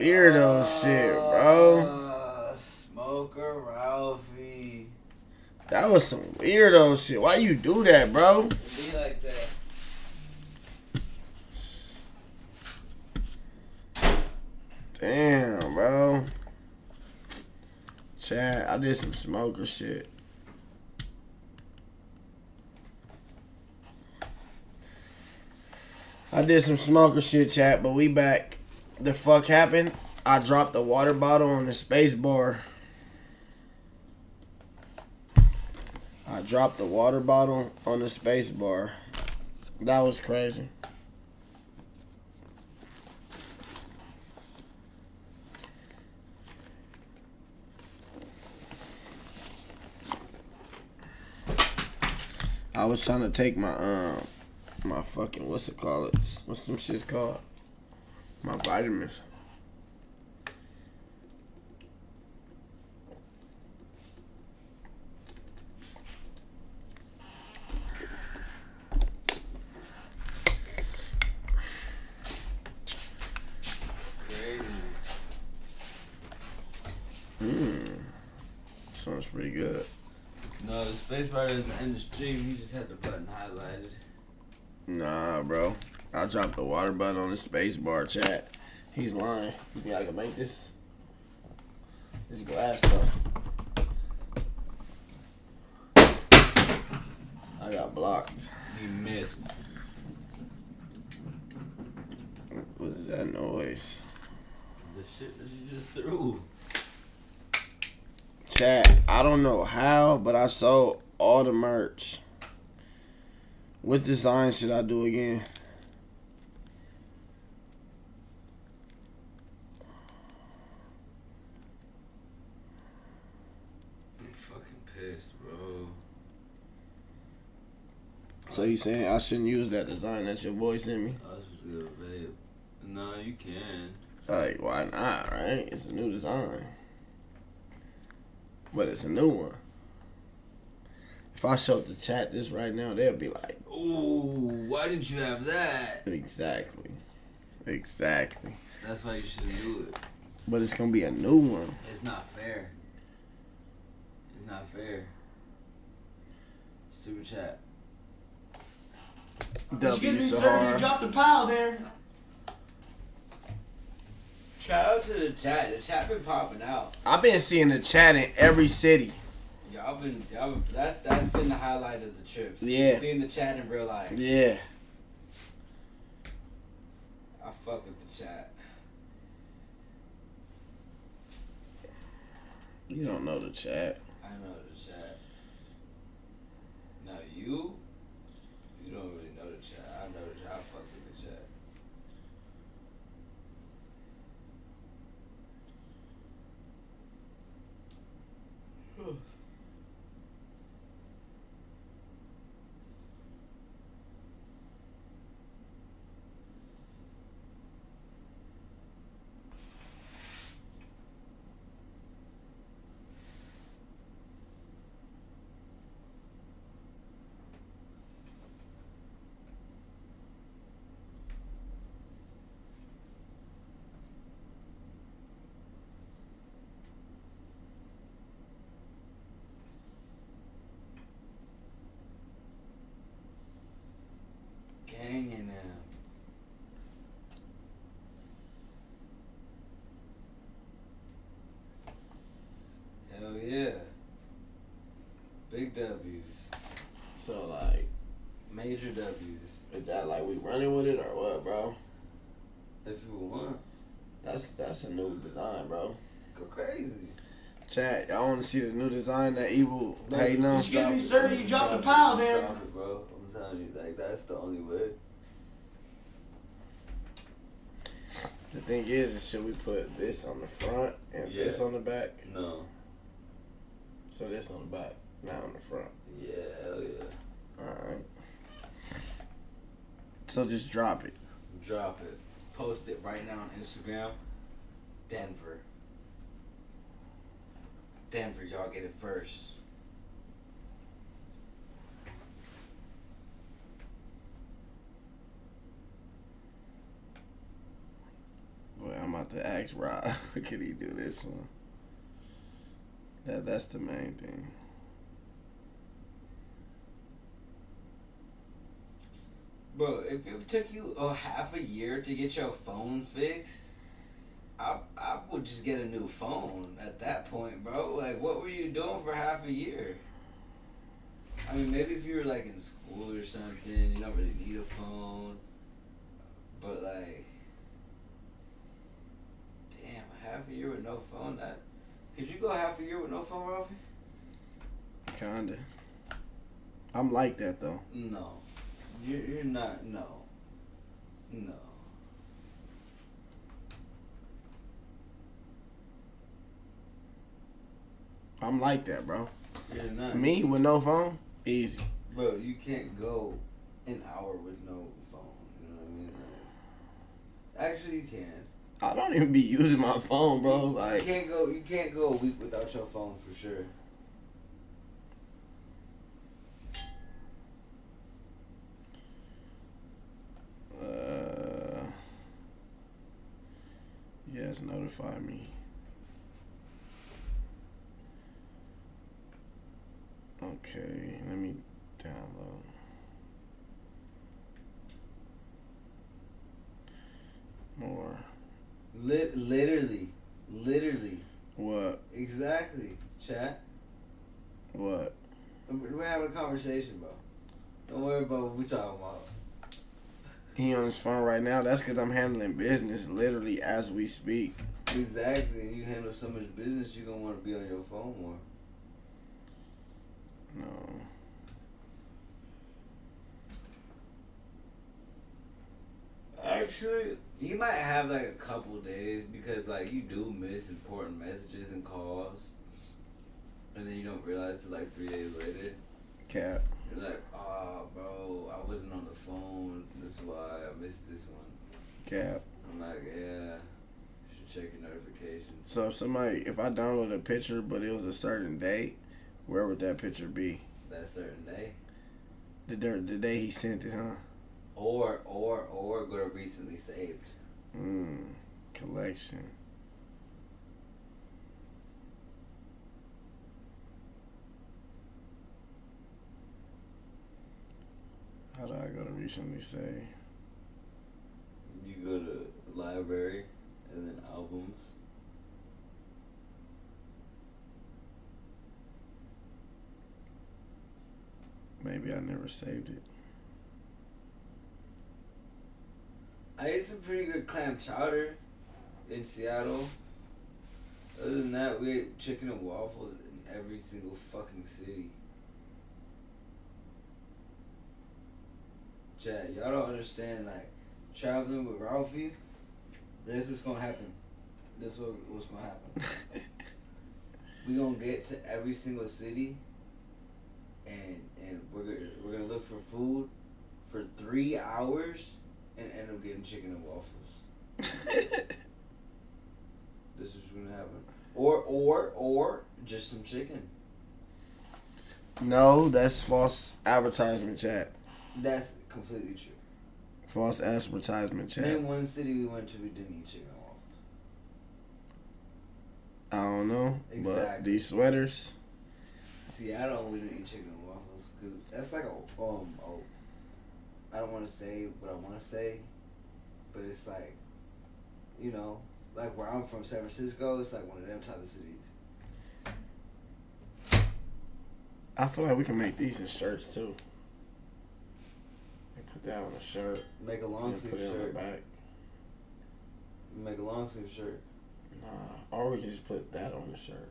Weirdo shit, bro. Smoker Ralfy. That was some weirdo shit. Why you do that, bro? It be like that. Damn, bro. Chat, I did some smoker shit. I did some smoker shit, chat, but we back. The fuck happened? I dropped the water bottle on the space bar. I dropped the water bottle on the space bar. That was crazy. I was trying to take my fucking, what's it called? What's some shit's called? My vitamins. Sounds pretty good. No, the space bar doesn't end the stream. You just had the button highlighted. Nah, bro. I dropped the water bottle on the space bar, chat. He's lying. You think I can make this? This glass stuff. I got blocked. You missed. What is that noise? The shit that you just threw. Chat, I don't know how, but I sold all the merch. What design should I do again? I'm fucking pissed, bro. So you saying I shouldn't use that design that your boy sent me? I was supposed to go to bed. No, you can. Like, why not, right? It's a new design. But it's a new one. If I showed the chat this right now, they'll be like, ooh, why didn't you have that? Exactly. That's why you shouldn't do it. But it's gonna be a new one. It's not fair. It's not fair. Super chat. W You Sahar. dropped the pile there. Shout out to the chat. The chat been popping out. I've been seeing the chat in every city. Y'all been that's been the highlight of the trips. Yeah. Seeing the chat in real life. Yeah. I fuck with the chat. You don't know the chat. I know the chat. Now you don't really know the chat. I know the chat. I fuck with the chat. Ganging them. Hell yeah. Big W's. So like, Major W's. is that like we running with it or what, bro? If you want. That's a new design, bro. Go crazy. Chat, y'all want to see the new design that Evil hating on? Excuse me, sir. You dropped the pile there. Drop it, bro. I'm telling you, like, that's the only way. The thing is should we put this on the front and this on the back? No. So this on the back, not on the front. Yeah, hell yeah. Alright. So just drop it. Drop it. Post it right now on Instagram. Denver. Y'all get it first. Boy, I'm about to ask Rob, can he do this one? That's the main thing. Bro, if it took you a half a year to get your phone fixed, I would just get a new phone at that point, bro. Like, what were you doing for half a year? I mean, maybe if you were, like, in school or something, you don't really need a phone. But, like, damn, half a year with no phone? Could you go half a year with no phone, Ralfy? Kinda. I'm like that, though. No. You're not, no. No. I'm like that, bro. You're not. Me with no phone, easy. Bro, you can't go an hour with no phone. You know what I mean? Actually, you can. I don't even be using my phone, bro. You Like, can't go a week without your phone for sure. yes, notify me. Okay, let me download. More. Literally. What? Exactly. Chat. What? We're having a conversation, bro. Don't worry about what we talking about. He on his phone right now. That's because I'm handling business literally as we speak. Exactly. And you handle so much business, you're going to want to be on your phone more. No. Actually, you might have like a couple days because like you do miss important messages and calls, and then you don't realize till like 3 days later. Cap. You're like, oh, bro, I wasn't on the phone. This is why I missed this one. Cap. I'm like, yeah, you should check your notifications. So if I download a picture but it was a certain date, where would that picture be? That certain day. The day he sent it, huh? Or go to recently saved. Collection. How do I go to recently save? You go to library and then albums. Maybe I never saved it. I ate some pretty good clam chowder in Seattle. Other than that, we ate chicken and waffles in every single fucking city. Chad, y'all don't understand, like, traveling with Ralfy, this is what's gonna happen. This is what's gonna happen. We gonna get to every single city, and we're gonna look for food for 3 hours and end up getting chicken and waffles. This is what's gonna happen. Or just some chicken. No, that's false advertisement, chat. That's completely true. False advertisement, chat. Name one city we went to we didn't eat chicken and waffles. I don't know, Exactly. but these sweaters. Seattle, we didn't eat chicken and waffles because that's like I don't want to say what I want to say, but it's like, you know, like where I'm from, San Francisco, it's like one of them type of cities. I feel like we can make these in shirts too. And put that on a shirt. Make a long sleeve put it on the shirt. back. Make a long sleeve shirt. Nah, or we can just put that on the shirt.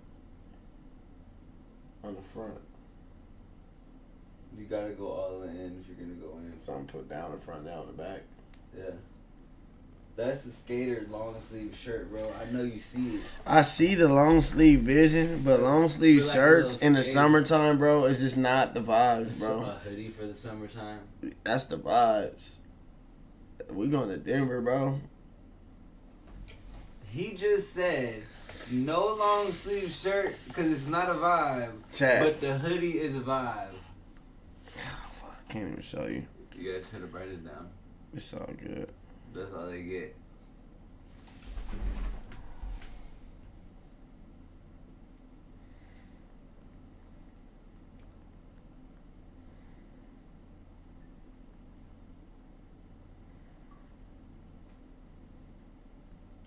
On the front. You gotta go all the way in if you're gonna go in. Something put down in front, down the back. Yeah. That's the skater long sleeve shirt, bro. I know you see it. I see the long sleeve vision, but long sleeve Like a shirts little in the skater. summertime, bro, is just not the vibes, It's bro. a hoodie for the summertime. That's the vibes. We going to Denver, bro. He just said no long sleeve shirt because it's not a vibe. Chat. But the hoodie is a vibe. Oh, fuck, I can't even show you. You gotta turn the brightness down. It's all good. That's all they get.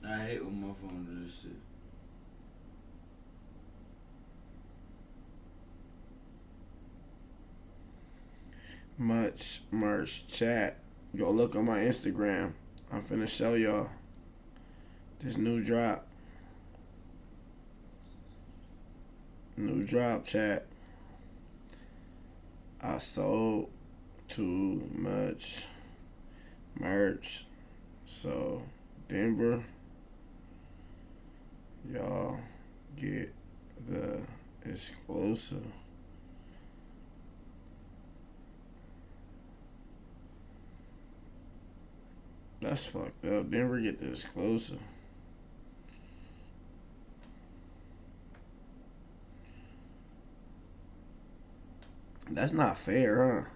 I hate when my phone does this shit. Much merch chat. Go look on my Instagram. I'm finna show y'all this new drop. New drop chat. I sold too much merch. So Denver, y'all get the exclusive. That's fucked up. Denver get the exclusive. That's not fair, huh?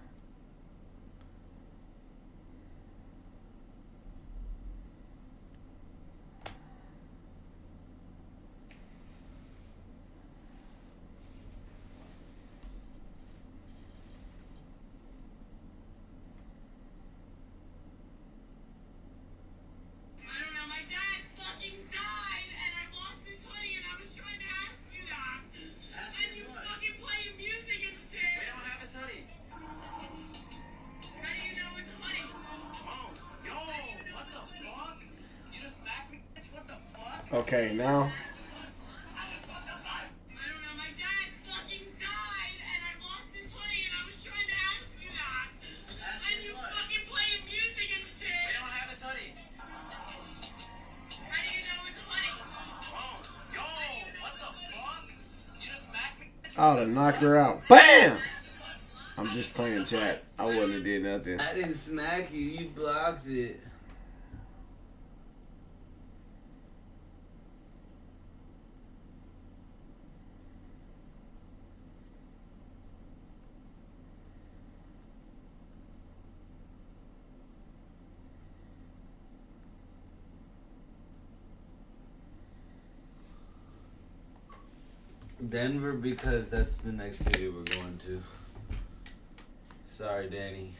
Okay, now. I would have knocked her out. BAM! I'm just playing chat. I wouldn't have did nothing. I didn't smack you. You blocked it. Denver, because that's the next city we're going to. Sorry, Danny.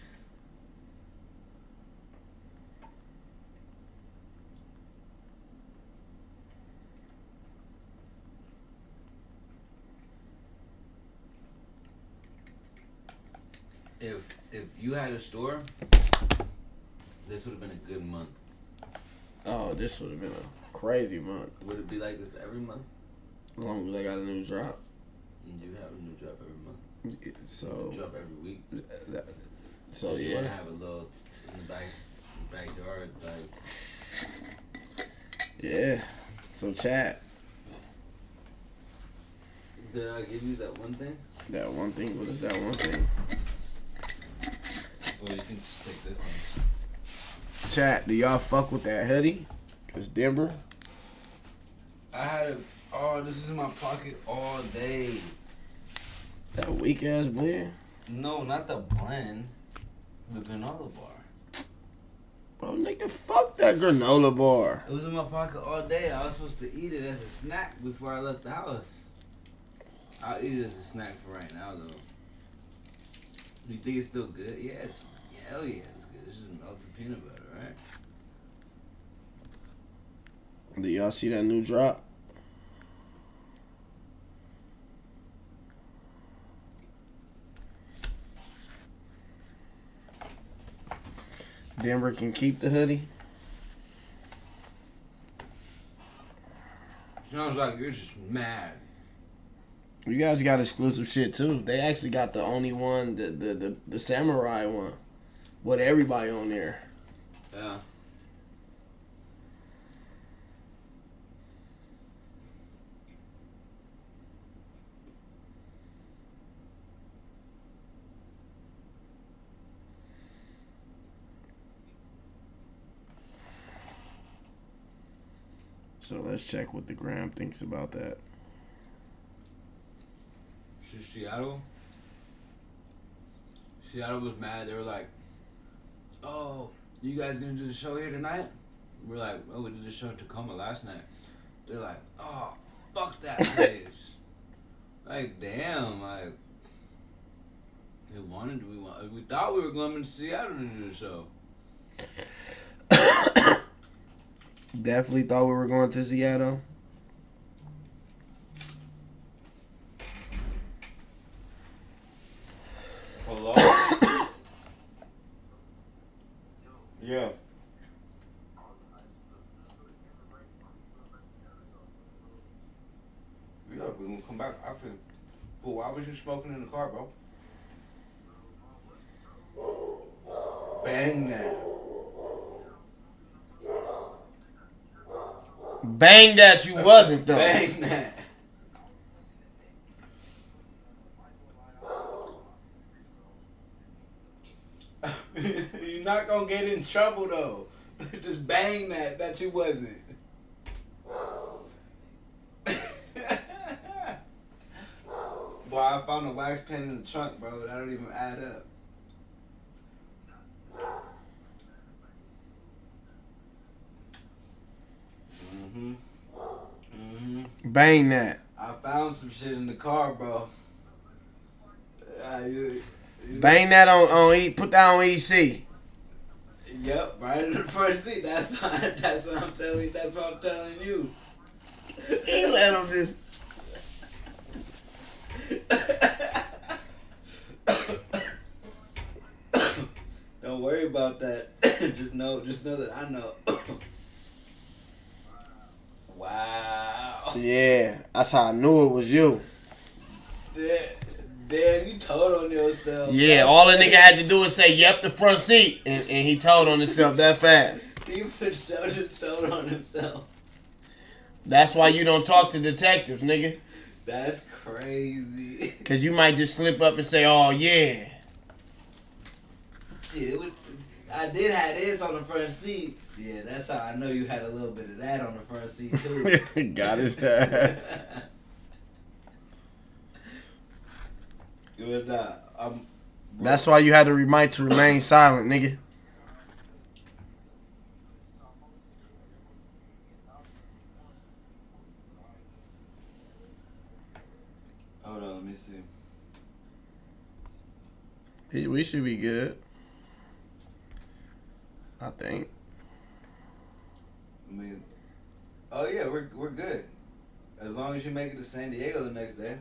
If you had a store, this would have been a good month. Oh, this would have been a crazy month. Would it be like this every month? As long as I got a new drop. You have a new drop every month. So. You drop every week. So you yeah. want to have a little in the backyard, like. Yeah. So chat. Did I give you that one thing? That one thing. What is that one thing? Well, you can just take this one. Chat. Do y'all fuck with that hoodie? Cause Denver. I had a. Oh, this is in my pocket all day. That weak ass blend. No, not the blend. The granola bar. Bro, nigga, fuck that granola bar. It was in my pocket all day. I was supposed to eat it as a snack before I left the house. I'll eat it as a snack for right now, though. You think it's still good? Yeah, hell yeah, it's good. It's just melted peanut butter, right? Do y'all see that new drop? Denver can keep the hoodie. Sounds like you're just mad. You guys got exclusive shit too. They actually got the only one, the samurai one, with everybody on there. Yeah. So let's check what the gram thinks about that. Seattle was mad. They were like, "Oh, you guys gonna do the show here tonight?" We're like, oh, we did this show in Tacoma last night. They're like, oh, fuck that place. Like, damn, like, we thought we were going to Seattle to do the show. Definitely thought we were going to Seattle. Hello? Yeah. Yeah, we're gonna come back. I feel. But why was you smoking in the car, bro? Bang that. Bang that you wasn't though. Bang that. You're not gonna get in trouble though. Just bang that you wasn't. Boy, I found a wax pen in the trunk, bro. That don't even add up. Bang that. I found some shit in the car, bro. You Bang that on E. Put that on EC. Yep, right in the front seat. That's what I'm telling you. That's what I'm telling you. He let him just. Don't worry about that. just know that I know. Wow. Yeah, that's how I knew it was you. Damn, you told on yourself. Yeah, all a nigga had to do was say, yep, the front seat. And he told on himself that fast. He for sure just told on himself. That's why you don't talk to detectives, nigga. That's crazy. Because you might just slip up and say, oh, yeah. Shit, I did have this on the front seat. Yeah, that's how I know you had a little bit of that on the front seat, too. Got his ass. Good, That's why you had to remind to remain silent, nigga. hold on, let me see. We should be good. I think. I mean, oh yeah, we're good. As long as you make it to San Diego the next day.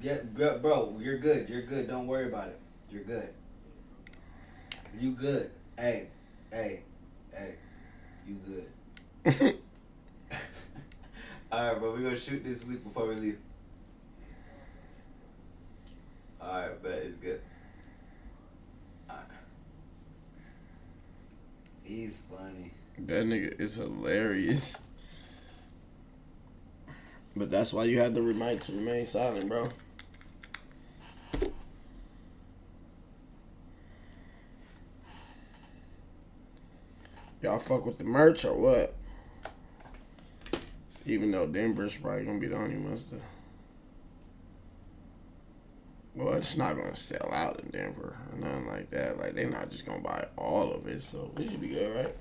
Yeah, bro, you're good. You're good. Don't worry about it. You're good. You good. Hey, you good. Alright, bro, we're gonna shoot this week before we leave. Alright, bet it's good. Alright. He's funny. That nigga is hilarious. But that's why you had to remind to remain silent, bro. Y'all fuck with the merch or what? Even though Denver's probably gonna be the only ones to. Well, it's not gonna sell out in Denver or nothing like that. Like, they're not just gonna buy all of it, so we should be good, right?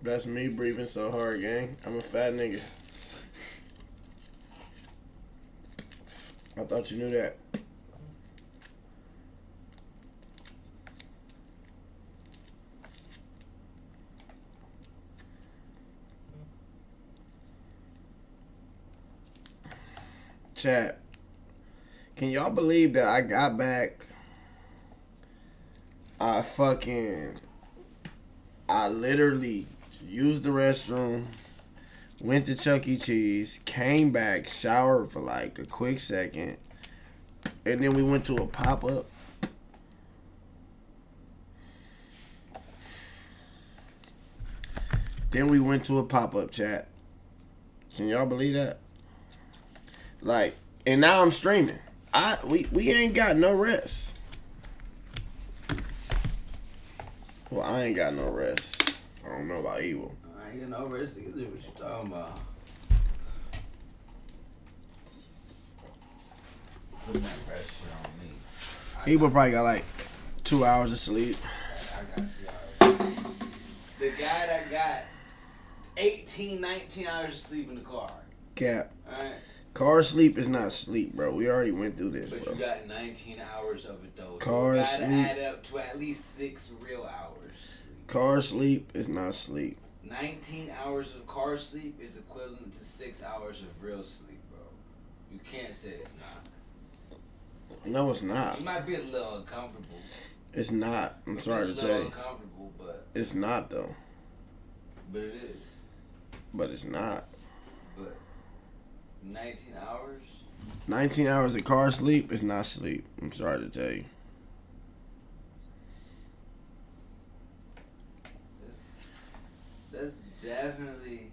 That's me breathing so hard, gang. I'm a fat nigga. I thought you knew that. Chat. Can y'all believe that I got back? I literally used the restroom, went to Chuck E. Cheese, came back, showered for like a quick second, and then we went to a pop-up. Then we went to a pop-up, chat. Can y'all believe that? Like, and now I'm streaming. We ain't got no rest. Well, I ain't got no rest. I don't know about evil. I ain't got no rest either. What you talking about? Putting that pressure on me. Evil probably got like 2 hours of sleep. I got 2 hours. The guy that got 18, 19 hours of sleep in the car. Cap. Alright? Car sleep is not sleep, bro. We already went through this, But bro. you got 19 hours of it though. Car so you sleep. gotta add up to at least 6 real hours sleep. Car sleep is not sleep. 19 hours of car sleep is equivalent to 6 hours of real sleep, bro. You can't say it's not. No, it's not. You might be a little uncomfortable. It's not. I'm sorry to tell you. Uncomfortable, but It's not, though. it is. But it's not. But 19 hours. 19 hours of car sleep is not sleep. I'm sorry to tell you. That's definitely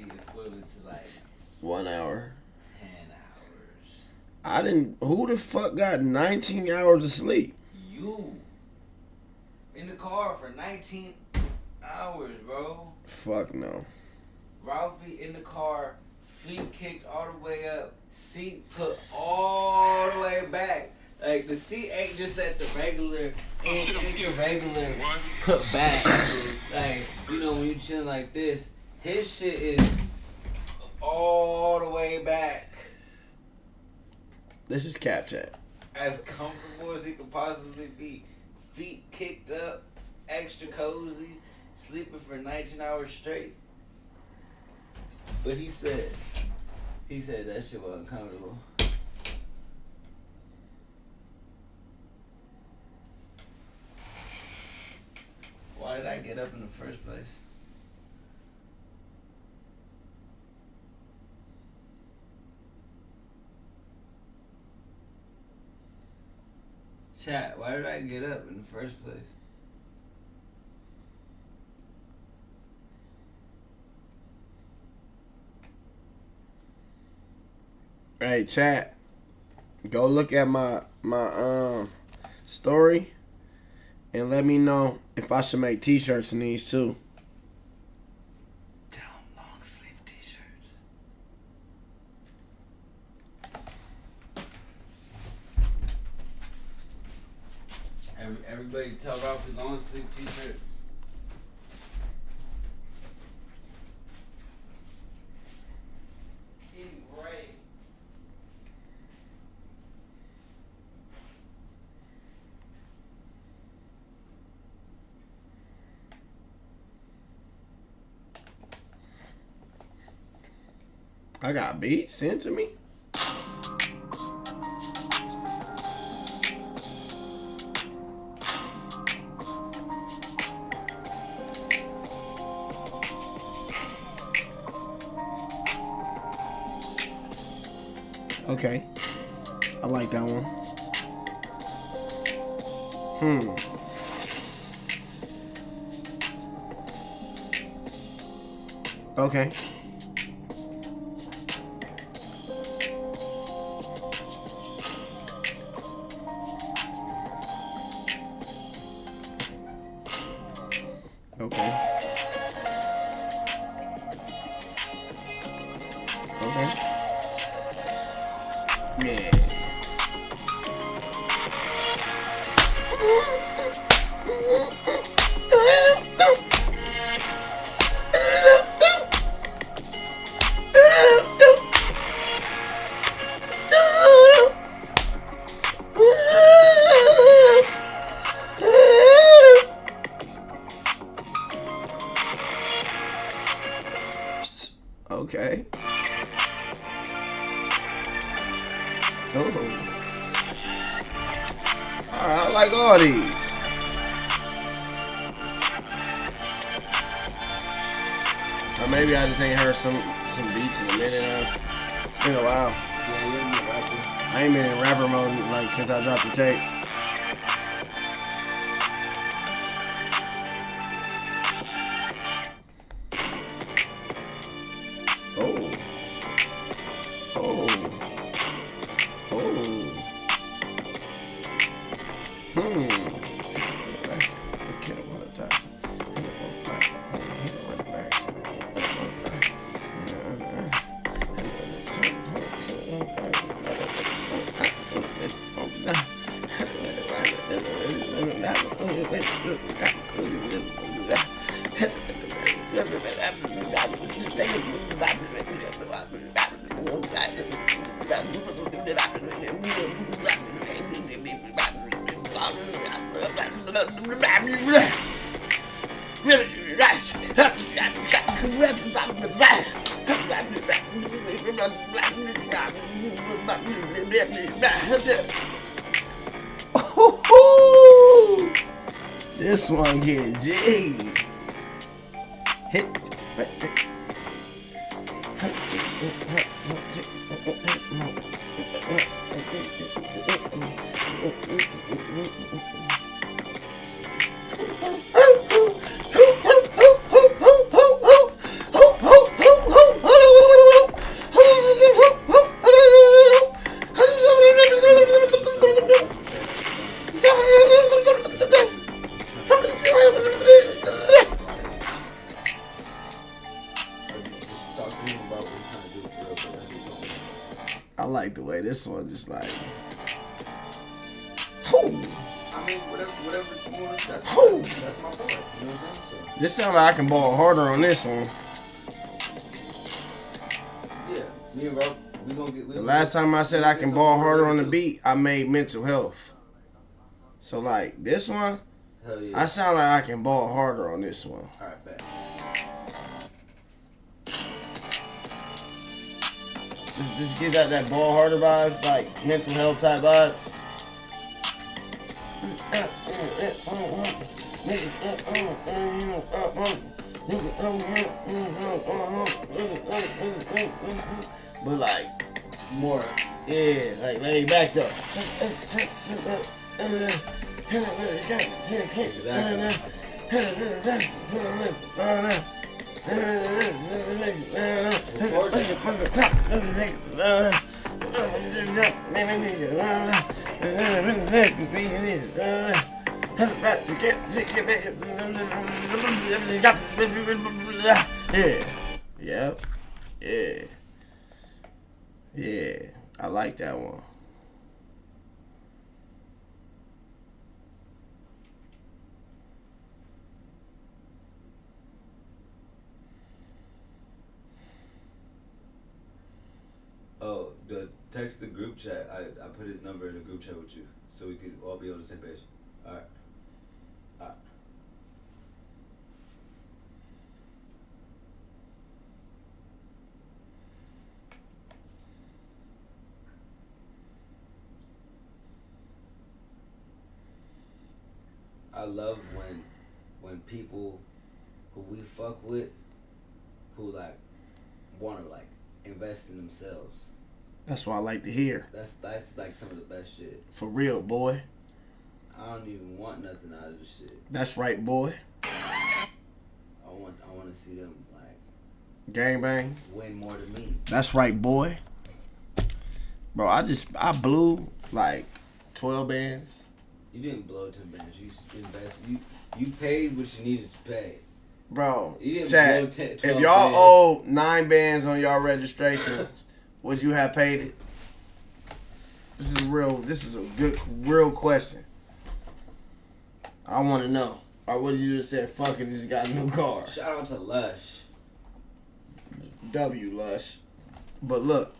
equivalent to like 1 hour. 10 hours. I didn't. Who the fuck got 19 hours of sleep? You in the car for 19 hours, bro. Fuck no. Ralfy in the car, feet kicked all the way up, seat put all the way back. Like the seat ain't just at the regular, ain't the regular put back. Like, you know, when you chilling like this, his shit is all the way back. This is cap chat. As comfortable as he could possibly be. Feet kicked up, extra cozy, sleeping for 19 hours straight. But he said that shit was uncomfortable. Why did I get up in the first place? Chat, why did I get up in the first place? Hey, chat. Go look at my story and let me know if I should make t-shirts in these too. Damn, long sleeve t-shirts. Everybody tell Ralfy long sleeve t-shirts. Right. I got beats sent to me. Okay. I like that one. Okay. Okay. Okay. Yeah. Oh. I like all these. Or maybe I just ain't heard some beats in a minute. It's been a while. Yeah, you ain't no rapper. I ain't been in rapper mode like since I dropped the tape. Oh. Oh. Oh. Okay, what a time. This one get G. Hit. I like the way this one just like. I mean, whatever you want. That's my point. You know what I'm saying? So, This sound like I can ball harder on this one. yeah, me and Ralph, we gonna get. The last time I said I can ball harder on the beat, I made mental health. So like this one, Hell yeah. I sound like I can ball harder on this one. All right, bet. Just give that ball harder vibes, like mental health type vibes. But like more, yeah, like laid back up. Yeah. Yep. Yeah. Yeah. I like that one. Oh, text the group chat. I put his number in the group chat with you, so we could all be on the same page. All right. All right. I love when people who we fuck with, who like wanna like invest in themselves. That's what I like to hear. That's like some of the best shit. For real, boy. I don't even want nothing out of this shit. That's right, boy. I want to see them like Gangbang. win more than me. That's right, boy. Bro, I blew like 12 bands. You didn't blow 10 bands. You invested. You paid what you needed to pay. Bro, You didn't chat, blow 10, 12 if y'all bands. owe 9 bands on y'all registrations, would you have paid it? This is a good, real question. I want to know. Or would you just say, fuck it, just got a new car? Shout out to Lush. W, Lush. But look,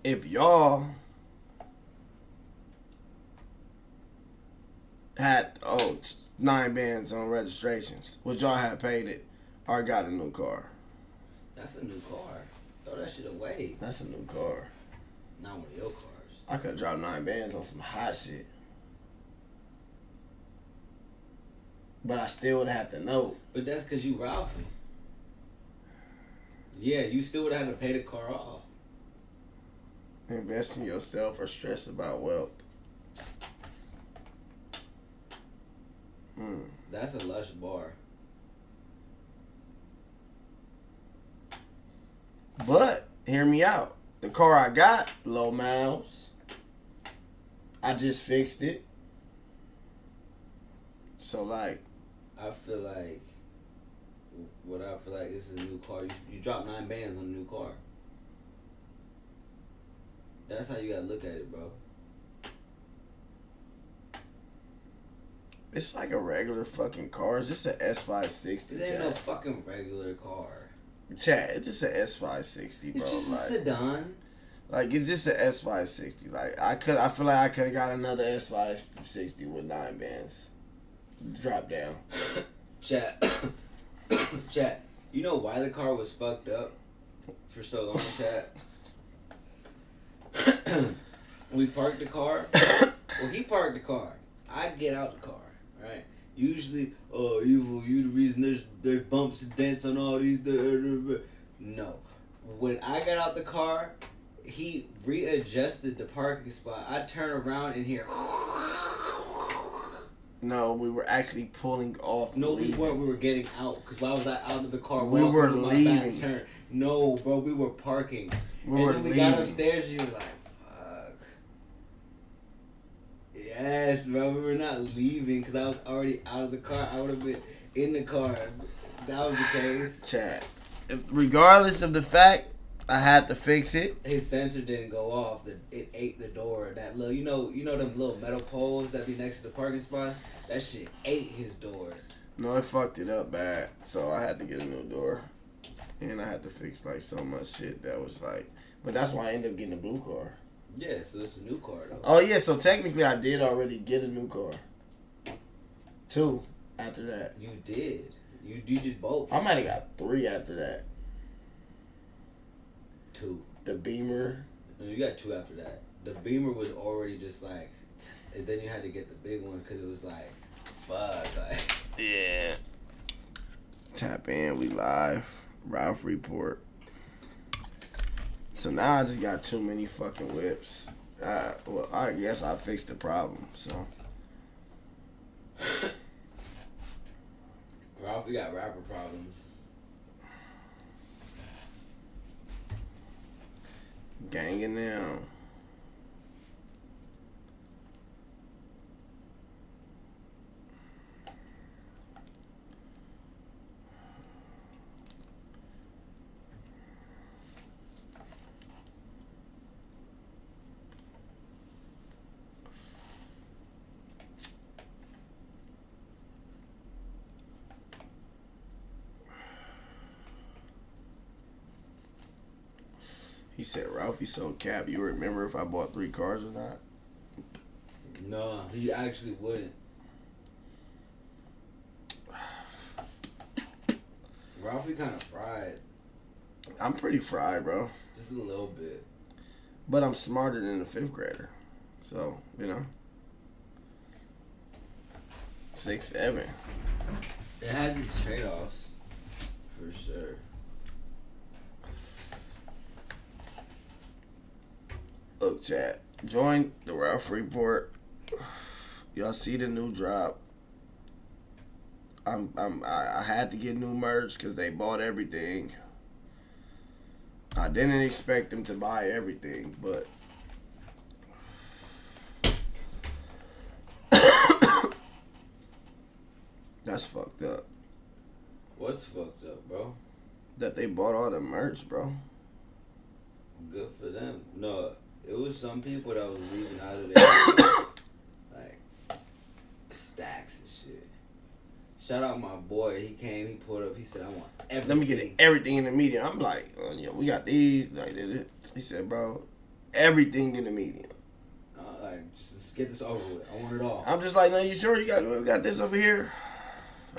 if y'all had 9 bands on registrations, would y'all have paid it or got a new car? That's a new car. Throw that shit away. That's a new car. Not one of your cars. I could have dropped 9 bands on some hot shit. But I still would have to know. But that's because you Ralfy. Yeah, you still would have had to pay the car off. Invest in yourself or stress about wealth. That's a lush bar. But, hear me out. The car I got, low miles. I just fixed it. So, like... I feel like... What I feel like this is a new car. You dropped 9 bands on a new car. That's how you gotta look at it, bro. It's like a regular fucking car. It's just an S560. This ain't no fucking regular car. Chat, it's just an S560, bro. It's just like, a sedan. Like, it's just an S560. Like, I feel like I could have got another S560 with 9 bands. Drop down. Chat. Chat. You know why the car was fucked up for so long, chat? We parked the car. Well, he parked the car. I get out the car, right? Usually, oh, you the reason there's bumps and dents on all these. No. When I got out the car, he readjusted the parking spot. I turn around and hear. No, we were actually pulling off. No, leaving. we weren't. We were getting out. Because why was I out of the car? We were leaving. Turn? No, bro, we were parking. We and were then we leaving. got upstairs and you were like, fuck. Yes, bro, we were not leaving because I was already out of the car. I would have been in the car. That was the case. Chat. Regardless of the fact, I had to fix it. His sensor didn't go off. It ate the door. That little, you know them little metal poles that be next to the parking spots? That shit ate his door. No, it fucked it up bad. So I had to get a new door. And I had to fix like so much shit that was like... But that's why I ended up getting a blue car. Yeah, so it's a new car though. Oh yeah, so technically I did already get a new car. 2 after that. You did. You did both. I might have got 3 after that. 2. The Beamer. No, you got 2 after that. The Beamer was already just like... And then you had to get the big one because it was like... Fuck, like... Yeah. Tap in, we live. Ralph report. So now I just got too many fucking whips. Well, I guess I fixed the problem, so. Ralph, we got rapper problems. Ganging now. He said, Ralphie sold cap. You remember if I bought 3 cars or not? No, he actually wouldn't. Ralphie kind of fried. I'm pretty fried, bro. Just a little bit. But I'm smarter than a 5th grader. So, you know. 6, 7. It has its trade-offs. For sure. Look, chat. Join the Ralph report. Y'all see the new drop. I had to get new merch because they bought everything. I didn't expect them to buy everything, but that's fucked up. What's fucked up, bro? That they bought all the merch, bro. Good for them. No, it was some people that was leaving out of there like stacks and shit. Shout out my boy. He came, he pulled up, he said, I want everything. Let me get everything in the medium. I'm like, oh, yeah, we got these. Like, he said, bro, everything in the medium. Like, just get this over with. I want it all. I'm just like, no, you sure we got this over here?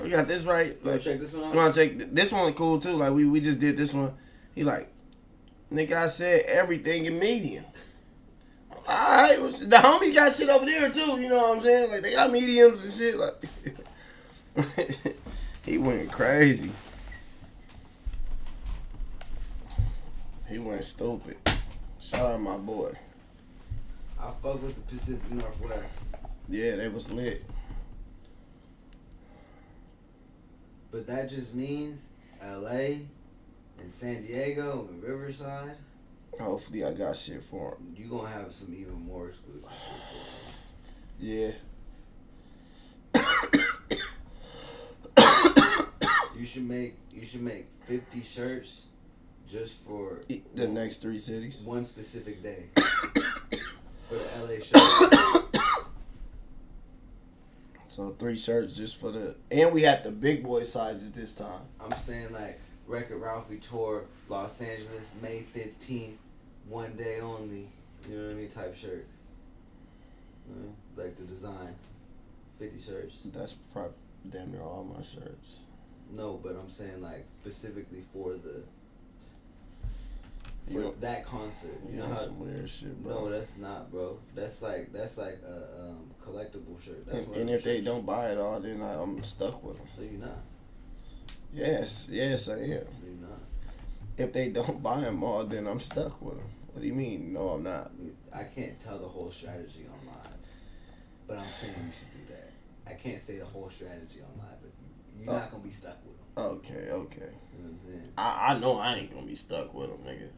We got this right. You wanna check this one out? You wanna check this one? Cool too. Like we just did this one. He like, nigga, I said everything in medium. I'm alright. The homies got shit over there too. You know what I'm saying? Like they got mediums and shit. Like he went crazy. He went stupid. Shout out my boy. I fuck with the Pacific Northwest. Yeah, they was lit. But that just means LA and San Diego and Riverside, Hopefully I got shit for him. you gonna have some even more exclusive shit for Yeah. them. You should make 50 shirts just for The next 3 cities. one specific day. For the LA show. So 3 shirts just for the, and we had the big boy sizes this time. I'm saying like Record Ralfy tour, Los Angeles, May 15th, one day only. You know what I mean? Type shirt. Like the design. 50 shirts. That's probably damn near all my shirts. No, but I'm saying like specifically for the You know, that concert. You know how? that's some weird shit, bro. No, that's not, bro. That's like a collectible shirt. That's And if they don't buy it all, then I'm stuck with them. No, you're not. Yes, I am. You're not. If they don't buy them all, then I'm stuck with them. What do you mean? No, I'm not. I can't tell the whole strategy on live, but I'm saying you should do that. I can't say the whole strategy on live, but you're not gonna be stuck with them. Okay. You know what I'm saying? I know I ain't gonna be stuck with them, nigga.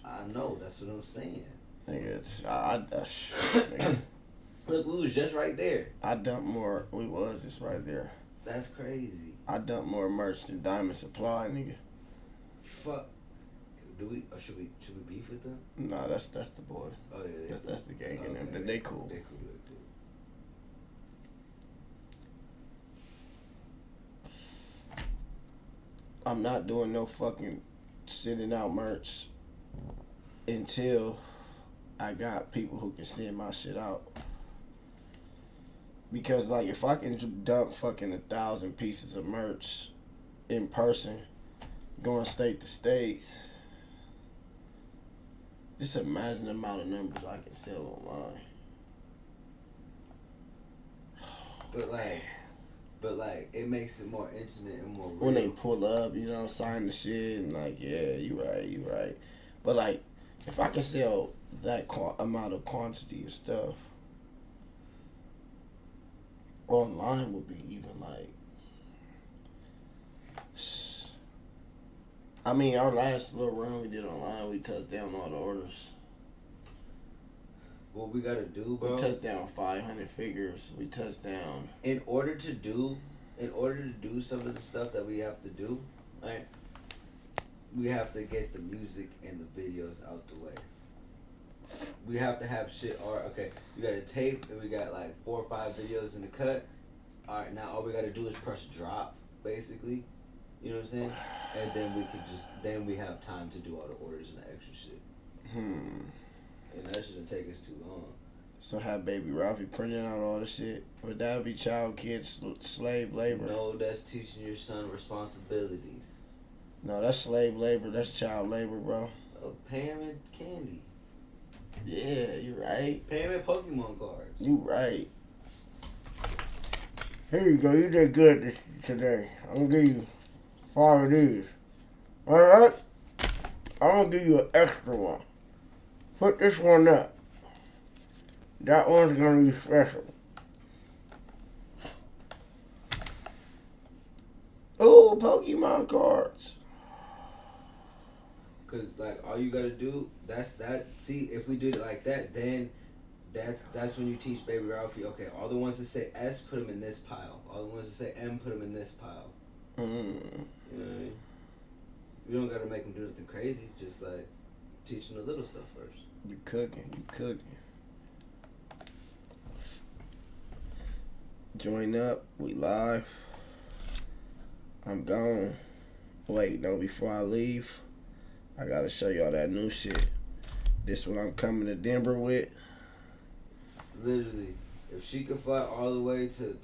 I know. That's what I'm saying. Nigga, nigga, Look, we was just right there. I dumped more. We was just right there. That's crazy. I dumped more merch than Diamond Supply, nigga. Fuck. Do we? Or should we beef with them? Nah, that's the boy. Oh yeah. That's the gang in them. Okay. They cool. They cool. I'm not doing no fucking sending out merch until I got people who can send my shit out. Because like if I can dump fucking 1,000 pieces of merch in person, going state to state, just imagine the amount of numbers I can sell online. But it makes it more intimate and more real. When they pull up, you know, sign the shit and like, yeah, you right. But like, if I can sell that amount of quantity of stuff, online would be even like, I mean, our last little run we did online, we touched down all the orders. What we gotta do, bro? We touched down 500 figures. We touched down. In order to do some of the stuff that we have to do, right? We have to get the music and the videos out the way. We have to have shit. Okay, we got a tape and we got like 4 or 5 videos in the cut. All right, now all we gotta do is press drop, basically. You know what I'm saying? And then we have time to do all the orders and the extra shit. And that shouldn't take us too long. So have baby Ralfy printing out all the shit. Would that be child, kids, slave labor? No, that's teaching your son responsibilities. No, that's slave labor. That's child labor, bro. Oh, pay him in candy. Yeah, you right. Pay him in Pokemon cards. You right. Here you go. You did good today. I'm gonna give you 5 of these. All right. I'm gonna give you an extra one. Put this one up. That one's gonna be special. Oh, Pokemon cards. Cause like all you gotta do, that's that. See, if we did it like that, then that's when you teach baby Ralphie. Okay, all the ones that say S, put them in this pile. All the ones that say M, put them in this pile. You know what I mean? You don't gotta make them do anything crazy. Just like teach them the little stuff first. You cooking. Join up. We live. I'm gone. Wait, no, before I leave, I gotta show y'all that new shit. This what I'm coming to Denver with. Literally, if she could fly all the way to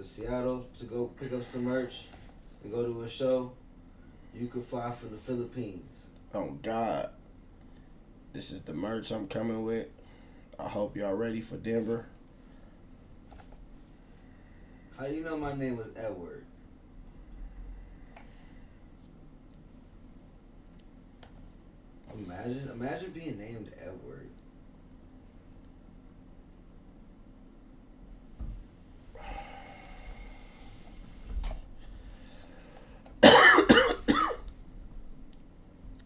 Seattle to go pick up some merch and go to a show, you could fly from the Philippines. Oh God. This is the merch I'm coming with. I hope y'all ready for Denver. How you know my name was Edward? Imagine being named Edward.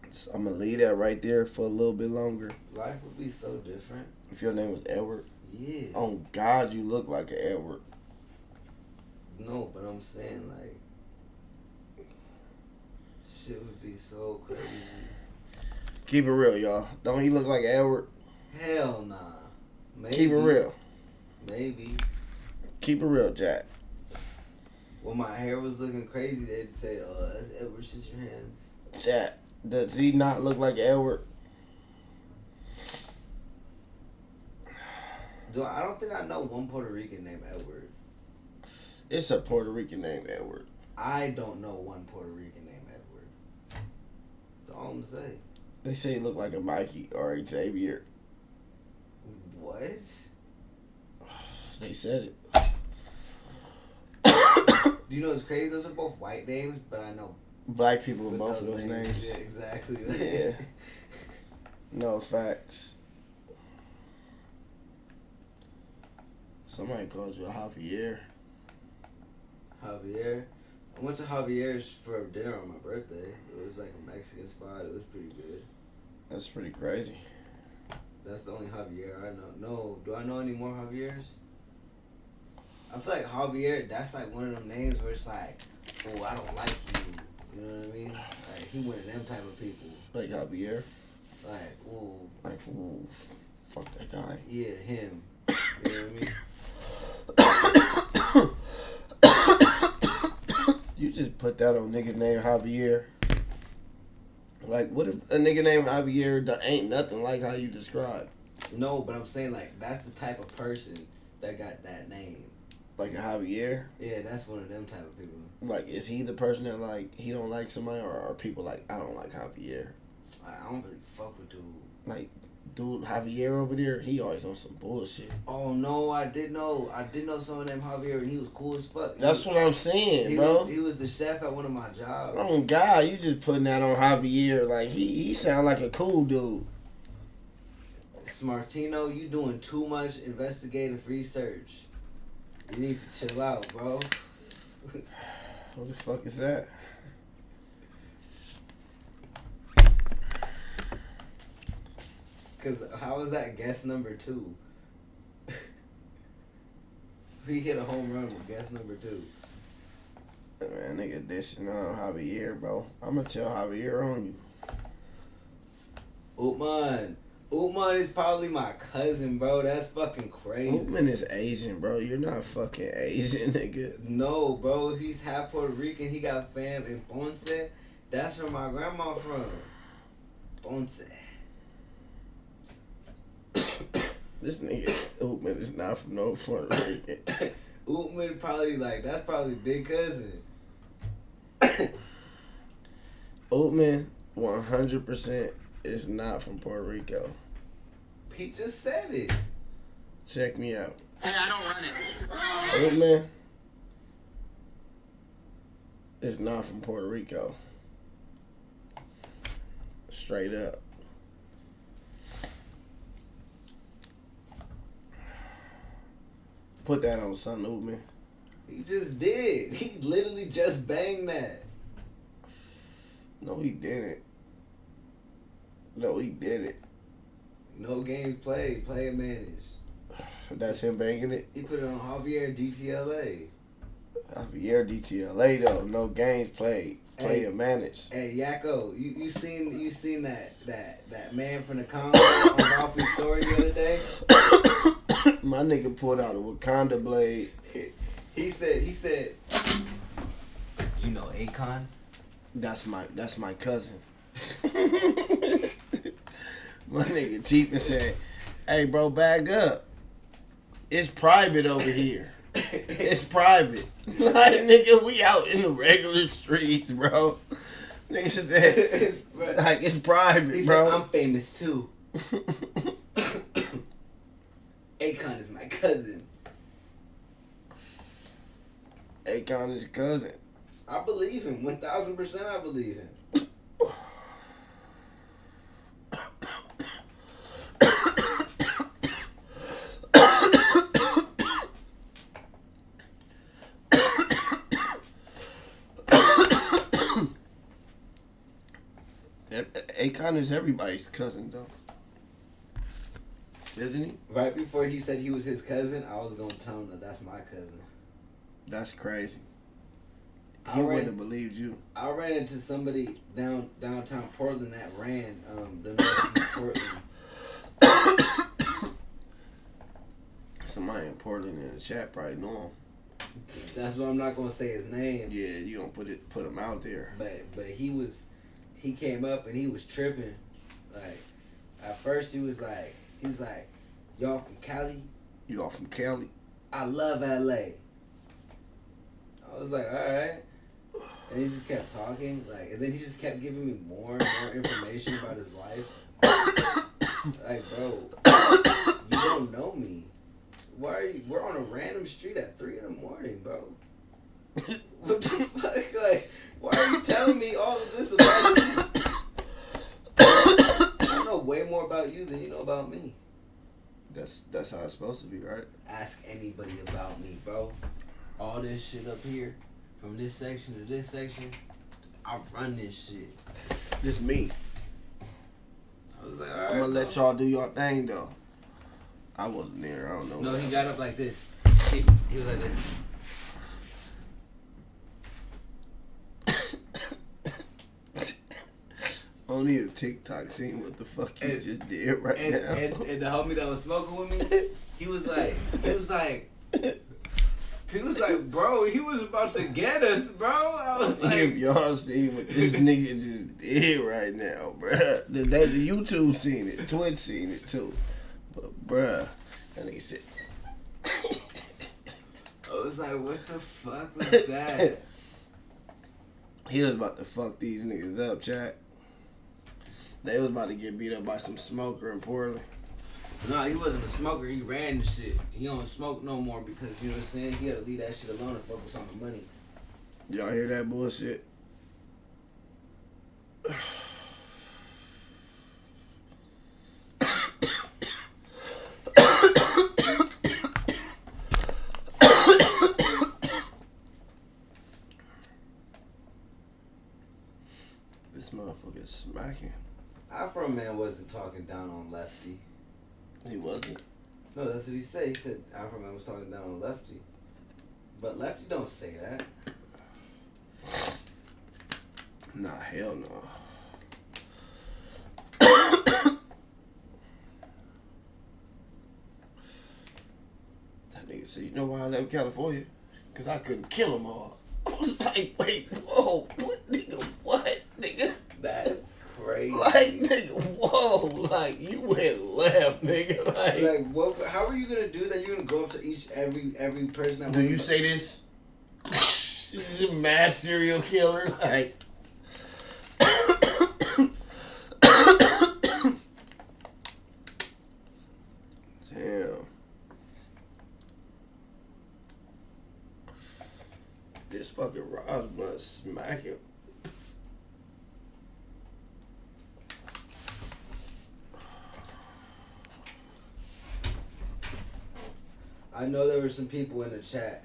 So I'm gonna leave that right there for a little bit longer. Life would be so different. If your name was Edward, Yeah. oh God, you look like an Edward. No, but I'm saying like, shit would be so crazy. Keep it real, y'all. Don't he look like Edward? Hell nah. Maybe. Keep it real. Maybe. Keep it real, Jack. When my hair was looking crazy, they'd say, that's Edward Scissorhands. Jack, does he not look like Edward? I don't think I know one Puerto Rican named Edward. It's a Puerto Rican named Edward. I don't know one Puerto Rican named Edward. That's all I'm saying. They say he look like a Mikey or Xavier. What? They said it. Do you know what's crazy? Those are both white names, but I know Black people with both of those names. Yeah, exactly. Yeah. No facts. Somebody called you a Javier. Javier. I went to Javier's for dinner on my birthday. It was like a Mexican spot. It was pretty good. That's pretty crazy. That's the only Javier I know. No, do I know any more Javiers? I feel like Javier, that's like one of them names where it's like, oh, I don't like you. You know what I mean? Like, he one of them type of people. Like Javier. Like, ooh. Like, ooh, fuck that guy. Yeah, him. You know what I mean? You just put that on niggas named Javier. Like, what if a nigga named Javier ain't nothing like how you describe? No, but I'm saying, like, that's the type of person that got that name. Like a Javier? Yeah, that's one of them type of people. Like, is he the person that, like, he don't like somebody? Or are people like, I don't like Javier? I don't really fuck with dude. Like, dude, Javier over there, he always on some bullshit. Oh, no, I did know someone named Javier, and he was cool as fuck. That's what I'm saying, bro. He was the chef at one of my jobs. Oh, God, you just putting that on Javier. Like, he sound like a cool dude. Smartino, you doing too much investigative research. You need to chill out, bro. What the fuck is that? Cause how was that guess number 2? We hit a home run with guess number 2. Man, nigga dissing on Javier, bro. I'm gonna tell Javier on you. Utman is probably my cousin, bro. That's fucking crazy. Utman is Asian, bro. You're not fucking Asian, nigga. No, bro. He's half Puerto Rican. He got fam in Ponce. That's where my grandma from. Ponce. This nigga Utman is not from no Puerto Rican. Utman probably that's probably big cousin. Utman 100% is not from Puerto Rico. He just said it. Check me out. Hey, I don't run it. Utman is not from Puerto Rico. Straight up. Put that on something, Utman. He just did. He literally just banged that. No, he didn't. No, he didn't. No games played. Play and managed. That's him banging it? He put it on Javier DTLA. Javier DTLA though. No games played. Play Hey. and managed. Hey Yakko, you seen that man from the Congo on Ralfy's story the other day? My nigga pulled out a Wakanda blade. He said, you know Akon? That's my cousin. My nigga cheap and said, "Hey bro, back up. It's private over here. It's private. Like nigga, we out in the regular streets, bro." Nigga said, "It's private, He bro." said, I'm famous too. Akon is my cousin. Akon is your cousin. I believe him. 1,000% I believe him. Akon is everybody's cousin, though. Isn't he? Right before he said he was his cousin, I was going to tell him that that's my cousin. That's crazy. I He ran- wouldn't have believed you. I ran into somebody downtown Portland that ran the Northeast Portland. Somebody in Portland in the chat probably know him. That's why I'm not going to say his name. Yeah, you gonna put him out there. But he came up and he was tripping. Like, at first he was like, y'all from Cali? You all from Cali? I love LA. I was like, alright. And he just kept talking, like, and then he just kept giving me more and more information about his life. Like, bro, you don't know me. Why are you? We're on a random street at 3 a.m, bro. What the fuck? Like, why are you telling me all of this about you? I know way more about you than you know about me. That's how it's supposed to be, right? Ask anybody about me, bro. All this shit up here, from this section to this section, I run this shit. This me. I was like, alright. I'm gonna let y'all do your thing though. I wasn't there. I don't know. No, he got up like this. He was like this. Only if TikTok seen what the fuck you just did right now. And the homie that was smoking with me, he was like, bro, he was about to get us, bro. I was like, if y'all seen what this nigga just did right now, bruh. The YouTube seen it, Twitch seen it too. But bruh, that nigga said. I was like, what the fuck was that? He was about to fuck these niggas up, chat. They was about to get beat up by some smoker in Portland. No, he wasn't a smoker. He ran the shit. He don't smoke no more because, you know what I'm saying? He got to leave that shit alone and focus on the money. Y'all hear that bullshit? This motherfucker's smacking. Afro Man wasn't talking down on Lefty. He wasn't. No, that's what he said. He said Afro Man was talking down on Lefty. But Lefty don't say that. Nah, hell no. That nigga said, you know why I left California? Because I couldn't kill them all. I was like, wait, whoa, what, nigga, what, nigga? That's crazy. Like, nigga, whoa, like, you went left, nigga, Like, what? How are you gonna do that? You're gonna go up to every person that. Do you say this? This is a mass serial killer, like. Damn. This fucking Rosbud smacking. I know there were some people in the chat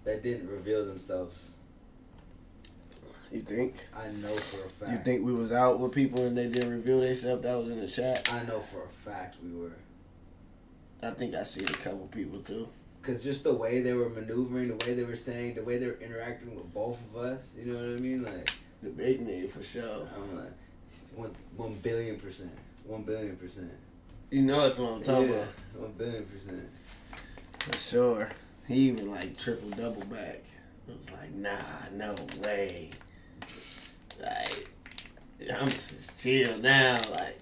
that didn't reveal themselves. You think? I know for a fact. You think we was out with people and they didn't reveal themselves? That was in the chat. I know for a fact we were. I think I seen a couple people too. Cause just the way they were maneuvering, the way they were saying, the way they were interacting with both of us, you know what I mean? Like The big nigga for sure. I'm like 1 billion%, 1 billion%. You know that's what I'm talking Yeah, about. 1 billion%. For sure. He even like triple double back. It was like, nah, no way. Like, I'm just chill now, like,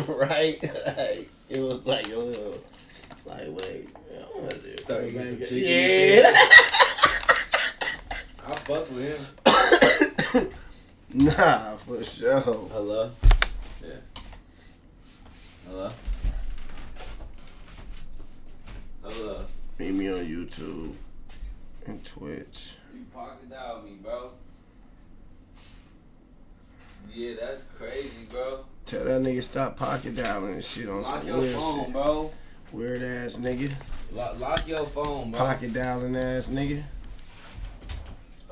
right? Like, it was like a little, like, wait, I don't want to do So you get some chicken? Yeah. I fuck with him. Nah, for sure. Hello? Yeah. Hello? need me on YouTube and Twitch. You pocket dialed me, bro. Yeah, that's crazy, bro. Tell that nigga stop pocket dialing and shit on Lock some your weird phone, shit. bro. Weird ass nigga. Lock your phone, bro. Pocket dialing ass nigga.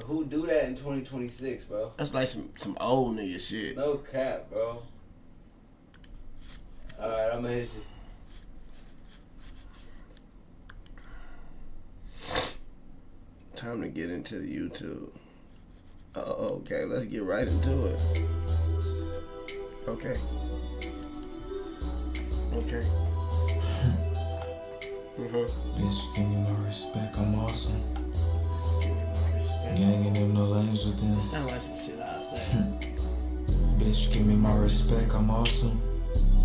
Who do that in 2026, bro? That's like some old nigga shit. No cap, bro. Alright, I'm gonna hit you. Time to get into the YouTube. Okay, let's get right into it. Okay. Bitch, give me my respect, I'm awesome. Gang and them no lanes with them. Sound like some shit I say. Bitch, give me my respect, I'm awesome.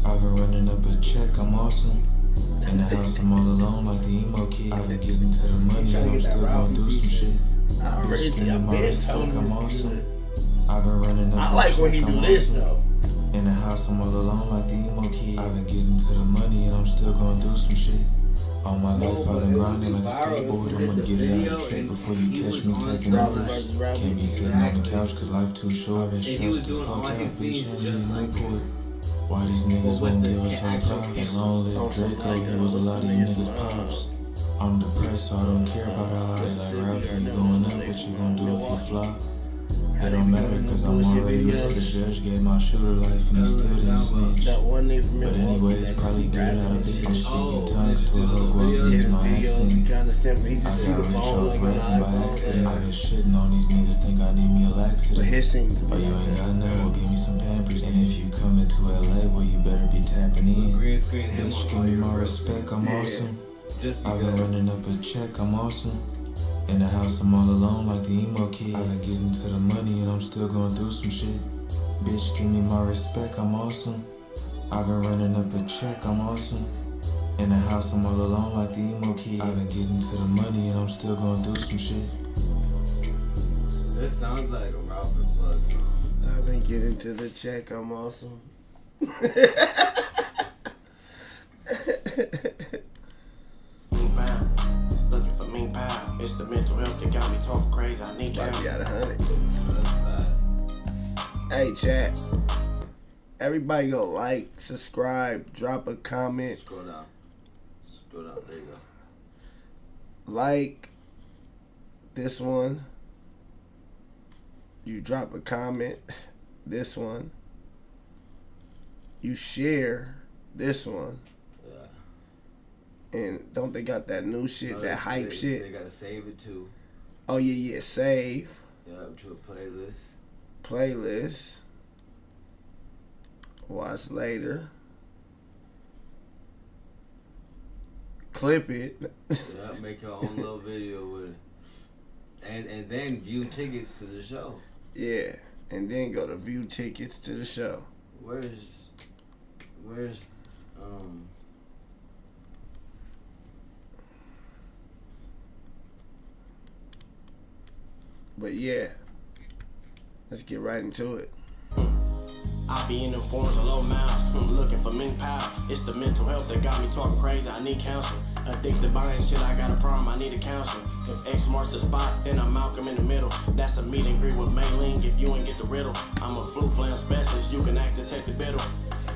I've been running up a check, I'm awesome. In the house, I'm all alone like the emo kid. I've been getting to the money and I'm still going through some shit. Bitch, give me my respect, I'm awesome. I've been running up I a like check, when he do I'm this awesome. though. In the house, I'm all alone like the emo kid. I've been getting to the money and I'm still going through some shit. All my life I've been grinding like a skateboard. I'm gonna get it out of the trick before you catch me taking off. Can't be sitting on the couch cause life too short. I've been stressed the fuck out, bitch, and in Newport. Why these niggas won't give us our props? Long live Draco, he was a lot of you niggas pops. I'm depressed, so I don't care about how I like Ralfy. You going up, what you gonna do if you flop? It don't matter cause I'm already rich. The judge gave my shooter life and he still didn't snitch. But anyway, it's probably good how to be speaking tongues to a hoe go up and use my accent. I got rich off rapping by accident. I've been shitting on these niggas, think I need me a laxative. Or you ain't got none, well give me some Pampers. And if you come into LA, well you better be tapping in. Bitch, give me my respect, I'm awesome. I've been running up a check, I'm awesome. In the house, I'm all alone like the emo kid. I've been getting to the money and I'm still going through some shit. Bitch, give me my respect, I'm awesome. I've been running up a check, I'm awesome. In the house, I'm all alone like the emo kid. I've been getting to the money and I'm still going through some shit. This sounds like a Ralfy plug song. I've been getting to the check, I'm awesome. Looking for me power. It's the mental health that got me talking crazy. I need About to be that. out of 100. That's fast. Hey, chat. Everybody go like, subscribe, drop a comment. Scroll down. Scroll down. There you go. Like this one. You drop a comment. This one. You share this one. Yeah. And don't they got that new shit, that hype shit? They gotta save it too. Oh, yeah, save. Yeah, to a playlist. Playlist. Watch later. Clip it. Yeah, make your own little video with it. And then view tickets to the show. Yeah. And then go to view tickets to the show. Where's But yeah. Let's get right into it. I be in them forums a low mouth. Looking for Ming Pow. It's the mental health that got me talking crazy. I need counseling. Addicted buying shit, I got a problem. I need a counselor. If X marks the spot, then I'm Malcolm in the middle. That's a meet and greet with Mailing. If you ain't get the riddle, I'm a flu flam specialist. You can act to take the biddle.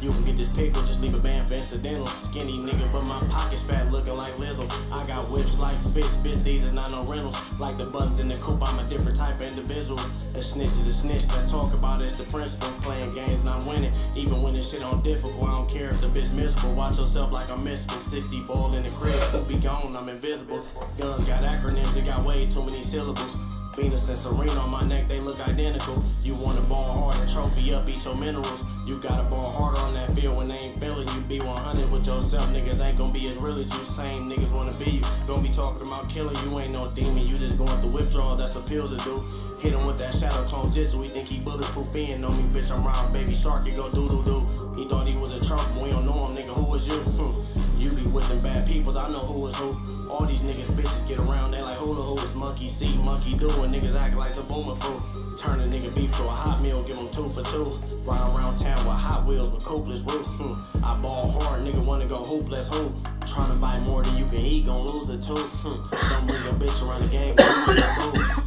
You can get this pickle, just leave a band for incidental. Skinny nigga, but my pocket's fat, looking like Lizzo. I got whips like fists, bitch, these is not no rentals. Like the buttons in the coupe, I'm a different type of individual. A snitch is a snitch, let's talk about it's the principle. Playing games and I'm winning, even when this shit on difficult. I don't care if the bitch miserable, watch yourself like I'm missable. 60 ball in the crib, who be gone, I'm invisible. Guns got acronyms, they got way too many syllables. Venus and Serena on my neck, they look identical. You wanna ball hard and trophy up, eat your minerals. You gotta ball harder on that field when they ain't feeling you. Be 100 with yourself, niggas ain't gonna be as real as you. Same niggas wanna be you. Gonna be talking about killing you, ain't no demon. You just going through withdrawal, that's what pills to do. Hit him with that shadow clone jitsu, he think he bulletproof. He ain't know me, bitch, I'm round baby shark, he go doo-doo-doo. He thought he was a Trump, we don't know him, nigga, who was you? You be with them bad peoples, I know who was who. All these niggas bitches get around, they like hula hoops, monkey see, monkey do, and niggas act like a boomer fool. Turn a nigga beef to a hot meal, give him 2 for 2. Ride around town with Hot Wheels with couples, woo. I ball hard, nigga wanna go hoop, let's hoop. Trying to buy more than you can eat, gon' lose a tooth. Don't bring your bitch around the gang.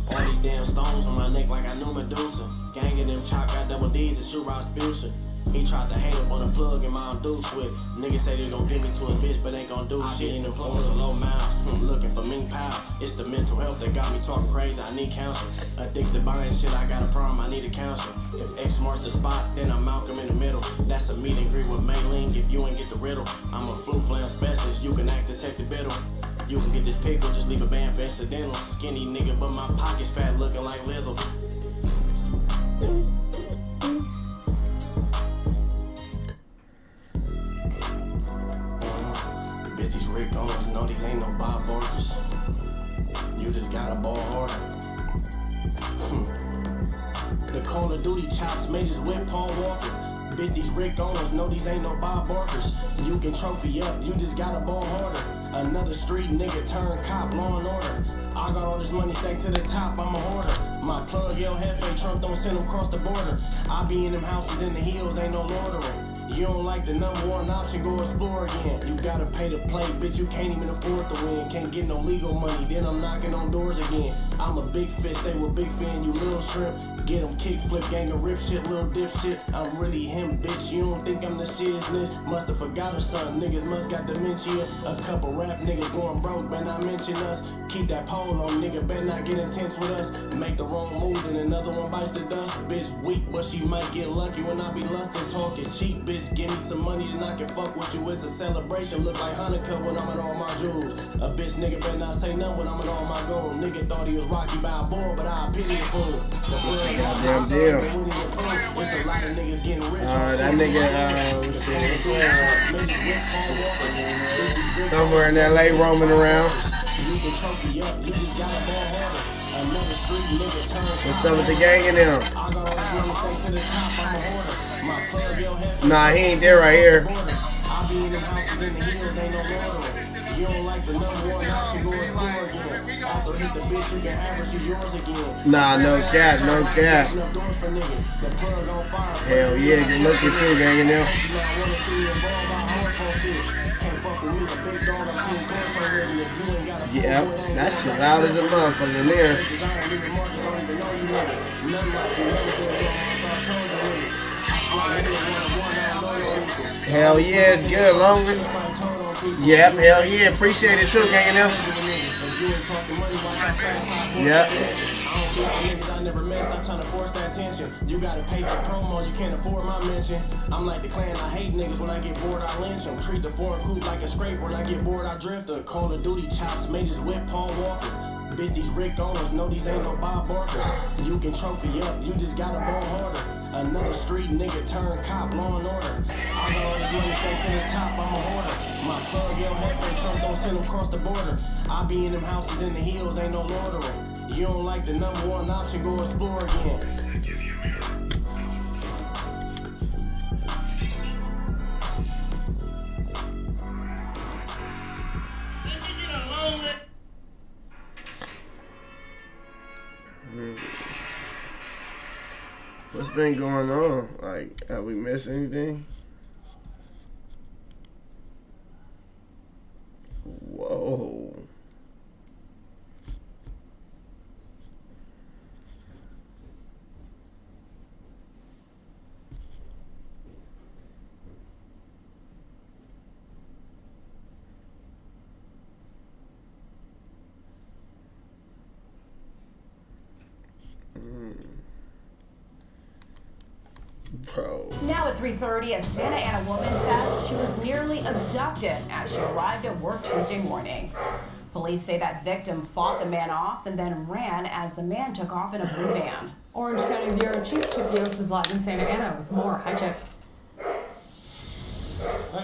All these damn stones on my neck like I knew Medusa. Gang of them chop got double D's and shoot Rasputin. He tried to hate up on a plug and my deuce with. Niggas say they gon' give me to a bitch, but ain't gon' do shit. In the floors a low mouth, looking for Ming Pao. It's the mental health that got me talking crazy. I need counsel. Addicted buying shit, I got a problem. I need a counsel. If X marks the spot, then I'm Malcolm in the middle. That's a meet and greet with Mailing. If you ain't get the riddle, I'm a flu flam specialist. You can act detective biddle. You can get this pickle, just leave a band for incidental. Skinny nigga, but my pockets fat, looking like Lizzo. Bitch, these Rick Owens, no, these ain't no Bob Barkers. You just got a ball harder. The Call of Duty chops made his whip Paul Walker. Bitch, these Rick Owens, no, these ain't no Bob Barkers. You can trophy up, you just got a ball harder. Another street nigga turned cop, law and order. I got all this money stacked to the top, I'm a hoarder. My plug, El Jefe, Trump don't send him across the border. I be in them houses in the hills, ain't no loitering. You don't like the number one option, go explore again. You gotta pay to play, bitch, you can't even afford to win. Can't get no legal money, then I'm knocking on doors again. I'm a big fish, stay with big fan, you little shrimp. Get him kick, flip, gang of rip shit, little dip shit. I'm really him, bitch, you don't think I'm the shizness. Musta forgot or something, niggas must got dementia. A couple rap niggas going broke, better not mention us. Keep that pole on, nigga, better not get intense with us. Make the wrong move, then another one bites the dust. Bitch weak, but she might get lucky when I be lustin'. Talking cheap, bitch, give me some money, then I can fuck with you. It's a celebration, look like Hanukkah when I'm in all my jewels. A bitch nigga better not say nothing when I'm in all my gold. Nigga thought he was Rocky Balboa, but I pity the fool. Goddamn deal. It's a lot of niggas getting rich. That nigga, somewhere in LA roaming around. What's up with the gang in them? Nah, he ain't there right here. You don't like the number one option, go explore again. Also hit the bitch, you can have her, she's yours again. Nah, no cap, no cap. Hell yeah, good looking too, gang in there. Yeah, that shit loud as a motherfucker in there. Hell yeah, it's good, longer. Yep, hell yeah, appreciate it too, gang in there. Yep. I never messed, I'm trying to force that attention. You gotta pay for promo, you can't afford my mention. I'm like the clan, I hate niggas. When I get bored, I lynch them. Treat the foreign coupe like a scrape. When I get bored, I drift. The Call of Duty chops made his whip Paul Walker. Bitch, these Rick Owens, no, these ain't no Bob Barkers. You can trophy up, you just gotta ball harder. Another street nigga turned cop, law and order. I got all this money straight to the top, I'm a hoarder. My plug, El Jefe, Trump don't send him across the border. I be in them houses in the hills, ain't no loitering. You don't like the number one option, go explore again. What's been going on? Like, have we missed anything? Whoa. Bro. Now at 3:30, a Santa Ana woman says she was nearly abducted as she arrived at work Tuesday morning. Police say that victim fought the man off and then ran as the man took off in a blue van. Orange County Bureau Chief Chip Yost is live in Santa Ana with more. Hi, Chip.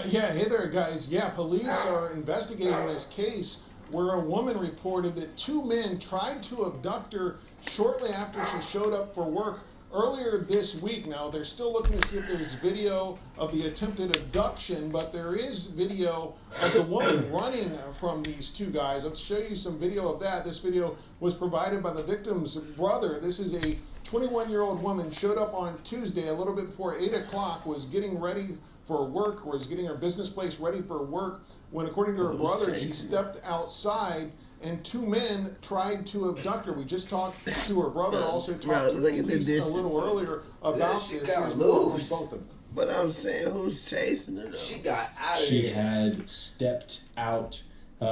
Yeah, hey there, guys. Yeah, police are investigating this case where a woman reported that two men tried to abduct her shortly after she showed up for work earlier this week. Now, they're still looking to see if there's video of the attempted abduction, but there is video of the woman running from these two guys. Let's show you some video of that. This video was provided by the victim's brother. This is a 21-year-old woman, showed up on Tuesday a little bit before 8 o'clock, was getting ready for work, or was getting her business place ready for work, when according to her brother, she stepped outside and two men tried to abduct her. We just talked to her brother, also talked to police a little earlier about this. Here's more from both of them. But I'm saying, who's chasing her though? She got out of She there. had stepped out. She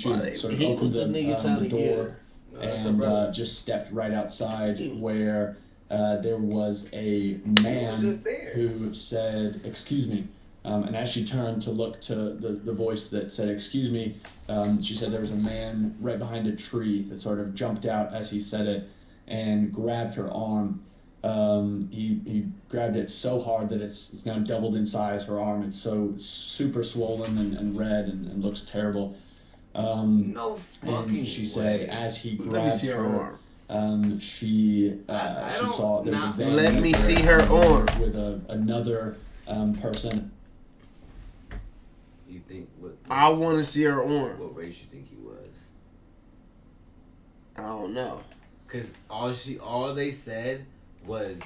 had sort of he opened was the niggas trying the to get door her. and just stepped right outside where there was a man who said, "Excuse me." And as she turned to look to the voice that said, "Excuse me," she said there was a man right behind a tree that sort of jumped out as he said it and grabbed her arm. He grabbed it so hard that it's now doubled in size, her arm. It's so super swollen and red and looks terrible. No fucking and she said way. as he Let me grabbed see her her, arm. she saw there was a van Let right me there, see her arm. with another person. You think what? I want to see her arm. What race you think he was? I don't know. Cause all they said was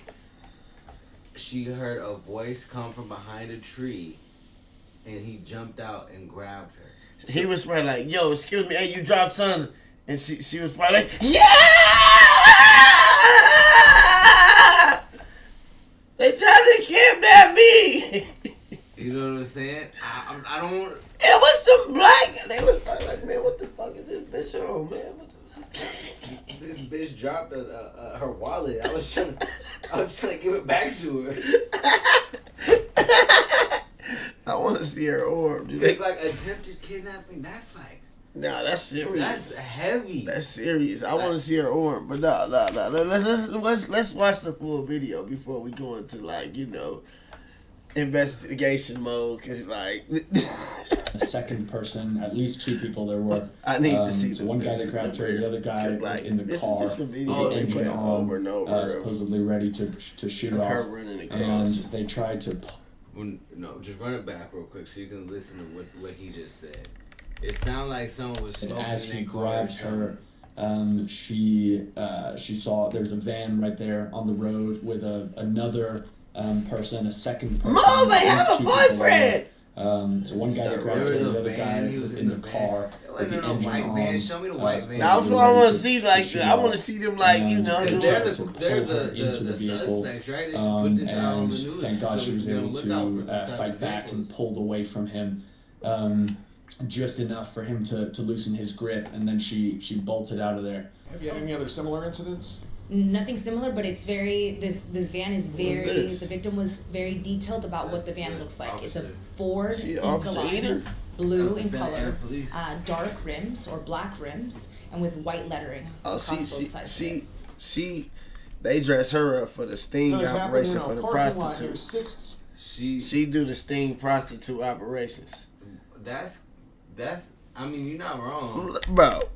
she heard a voice come from behind a tree, and he jumped out and grabbed her. He was probably like, "Yo, excuse me, hey, you dropped something," and she was probably like, "Yeah!" They tried to kidnap me. You know what I'm saying? I don't want. It was some black. They was probably like, "Man, what the fuck is this bitch on, man?" This bitch dropped her wallet. I was trying to give it back to her. I want to see her arm. Dude. It's like attempted kidnapping. That's like. Nah, that's serious. That's heavy. That's serious. I want to see her arm, but nah. Let's watch the full video before we go into investigation mode. Cause like A second person, at least two people there were. I need to see so one guy that grabbed her, the other guy was in the this car. is just a video the they engine play on, over and over. supposedly ready to shoot Her off. running And across. they tried to. No, just run it back real quick so you can listen to what he just said. It sounded like someone was And smoking as in he their car. grabbed her, she saw there was a van right there on the road with another person, a second person. Move! I have a two people boyfriend! So one guy that grabbed her, There was the a other van, guy he was was in the in the car with the No, engine white on. van. Show me the white van. That's what I want to see. Like, I want to see them, like, And do Because it. they're pull her into the vehicle. suspects, right? They should put this out on And the news. thank God so she was we can able look out for to the types fight of back vehicles. and pulled away from him, just enough for him to loosen his grip, and then she bolted out of there. Have you had any other similar incidents? Nothing similar, but it's very this van is very this? the victim was very detailed about what the van That's looks good. like. It's a Officer. Ford See, Officer Eagle Eater? blue in Officer and color, police. dark rims or black rims, and with white lettering Oh, across both sides. of it. they dress her up for the sting This happened operation in for a the parking lot near prostitutes. 6th. She do the sting prostitute operations. That's. I mean, you're not wrong. Bro,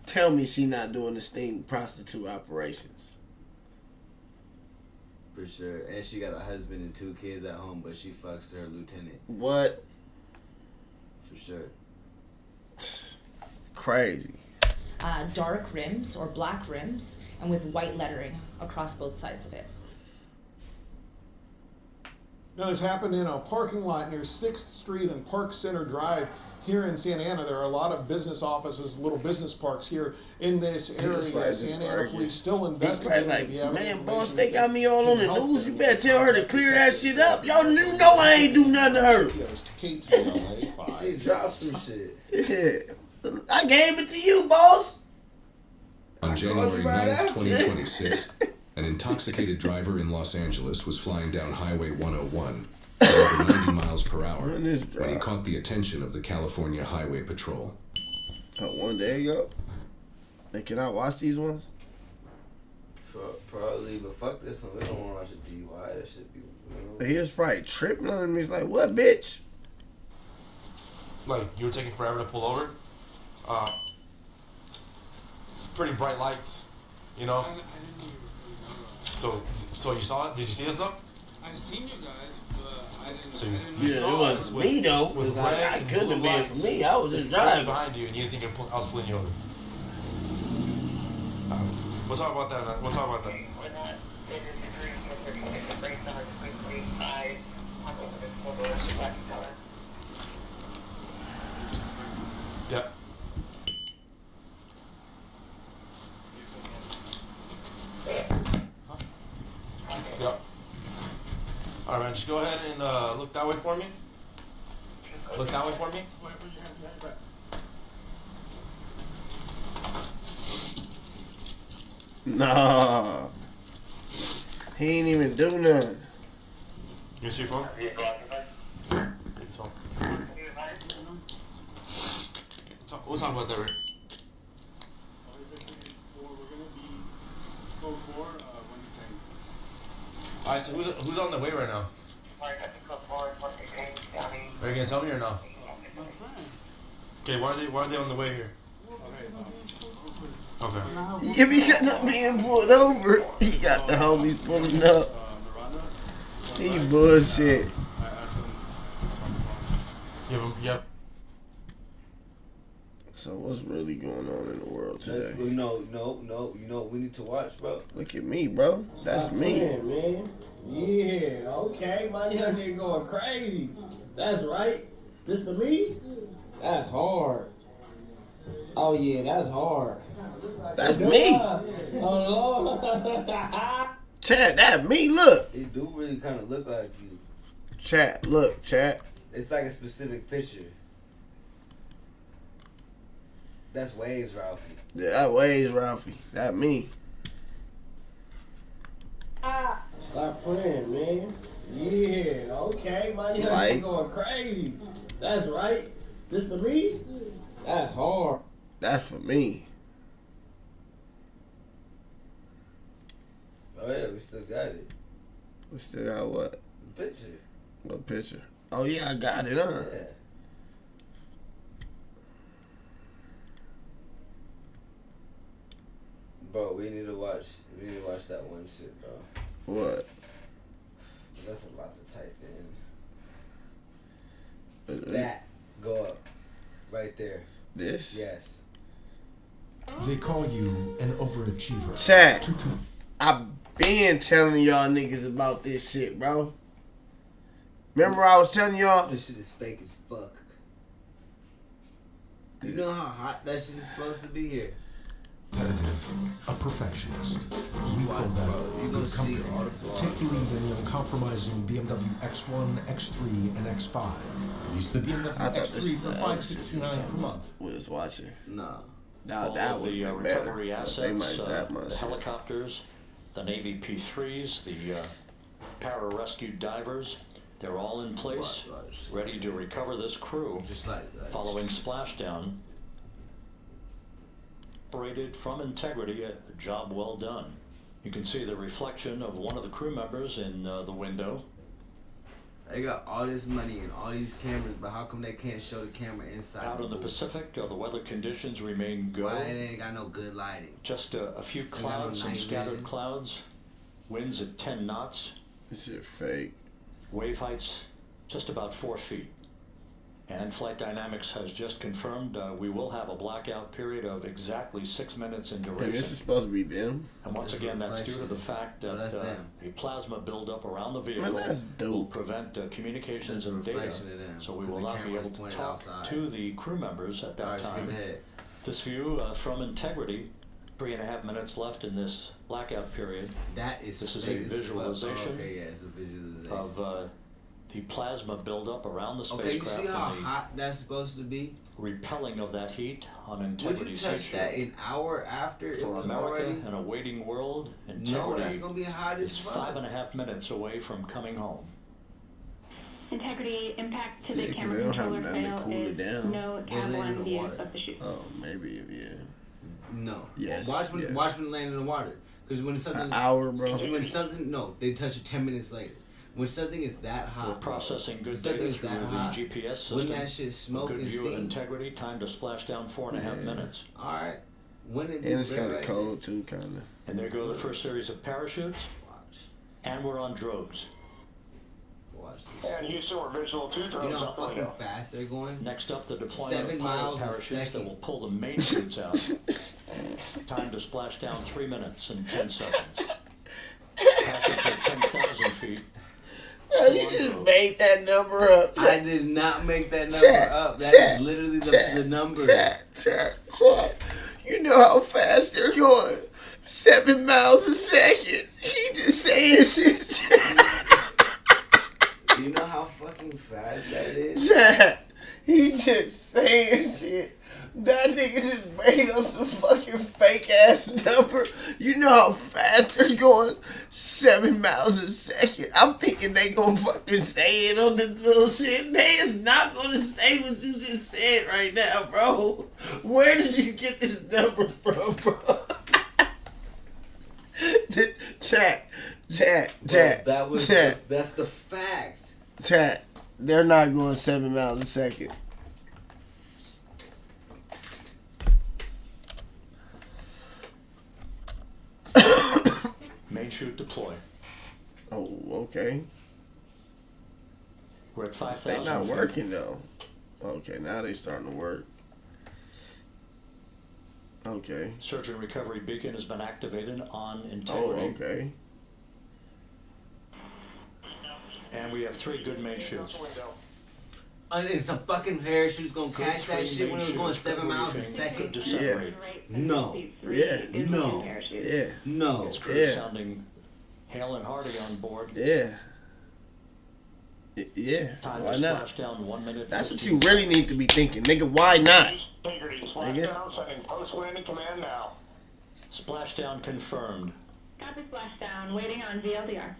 tell me she not doing the sting prostitute operations. For sure. And she got a husband and 2 kids at home, but she fucks her lieutenant. What? For sure. Crazy. Dark rims or black rims, and with white lettering across both sides of it. Now, this happened in a parking lot near 6th Street and Park Center Drive here in Santa Ana. There are a lot of business offices, little business parks here in this area. probably Santa Ana arguing. police still He's investigating. probably If you like, have any man, boss, information they got that me all can on the help news. them, You better tell her to clear that shit up. Y'all know I ain't do nothing to her. Studios to KTLA 5. She dropped some shit. Yeah. I gave it to you, boss. On called January you right 9th, after. 2026, an intoxicated driver in Los Angeles was flying down Highway 101 at over 90 miles per hour When this when he drop? caught the attention of the California Highway Patrol. Oh, one day ago. Hey, can I watch these ones? Probably, but fuck this one. We don't want to watch a DUI. That should be. He was probably tripping on me. He's like, what, bitch? Like, you were taking forever to pull over. Pretty bright lights, you know. I didn't even So you saw it? Did you see us though? I seen you guys, but I didn't. So I you didn't Yeah, it saw wasn't us with- me, though. with It's like, red I and couldn't have blue been lights for me. I was just right driving. behind you, and you didn't think I was pulling you over. We'll talk about that. We'll talk about that. Yep. Yep. Alright, man, just go ahead and look that way for me. Look that way for me. Nah. He ain't even do nothing. You see your phone? Take his phone. We'll talk about that, right? Alright, so who's on the way right now? Are you gonna tell me or no? Okay, why are they on the way here? Okay. Yeah, because I'm being pulled over. He got the homies pulling up. He bullshit. Yep. So what's really going on in the world today? No. You know what we need to watch, bro? Look at me, bro. That's me. Man. Yeah, okay. My young nigga going crazy. That's right. This to me? That's hard. Oh, yeah, that's hard. That's me. Oh, Lord. Chat, that's me. Look. It do really kind of look like you. Chat, look, chat. It's like a specific picture. That's Waves, Ralfy. Yeah, that Waves, Ralfy. That me. Stop playing, man. Yeah, okay. My young nigga going crazy. That's right. This to me? That's hard. That's for me. Oh yeah, we still got it. We still got what? The picture. What picture? Oh yeah, I got it, huh? Yeah. Bro, we need to watch that one shit, bro. What? That's a lot to type in. That. Go up. Right there. This? Yes. They call you an overachiever. Chat. I've been telling y'all niggas about this shit, bro. Remember I was telling y'all? This shit is fake as fuck. You know how hot that shit is supposed to be here? Competitive, a perfectionist. We call that good company. Take the lead in the uncompromising BMW X1, X3, and X5. Lease the BMW X3 for $569 per month. We was watching. No. Now All that of would the be recovery better. assets, They might zap my the shit. helicopters, the Navy P-3s, the pararescue divers, they're all in place, ready to recover this crew following splashdown. Operated from integrity, a job well done. You can see the reflection of one of the crew members in the window. They got all this money and all these cameras, but how come they can't show the camera inside? Out in the Pacific, the weather conditions remain good. Why they ain't got no good lighting? Just a few They got clouds, no some night scattered vision. clouds. Winds at 10 knots. This shit fake. Wave heights just about 4 feet. And Flight Dynamics has just confirmed we will have a blackout period of exactly 6 minutes in duration. Hey, this is supposed to be them. And once again, that's due to the fact that a plasma buildup around the vehicle that's will prevent communications and data, so we will not be able to talk to the crew members at that time. This view from integrity, 3.5 minutes left in this blackout period. This is a visualization okay, yeah, it's a visualization of the plasma buildup around the spacecraft. Okay, you see how hot that's supposed to be? Repelling of that heat on Would integrity. you touch that an hour after it for was America already? and a waiting world? Integrity No, that's gonna be hot as is fuck. 5.5 minutes away from coming home. Integrity impact to Yeah, the 'cause camera they don't have controller nothing to fail cool it is down. no They land in tab-line the view water. of the shoot. Oh, maybe, yeah. No. Yes, Watch when yes. watch when it land in the water. Because when something An hour, bro. When something they touch it 10 minutes later. When something is that hot, We're processing good something data is through that the hot, GPS system. when that shit smoke a good and view of steam. integrity, time to splash down 4.5 minutes. All right. When it And it's kind of cold too, kind of. And there go the first series of parachutes. And we're on drogues. Watch And Houston, we're visual 2 drones You know how out the fucking window. fast they're going? Next up, the deployment 7 of pilot miles a parachutes that second. will pull the main chutes out. Time to splash down 3 minutes and 10 seconds. Passing for 10,000 feet. Yo, you just made that number up. I did not make that number up. That is literally the number. Chat. You know how fast they're going? 7 miles a second. She just saying shit. Do you know how fucking fast that is? Chat. He just saying shit. That nigga just made up some fucking fake ass number. You know how fast they're going? 7 miles a second. I'm thinking they gonna fucking say it on the little shit. They is not gonna say what you just said right now, bro. Where did you get this number from, bro? Chat. That's the fact. Chat. They're not going 7 miles a second. Main chute deploy. Oh, okay. We're at 5,000. They not working though. Okay, now they starting to work. Okay. Search and recovery beacon has been activated on integrity. Oh, okay. And we have 3 good main chutes. And some fucking parachute's gonna catch that shit when it was going 7 miles a second. Yeah. No. Yeah. No. Yeah. No. It's crew Yeah. sounding Hale and Hardy on board. Yeah. Yeah. Time Why to not? splash down 1 minute. That's what you really need to be thinking, nigga. Why not? Nigga. Sending post-landing command now. Splashdown confirmed. Copy splashdown. Waiting on VLDR.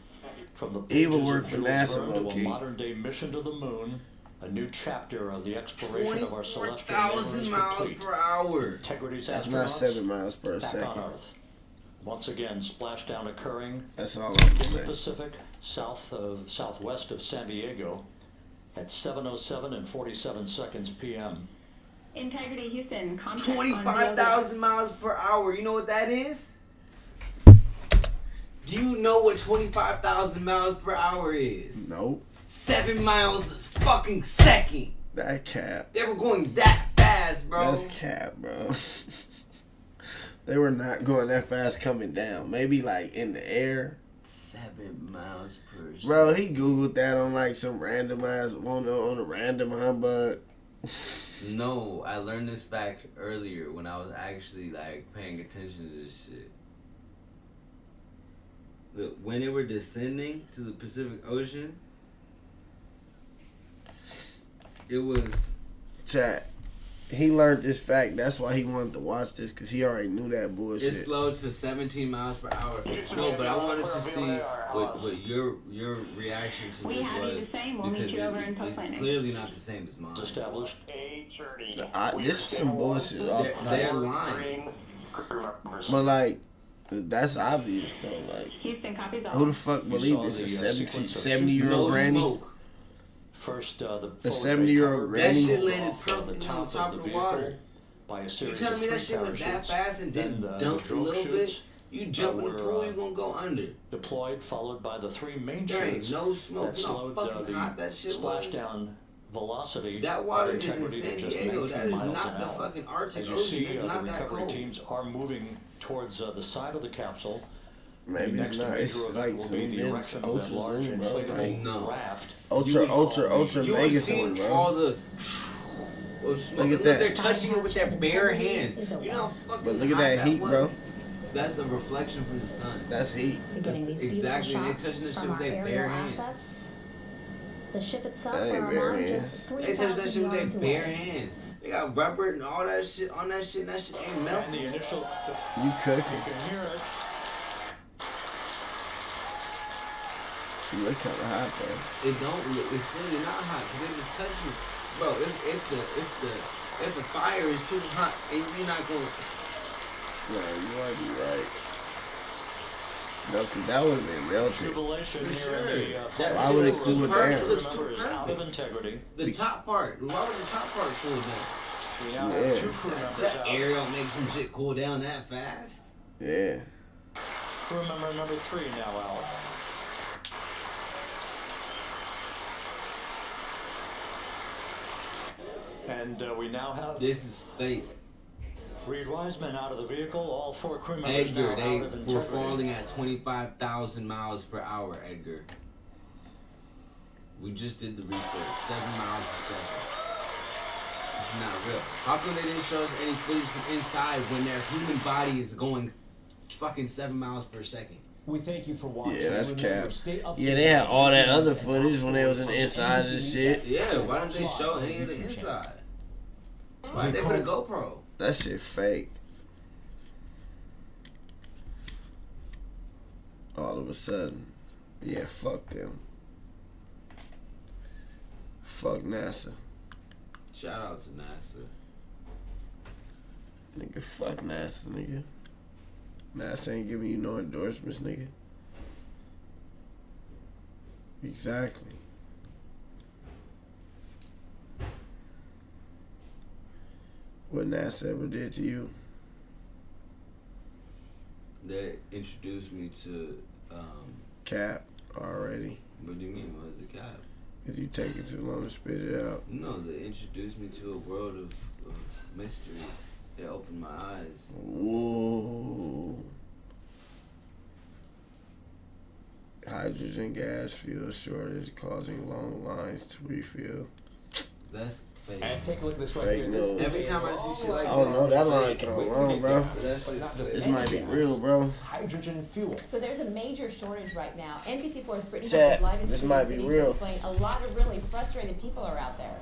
From the Evil pages work of for Jules NASA, Verne to low-key. a modern-day mission to the moon, a new chapter of the exploration of our celestial 24,000 neighbors miles complete. per hour. Integrity's That's not astronauts 7 miles per back on second. Earth. Once again, splashdown occurring That's all I'm in the saying. Pacific, southwest of San Diego, at 7:07 and 47 seconds p.m. Integrity Houston. Contact 25,000 miles per hour. You know what that is? Do you know what 25,000 miles per hour is? Nope. 7 miles a fucking second. That cap. They were going that fast, bro. That's cap, bro. They were not going that fast coming down. Maybe like in the air. 7 miles per second. Bro, he Googled that on like some randomized on a random humbug. No, I learned this fact earlier when I was actually like paying attention to this shit. Look, when they were descending to the Pacific Ocean, it was Chat. He learned this fact. That's why he wanted to watch this, because he already knew that bullshit. it slowed to 17 miles per hour. No, but I wanted to see what your reaction to We this have you was, the same. We'll meet because you over in it's post-landing. clearly not the same as mine. Established. This is some bullshit. They're lying. But like, that's obvious though. Like, Houston, copies all. who the fuck believe this? A 70-year-old No granny? smoke. First, A 70-year-old That granny? shit landed perfectly on the top of the water. By a You series telling of me that 3 shit went that parachutes. fast and Then didn't the dunk a drill little chutes, bit? You jump in the were, pool, you gonna go under. Deployed, followed by the 3 main There ain't chutes no smoke. that You know how slowed fucking the hot that shit was? splashdown velocity. That water of is in Integrity San to just Diego. 19 That is miles not an the hour. fucking Arctic As you Ocean. see, It's the not that recovery cold. teams are moving towards the side of the capsule. Maybe The it's next not. major It's event like will some be the dense erection of that ultra large zoom, bro. inflatable Like, No. raft. ultra You would mega see zoom, bro. all the smoke. Look at that. They're touching it with their bare hands. You know how fucking But look at hot that heat, was? bro. That's a reflection from the sun. That's heat. Exactly. They touching the shit with their bare hands. The ship itself That ain't are bare among hands. just They touching that shit with their 3,000 bare yards away. hands. They got rubber and all that shit on that shit, and that shit ain't And the melting. initial, You cooking. you can hear it. You look kind of hot though. It don't look. It's clearly not hot because they just touching it, bro. If the fire is too hot and you're not going. No, you might be right. No, because that would have been melted. Jubilation For here sure. in the That Why shit would it looks cool too it perfect. down? It looks too Remember, is out of perfect. integrity. The top part. Why would the top part cool down? We now Yeah. have 2 crew members That out. air don't make some shit cool down that fast. Yeah. Crew member number 3 now out. And we now have This is fake. Reed Wiseman out of the vehicle. All 4 crew members Edgar, now they out of were integrity. falling at 25,000 miles per hour, Edgar. We just did the research. 7 miles a second. It's not real. How come they didn't show us any footage from inside when their human body is going fucking 7 miles per second? We thank you for watching. Yeah, that's Remember, cap. stay updated Yeah, they had all that on other and footage when they was in the inside and shit. Yeah, why don't they show any of the inside? Why they put a GoPro? That shit fake. All of a sudden. Yeah, fuck them. Fuck NASA. Shout out to NASA. Nigga, fuck NASA, nigga. NASA ain't giving you no endorsements, nigga. Exactly. What NASA ever did to you? They introduced me to Cap already. What do you mean? What is a cap? If you take it too long to spit it out. No, they introduced me to a world of mystery. They opened my eyes. Whoa. Hydrogen gas fuel shortage causing long lines to refill. That's fake. And take a look at this right Fake here. news. Every time I see shit like I don't this, know, that line come long, bro. This This might be real, bro. hydrogen fuel. So there's a major shortage right now. NBC4's Brittany Chat, Hunt is live in this Studio might be City real. to explain a lot of really frustrated people are out there.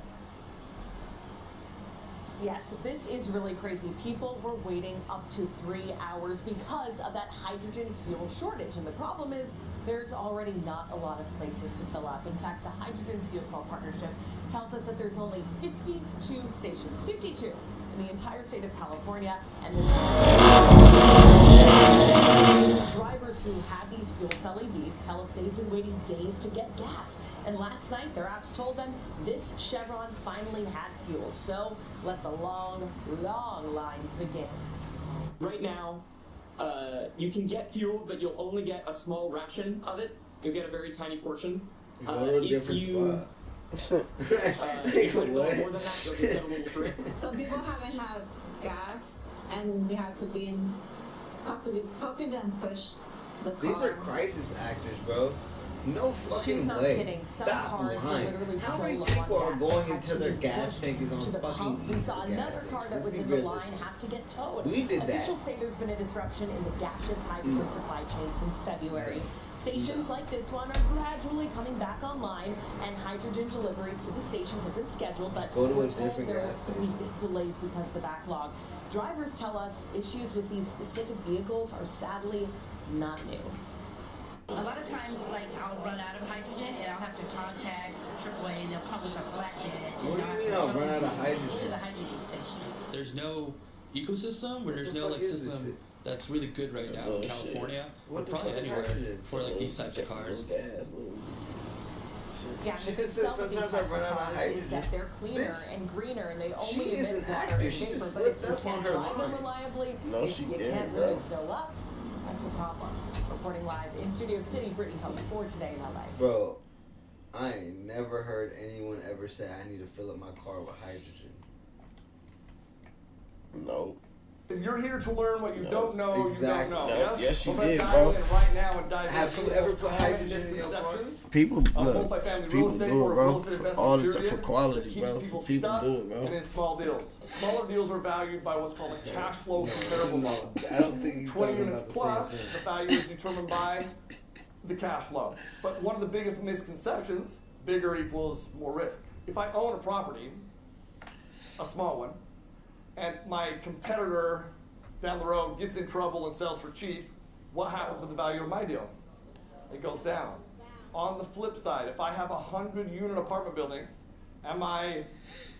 Yes, this is really crazy. People were waiting up to 3 hours because of that hydrogen fuel shortage. And the problem is there's already not a lot of places to fill up. In fact, the Hydrogen Fuel Cell Partnership tells us that there's only 52 stations, 52 in the entire state of California. And drivers who have these fuel cell EVs tell us they've been waiting days to get gas. And last night, their apps told them this Chevron finally had fuel. So let the long, long lines begin. Right now, you can get fuel, but you'll only get a small ration of it. You'll get a very tiny portion. If you try to fill more than that, you'll just get a little drip. Some people haven't had gas, and we had to be helping them push the car. These are crisis actors, bro. No fucking She's not way. kidding. Some Stop cars were lying. literally How so many low on people are gas going they had until to their be gas pushed tank is on to the fucking pump. We saw gas another station? car that Let's was be in the realistic. line have to get towed. We did that. Officials say there's been a disruption in the gaseous hydrogen supply chain since February. Stations like this one are gradually coming back online, and hydrogen deliveries to the stations have been scheduled, but Go to a we're told different there will gas still be big delays because of the backlog. Drivers tell us issues with these specific vehicles are sadly not new. A lot of times, like, I'll run out of hydrogen and I'll have to contact AAA and they'll come with a flatbed. What do you mean I'll run out of hydrogen? To the hydrogen station. There's no ecosystem where there's no like system that's really good right now in California or probably anywhere for like these types of cars. Yeah, She the just said sell of these sometimes I types of run out of cars is hydrogen. that they're cleaner Bitch, and greener, and they she only is emit an water actor. and She vapor. just But slipped if you up on can't her drive them lines. reliably, No, if she you didn't, can't bro. really fill up, that's a problem. Reporting live in Studio City, Brittany Hunt for Today in LA. Bro, I ain't never heard anyone ever say I need to fill up my car with hydrogen. No. If you're here to learn what you don't know, Exactly. you don't know. No. Yes, Yes, you Well, let's did, dive bro. in right now and dive Have into you some ever of put those common hydrogen in your car? misconceptions People of look, multifamily real people estate do or it, bro. real estate For investment all the period for that quality, keeps bro. people People stuck do it, bro. and in small deals. Smaller deals are valued by what's called a cash flow comparable model. I don't think he's 20 talking units about the plus, same thing. the value is determined by the cash flow. But one of the biggest misconceptions, bigger equals more risk. If I own a property, a small one, and my competitor down the road gets in trouble and sells for cheap, what happens with the value of my deal? It goes down. On the flip side, if I have a 100-unit apartment building and my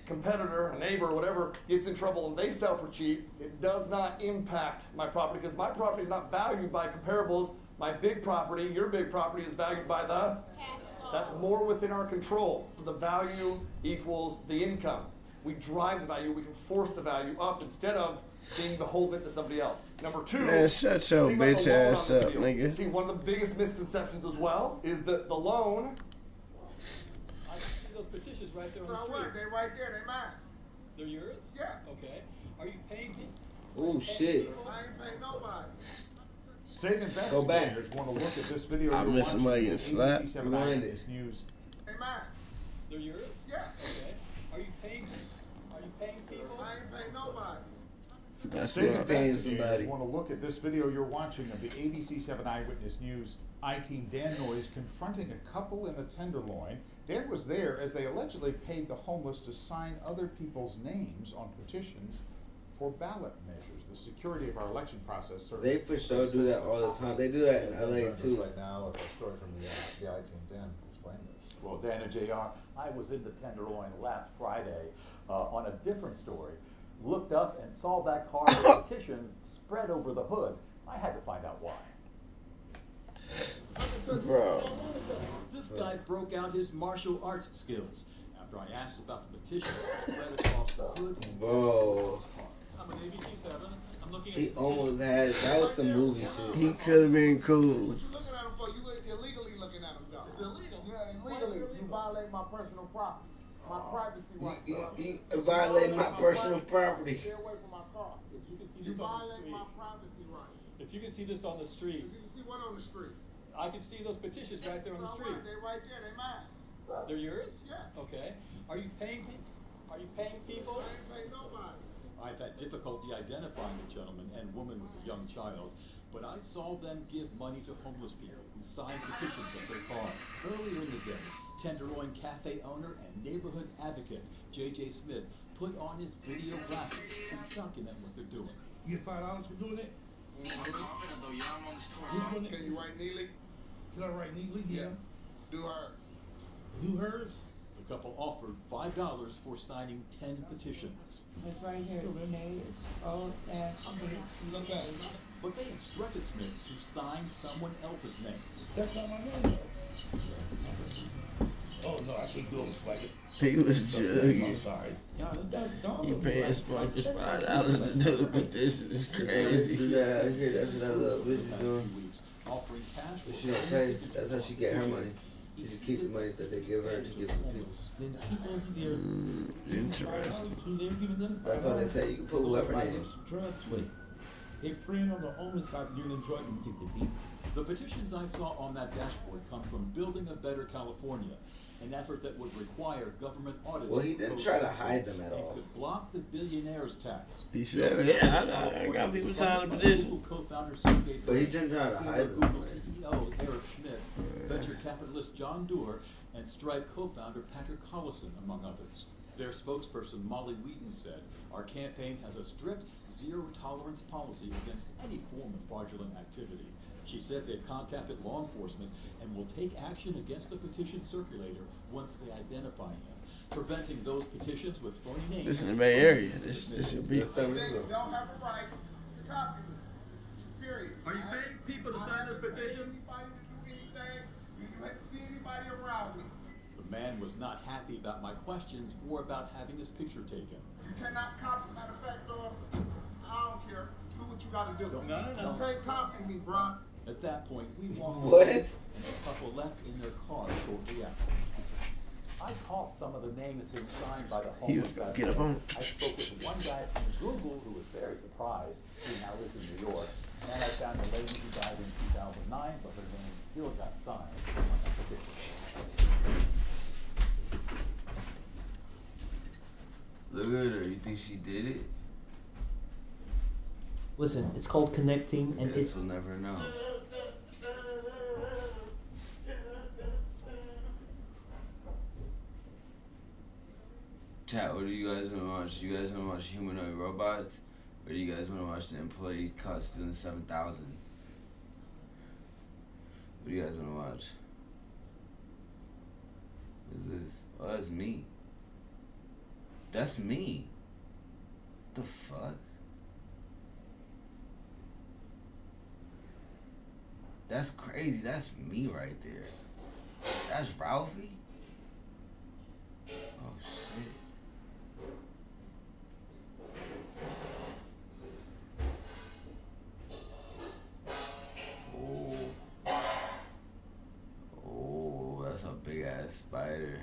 competitor, a neighbor, whatever, gets in trouble and they sell for cheap, it does not impact my property because my property is not valued by comparables. My big property, your big property, is valued by the cash flow. That's more within our control. The value equals the income. We drive the value, we can force the value up instead of being beholden to somebody else. Number two, Man, shut your think about the bitch loan on ass this up, deal. nigga. See, one of the biggest misconceptions as well is that the loan. I see those petitions right there on the So street. what? They right there. They mine. They're yours? Yeah. Okay. Are you paying me? Oh shit. I ain't paying nobody. State Go back. investigators want to look at this video. I you're missed somebody watching getting on slapped. ABC 7 Rewind Eyewitness News. They mine. They're yours? Yeah. Okay. Are you paying people? I ain't paying nobody. That's State what investigators want to look at this video you're watching of the ABC 7 Eyewitness News I-Team Dan Noyes confronting a couple in the Tenderloin. Dan was there as they allegedly paid the homeless to sign other people's names on petitions for ballot measures. The security of our election process. They for sure do that all the time. They do that in LA too. Right now, a story from the I-Team. Dan, explain this. Well, Dan and JR, I was in the Tenderloin last Friday on a different story. Looked up and saw that car with petitions spread over the hood. I had to find out why. Bro. This guy broke out his martial arts skills after I asked about the petition spread across the hood. Bro. I'm an ABC 7. I'm looking at He almost had, that was some movie shit. He could have been cool. What you looking at him for? You illegally looking at him, though. It's illegal. Yeah, illegally. You violate my personal property. My privacy rights. You violate my personal property. Stay away from my car. If you can see You this on the violate street. my privacy rights. If you can see this on the street. If you can see what on the street? I can see those petitions right there on the streets. They right there. They mine. They're yours? Yeah. Okay. Are you paying people? Are you paying people? I ain't paying nobody. I've had difficulty identifying the gentleman and woman with a young child, but I saw them give money to homeless people who signed petitions at their car. Earlier in the day, Tenderloin Cafe owner and neighborhood advocate J.J. Smith put on his video glasses to document what they're doing. You get $5 for doing it? I'm confident though, yeah, I'm on this tour. Can you write neatly? Can I write neatly? Yeah. Do hers. Do hers? The couple offered $5 for signing 10 petitions. It's right here. Name, and company. Look at it. But they instructed Smith to sign someone else's name. That's not my name. Oh no, I can't do it. Like it. He was jugging. I'm sorry. You paying Sparkers $5 to do the petition is crazy. Yeah, that's what that little bitch is doing. Offering cash But she don't pay. That's how she get her money. She just keep the money that they give her to give to people. Interesting. That's why they say you can put whoever name. Drugs with. They friend on the homeless side doing the drug and take the beat. The petitions I saw on that dashboard come from Building a Better California, an effort that would require government audits. Well, he didn't try to hide them at all. It could block the billionaire's tax. He said, yeah, I got people signing a petition. Google co-founder Sergey But he didn't try to hide them. Google CEO Eric Schmidt, venture capitalist John Doerr, and Stripe co-founder Patrick Collison, among others. Their spokesperson Molly Wheaton said, "Our campaign has a strict zero-tolerance policy against any form of fraudulent activity." She said they've contacted law enforcement and will take action against the petition circulator once they identify him, preventing those petitions with phony names. This is in the Bay Area. This should be. You don't have a right to copy me. Period. Are you paying people to sign those petitions? Anybody to do anything? You have to see anybody around me. The man was not happy about my questions or about having his picture taken. You cannot copy. Matter of fact, I don't care. Do what you gotta do. No. You can't copy me, bro. At that point, we walked What? away, and the couple left in their car shortly after. I caught some of the names being signed by the He homeless. was gonna get up on. I spoke with one guy from Google who was very surprised. He now lives in New York. And I found a lady who died in 2009, but her name still got signed on that petition. Look at her. You think she did it? Listen, it's called connecting, and Guess we'll never know. Chat, what do you guys want to watch? You guys want to watch humanoid robots? Or do you guys want to watch the employee caught stealing 7,000? What do you guys want to watch? What is this? Oh, that's me. That's me. What the fuck? That's crazy. That's me right there. That's Ralfy? Oh, shit. Oh, that's a big ass spider.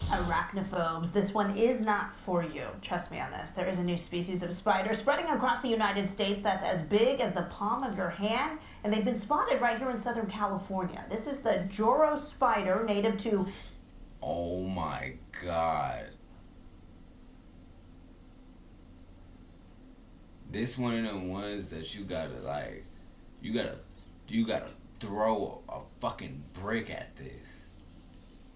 Arachnophobes, this one is not for you. Trust me on this. There is a new species of spider spreading across the United States that's as big as the palm of your hand, and they've been spotted right here in Southern California. This is the Joro spider, native to... Oh my God. This one of them ones that you gotta like, you gotta throw a fucking brick at this.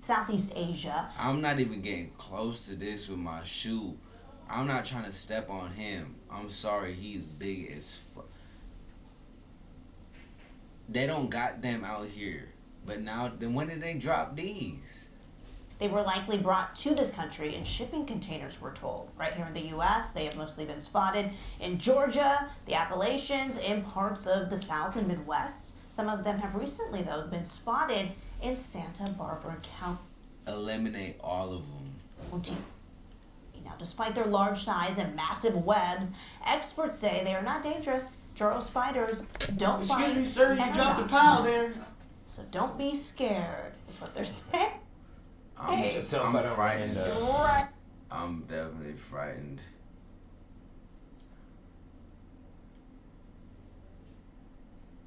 Southeast Asia. I'm not even getting close to this with my shoe. I'm not trying to step on him. I'm sorry, he's big as fuck. They don't got them out here. But now, then when did they drop these? They were likely brought to this country in shipping containers, we're told. Right here in the U.S., they have mostly been spotted in Georgia, the Appalachians, and parts of the South and Midwest. Some of them have recently, though, been spotted in Santa Barbara County. Eliminate all of them. Now, despite their large size and massive webs, experts say they are not dangerous. Joro spiders don't bite. Excuse me, sir, you dropped the pile there. So don't be scared, is what they're saying. I'm frightened. I'm definitely frightened.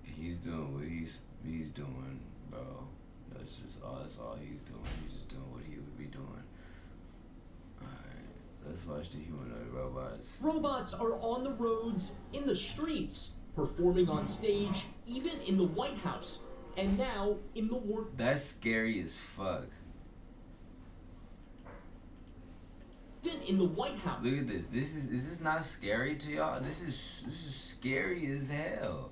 He's doing what he's doing, bro. That's all he's doing. He's just doing what he would be doing. Alright, let's watch the humanoid robots. Robots are on the roads, in the streets, performing on stage, even in the White House, and now in the work. That's scary as fuck. Even in the White House. Look at this. Is this not scary to y'all? This is scary as hell.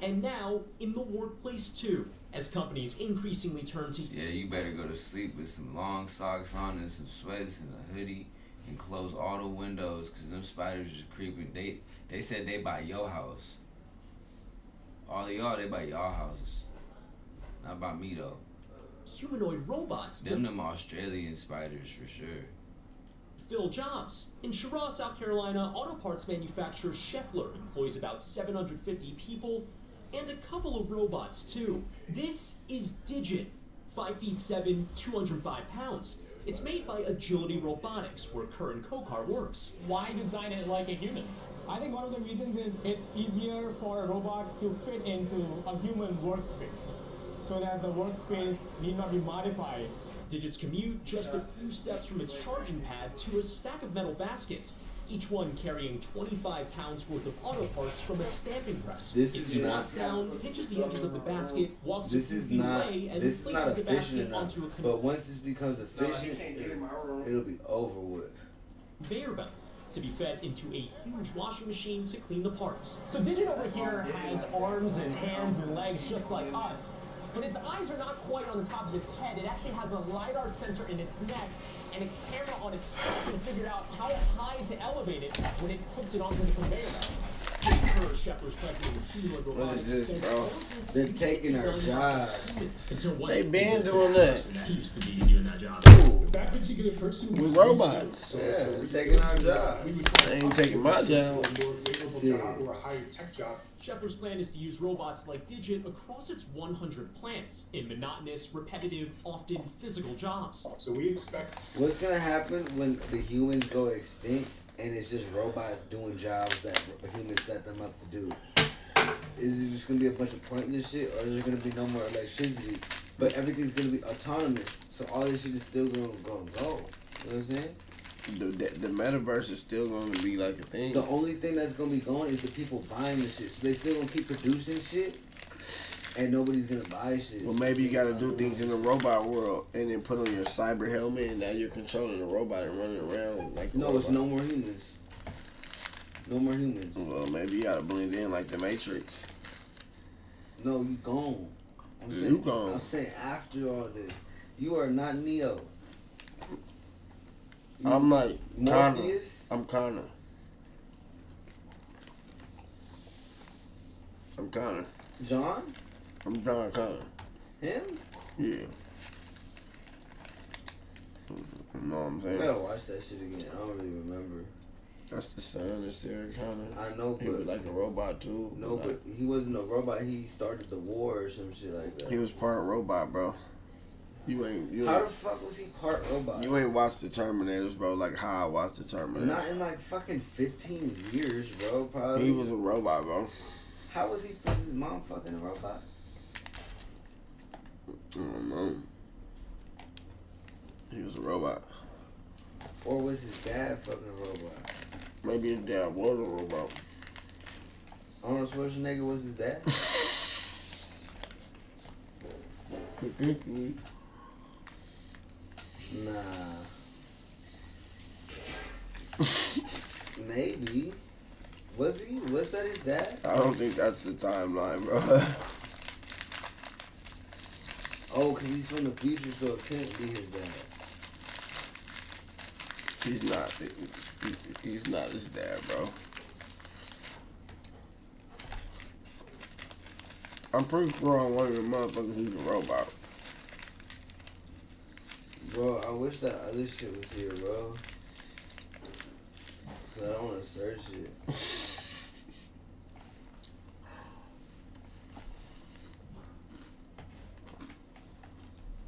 And now in the workplace too, as companies increasingly turn to... Yeah, you better go to sleep with some long socks on and some sweats and a hoodie and close all the windows because them spiders are creeping. They said they by your house. All of y'all, they by y'all houses. Not by me though. Humanoid robots. Them Australian spiders for sure. Fill jobs. In Cheraw, South Carolina, auto parts manufacturer Scheffler employs about 750 people and a couple of robots too. This is Digit, 5'7", 205 pounds. It's made by Agility Robotics, where Curran Kokar works. Why design it like a human? I think one of the reasons is it's easier for a robot to fit into a human workspace, so that the workspace need not be modified. Digit's commute just a few steps from its charging pad to a stack of metal baskets, each one carrying 25 pounds worth of auto parts from a stamping press. This it is not squats down, pinches the edges of the basket, walks this a few is feet not away, and this is places not the efficient basket enough. onto a But once this becomes efficient, it'll be over with. conveyor belt to be fed into a huge washing machine to clean the parts. So Digit over here has arms and hands and legs just like us, but its eyes are not quite on the top of its head. It actually has a LiDAR sensor in its neck and a camera on its chest to figure out how high to elevate it when it puts it onto the conveyor belt. What is this, bro? They're taking our jobs. They been doing that. Used to be doing that job. That particular person with robots. Yeah, they're taking our job. They ain't taking my job. Or a higher tech job. Scheffler's plan is to use robots like Digit across its 100 plants in monotonous, repetitive, often physical jobs. So we expect... What's gonna happen when the humans go extinct and it's just robots doing jobs that humans set them up to do? Is it just gonna be a bunch of pointless shit, or is there gonna be no more electricity? But everything's gonna be autonomous, so all this shit is still gonna go. You know what I'm saying? The metaverse is still going to be like a thing. The only thing that's going to be going is the people buying the shit. So they still going to keep producing shit, and nobody's going to buy shit. Well, maybe you got to do things in the robot world and then put on your cyber helmet, and now you're controlling the robot and running around like a No, robot. it's no more humans. No more humans. Well, maybe you got to blend in like the Matrix. No, you gone. You gone. I'm saying after all this, you are not Neo. I'm like Connor. Morpheus? I'm Connor. I'm Connor. John? I'm John Connor. Him? Yeah. You know what I'm saying? I gotta watch that shit again. I don't really remember. That's the son of Sarah Connor. I know, He but was like a robot too. No, but he wasn't a robot. He started the war or some shit like that. He was part robot, bro. How the fuck was he part robot? You ain't watched the Terminators, bro. Like how I watched the Terminators. Not in like fucking 15 years, bro. Probably. He was a robot, bro. How was his mom fucking a robot? I don't know. He was a robot. Or was his dad fucking a robot? Maybe his dad was a robot. Arnold Schwarzenegger was his dad? Nah. Maybe. Was he? Was that his dad? I don't think that's the timeline, bro. Oh, because he's from the future, so it can't be his dad. He's not. He's not his dad, bro. I'm pretty sure on one of the motherfuckers he's a robot. Bro, I wish that other shit was here, bro. Cause I don't want to search it.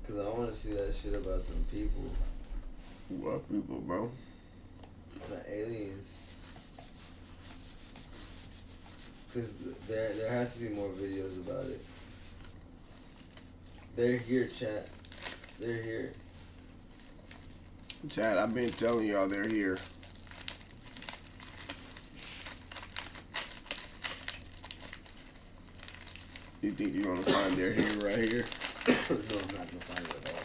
Cause I want to see that shit about them people. What people, bro? The aliens. Cause there has to be more videos about it. They're here, chat. They're here. Chad, I've been telling y'all they're here. You think you're gonna find they're here right here? No, I'm not gonna find it at all.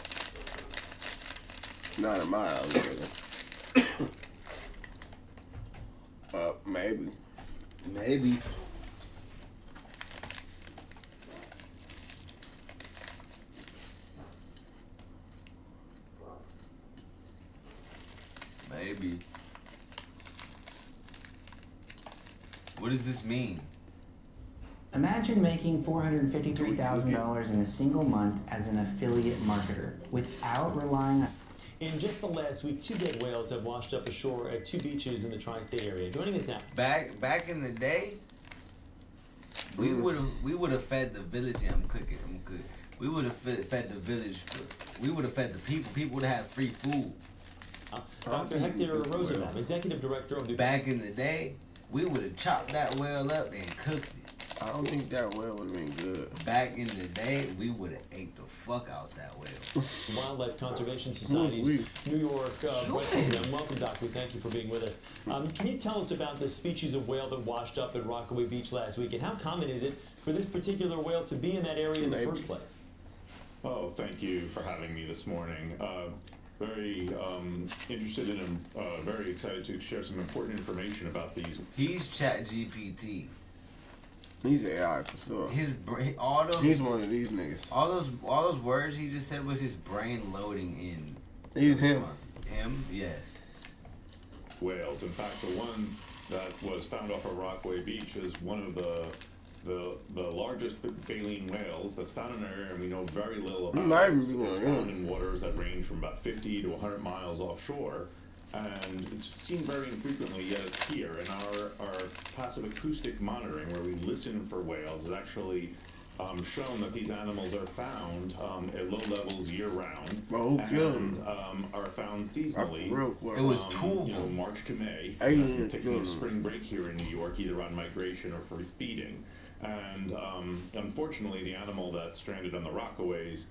Not in my house, nigga. Maybe. Maybe. Maybe. What does this mean? Imagine making $453,000 in a single month as an affiliate marketer without relying on... In just the last week, 2 dead whales have washed up ashore at 2 beaches in the tri-state area. Joining us now. Back in the day, we would have fed the village. Yeah, I'm cooking. We would have fed the village. We would have fed the people. People would have had free food. Dr. Hector Rosenbaum, Executive Director of the... Back in the day, we would have chopped that whale up and cooked it. I don't think that whale would have been good. Back in the day, we would have ate the fuck out that whale. Wildlife Conservation Society's New York president. Welcome, Doctor. Thank you for being with us. Can you tell us about the species of whale that washed up at Rockaway Beach last week, and how common is it for this particular whale to be in that area in the first place? Oh, thank you for having me this morning. Very interested in and very excited to share some important information about these. He's ChatGPT. He's AI for sure. All those. He's one of these niggas. All those words he just said was his brain loading in. He's him. Him, yes. Whales. In fact, the one that was found off of Rockaway Beach is one of the largest baleen whales that's found in our area, and we know very little about it. It's found in waters that range from about 50 to 100 miles offshore. And it's seen very infrequently, yet it's here. And our passive acoustic monitoring, where we listen for whales, has actually shown that these animals are found at low levels year-round and are found seasonally. It was two March to May. It's taking a spring break here in New York, either on migration or for feeding. And unfortunately, the animal that stranded on the Rockaways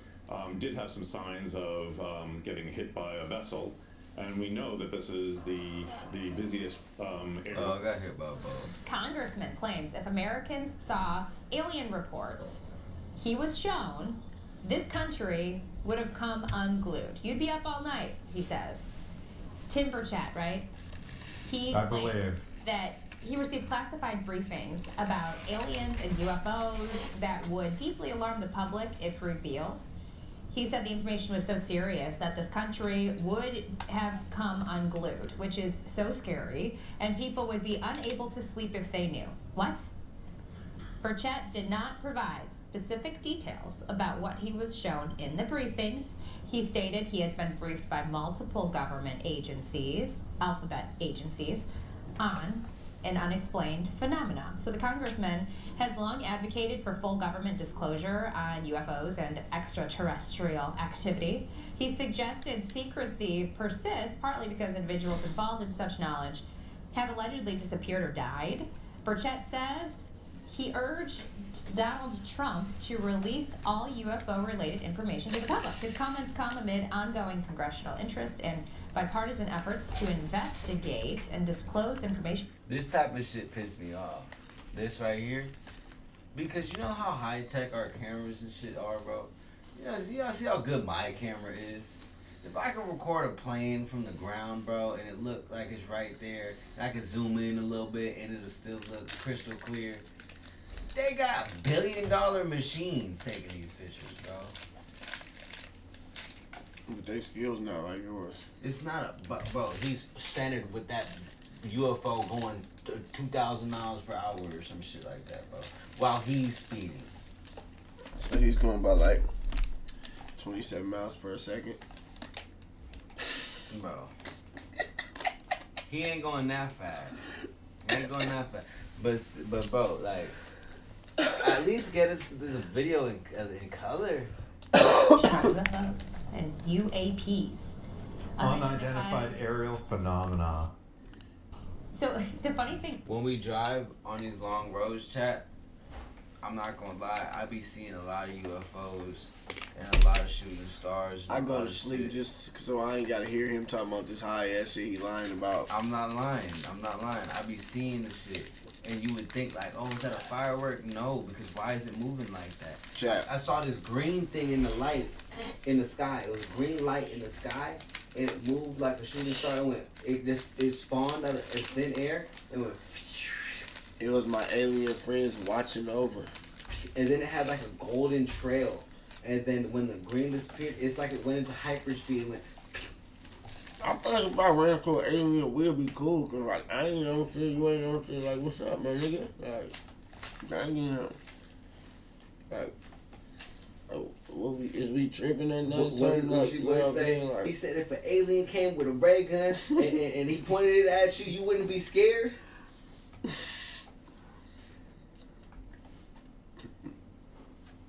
did have some signs of getting hit by a vessel. And we know that this is the busiest area. Oh, I got hit by a boat. Congressman claims if Americans saw alien reports he was shown, this country would have come unglued. You'd be up all night, he says. Tim Burchett, right? I believe That he received classified briefings about aliens and UFOs that would deeply alarm the public if revealed. He said the information was so serious that this country would have come unglued, which is so scary, and people would be unable to sleep if they knew. What? Burchett did not provide specific details about what he was shown in the briefings. He stated he has been briefed by multiple government agencies, alphabet agencies, on an unexplained phenomenon. So the congressman has long advocated for full government disclosure on UFOs and extraterrestrial activity. He suggested secrecy persists partly because individuals involved in such knowledge have allegedly disappeared or died. Burchett says he urged Donald Trump to release all UFO-related information to the public. His comments come amid ongoing congressional interest and bipartisan efforts to investigate and disclose information. This type of shit pissed me off. This right here. Because you know how high-tech our cameras and shit are, bro? Y'all see how good my camera is? If I can record a plane from the ground, bro, and it look like it's right there, and I can zoom in a little bit and it'll still look crystal clear. They got billion-dollar machines taking these pictures, bro. But they skills not like yours. It's not bro, he's centered with that UFO going 2,000 miles per hour or some shit like that, bro. While he's speeding. So he's going by like 27 miles per second. Bro. He ain't going that fast. He ain't going that fast. But bro, like, at least get us the video in color. UFOs and UAPs. Unidentified aerial phenomena. So the funny thing, when we drive on these long roads, chat, I'm not gonna lie, I be seeing a lot of UFOs and a lot of shooting stars. I go to sleep just so I ain't gotta hear him talking about this high ass shit he lying about. I'm not lying. I be seeing the shit. And you would think like, oh, is that a firework? No, because why is it moving like that? Chat. I saw this green thing in the light in the sky. It was green light in the sky, and it moved like a shooting star. It spawned out of thin air and went. It was my alien friends watching over. And then it had like a golden trail. And then when the green disappeared, it's like it went into hyperspeed and went. I feel like if I ran into an alien, we'll be cool. Cause like, I ain't no shit, you ain't no shit. Like, what's up, man, nigga? Like, damn. Like, oh, is we tripping or nothing? What she would say? Like, he said if an alien came with a ray gun and he pointed it at you, you wouldn't be scared?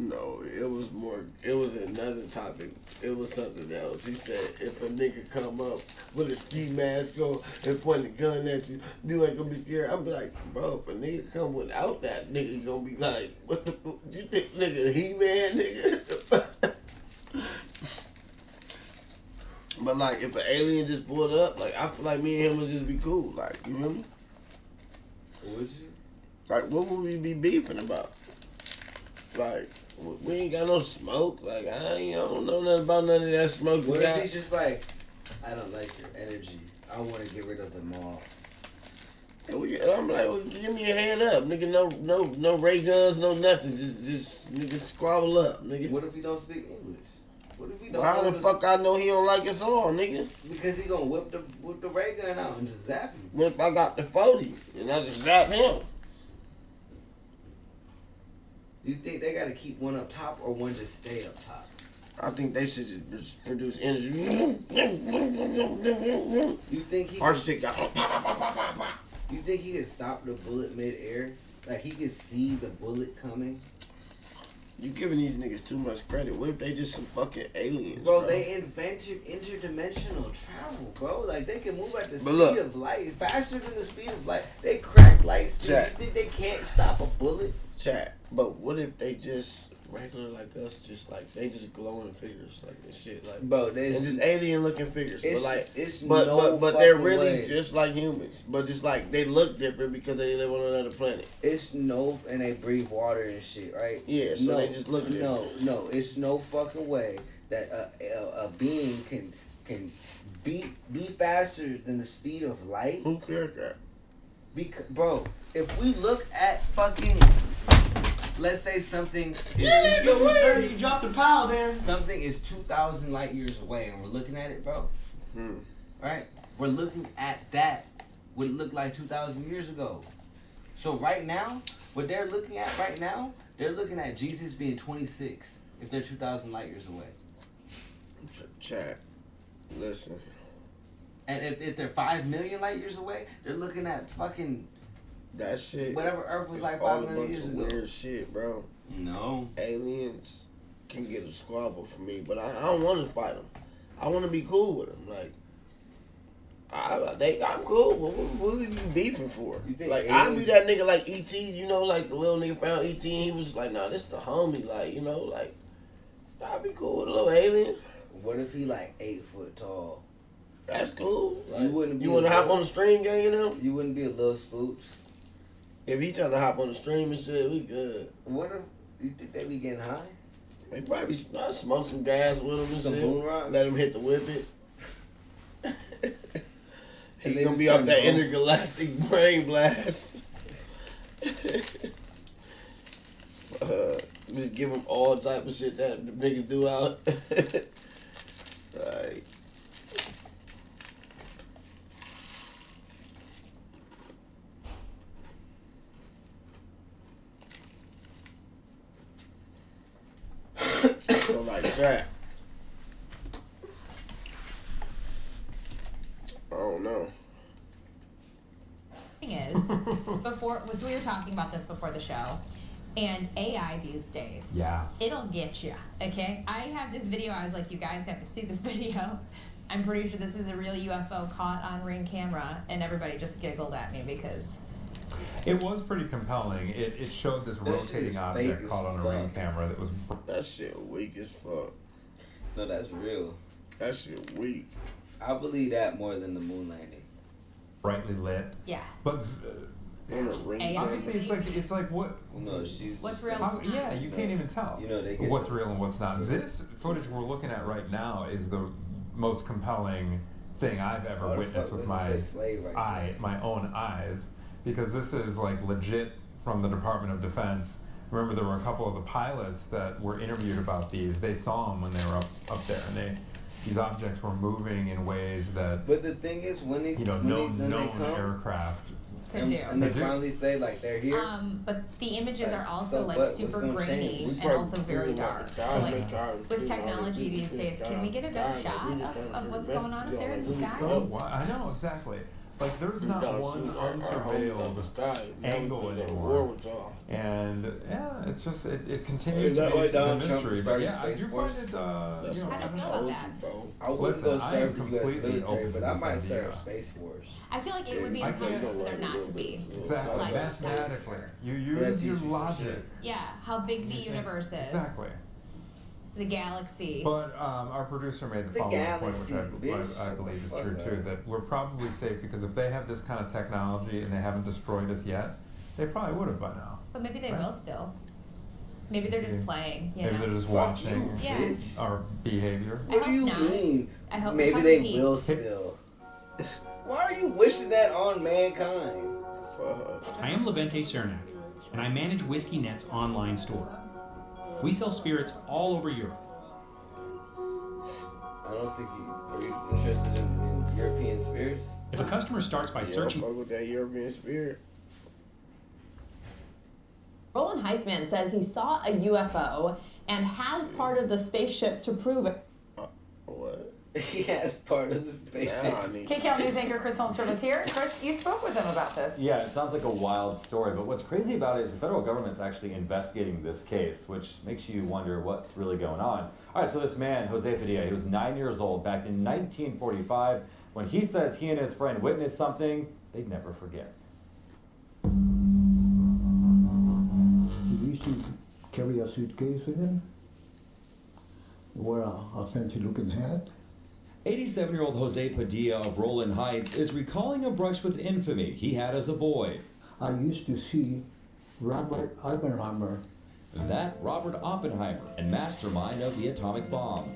No, it was another topic. It was something else. He said if a nigga come up with a ski mask on and point a gun at you, you ain't gonna be scared. I'm be like, bro, if a nigga come without that, nigga gonna be like, what the fuck? You think nigga He-Man, nigga? But like, if an alien just pulled up, like, I feel like me and him would just be cool. Like, you feel me? Would you? Like, what would we be beefing about? Like, we ain't got no smoke. Like, I don't know nothing about none of that smoke. What if he's just like, I don't like your energy. I want to get rid of them all. And I'm like, well, give me a hand up, nigga. No ray guns, no nothing. Just nigga, squabble up, nigga. What if he don't speak English? What if he don't? How the fuck I know he don't like us all, nigga? Because he gonna whip the ray gun out and just zap you. What if I got the 40 and I just zap him? Do you think they gotta keep one up top or one just stay up top? I think they should just produce energy. You think he? Our shit got. You think he could stop the bullet mid-air? Like he could see the bullet coming? You giving these niggas too much credit. What if they just some fucking aliens, bro? They invented interdimensional travel, bro. Like they can move at the speed of light, faster than the speed of light. They crack light speed. You think they can't stop a bullet? Chat. But what if they just regular like us, just like they just glowing figures like this shit, like bro, they just alien looking figures, but like but they're really just like humans, but just like they look different because they live on another planet. It's and they breathe water and shit, right? Yeah, so they just look different. No, it's no fucking way that a being can be faster than the speed of light. Who cares that? Bro, if we look at fucking. Let's say something you dropped the pile there. Something is 2,000 light years away and we're looking at it, bro. Right? We're looking at that. What it looked like 2,000 years ago. So right now, what they're looking at right now, they're looking at Jesus being 26 if they're 2,000 light years away. Chat. Listen. And if they're 5 million light years away, they're looking at fucking That shit. Whatever Earth was is like all 5 a million bunch years of ago. weird shit, bro. No. Aliens can get a squabble for me, but I don't want to fight them. I want to be cool with them. Like, I'm cool. What are you beefing for? Like, I be that nigga like E.T., you know, like the little nigga found E.T. and he was like, nah, this the homie. Like, you know, like, I'd be cool with a little alien. What if he like 8 foot tall? That's cool. Like, You wouldn't. you want to hop on the stream, gang, you know? You wouldn't be a little spooked. If he trying to hop on the stream and shit, we good. What if you think they be getting high? They probably smoke some gas with him and Some shit. moon rocks? Let him hit the whippet. And He they gonna just be off turn that broke? intergalactic brain blast. Just give him all type of shit that the niggas do out. Like, so like that. I don't know. Thing is, we were talking about this before the show, and AI these days, Yeah. it'll get you. Okay, I have this video. I was like, you guys have to see this video. I'm pretty sure this is a real UFO caught on Ring camera, and everybody just giggled at me because It was pretty compelling. It showed this That shit rotating is object fake as caught on a ring fuck. camera that was. That shit weak as fuck. No, that's real. That shit weak. I believe that more than the moon landing. Brightly lit. Yeah. But On a ring AI. obviously, it's like what? No, she. What's real? Yeah, you can't even tell. You know, they get what's real and what's not. This footage we're looking at right now is the most compelling thing I've ever Why the witnessed fuck with does it my say slave right my own eyes, because this is like legit from the Department of Defense. Remember, there were a couple of the pilots that were interviewed about these. They saw them when they were up there, and these objects were moving in ways that But the thing is, when these known they come, aircraft. could do. and they finally say like they're here. But the images are also so like what's super gonna grainy change? and also very dark. So like with technology these days, can we get a better shot of what's going on up there in the sky? I know exactly. Like there's not one unsurveilled angle anymore. And yeah, it's just it continues to be the mystery. But yeah, I do find it. How do you feel about that? I wouldn't Listen, go I am serve the U.S. completely military, open to but I this might idea. serve Space Force. I feel like it would be impossible for there not to be. Exactly. Like, Mathematically, you use your logic. yeah, how big the universe is. Exactly. The galaxy. But our producer made the The following galaxy, point, which bitch. I believe is Fuck true that. too, that we're probably safe because if they have this kind of technology and they haven't destroyed us yet, they probably would have by now. But maybe they Right. will still. Maybe they're just playing. You Maybe know? they're just Fuck watching you, Yeah. bitch. our behavior. I What do hope you not. mean? I hope Maybe come they peace. will still. Why are you wishing that on mankind? Fuck. I am Levente Cernak, and I manage Whiskey Net's online store. We sell spirits all over Europe. I don't think you are you interested in European spirits. If a customer starts by Yeah, searching fuck with that European spirit. Roland Heitzman says he saw a UFO and has part of the spaceship to prove it. What? He has part of the spaceship. Now I need to KCAL see. News anchor Chris Holmstrom is here. Chris, you spoke with them about this. Yeah, it sounds like a wild story, but what's crazy about it is the federal government's actually investigating this case, which makes you wonder what's really going on. All right, so this man, Jose Padilla, he was 9 years old back in 1945. When he says he and his friend witnessed something, they never forgets. He used to carry a suitcase with him, wear a fancy-looking hat. 87-year-old Jose Padilla of Roland Heights is recalling a brush with infamy he had as a boy. I used to see Robert Oppenheimer. That Robert Oppenheimer and mastermind of the atomic bomb.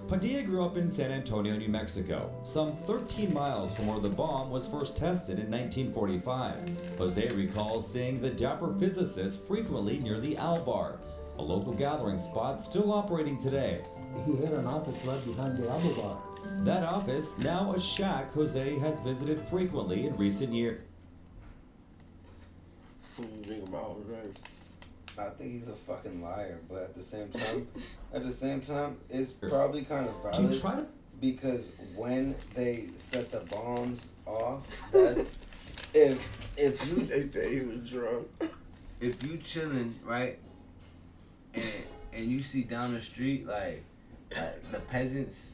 Padilla grew up in San Antonio, New Mexico, some 13 miles from where the bomb was first tested in 1945. Jose recalls seeing the dapper physicist frequently near the Owl Bar, a local gathering spot still operating today. He had an office right behind the Owl Bar. That office, now a shack Jose has visited frequently in recent years. What do you think about Jose? I think he's a fucking liar, but at the same time, it's probably kind of valid because when they set the bombs off, that if you They say he was drunk. if you chilling, right, and you see down the street like the peasants,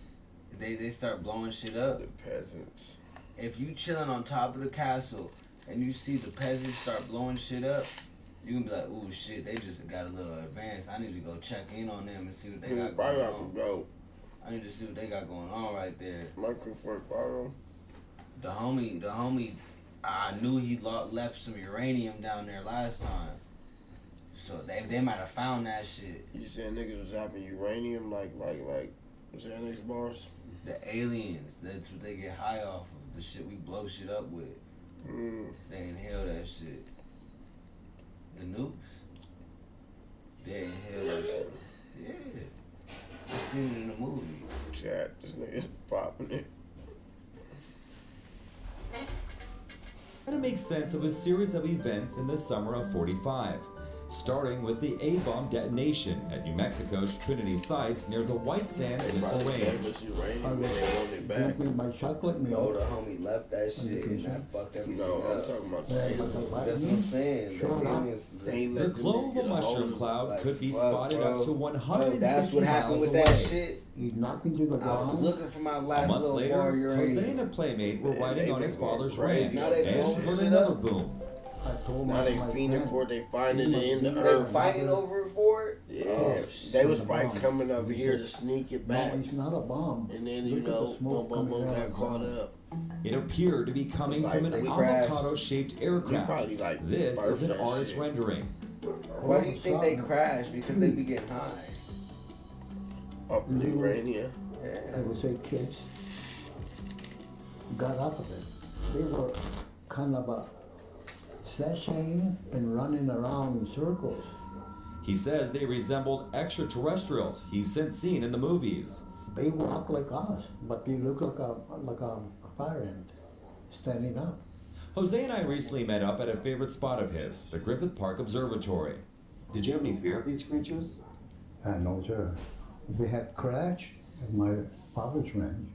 they start blowing shit up. The peasants. If you chilling on top of the castle and you see the peasants start blowing shit up, you can be like, ooh shit, they just got a little advanced. I need to go check in on them and see what they got going on. I need to see what they got going on right there. The homie, I knew he left some uranium down there last time. So they might have found that shit. You saying niggas was having uranium like what's that next bars? The aliens, that's what they get high off of. The shit we blow shit up with. They inhale that shit. The nukes. They inhale that shit. Yeah. I seen it in the movie. Chat, this nigga's popping it. To make sense of a series of events in the summer of '45, starting with the A-bomb detonation at New Mexico's Trinity site near the White Sands Missile Range. Drinking my chocolate milk. Oh, the homie left that shit and that fucked everything up. I'm talking about the That's what I'm saying. The global mushroom cloud could be spotted up to 150 that's what happened with miles that away. shit. He's not into the ground. I was looking for my last A month little later, bar uranium. Jose and a playmate were riding on his father's ranch Now they and blowing heard shit another up. boom. Now they fiending for it, they finding it in the They earth. fighting over it for it? Yeah, they was probably coming up here to sneak it back. No, it's not a bomb. And then, you Look at the know, smoke boom, coming out got of caught the up. It appeared to be coming from an avocado-shaped aircraft. probably, like, This is an birthed that artist shit. rendering. Why do you think they crashed? Because they be getting high. Up in uranium. I would say kids got up of it. They were kind of sashaying and running around in circles. He says they resembled extraterrestrials he's since seen in the movies. They walk like us, but they look like a fire ant standing up. Jose and I recently met up at a favorite spot of his, the Griffith Park Observatory. Did you have any fear of these creatures? No, sir. They had crashed at my father's ranch,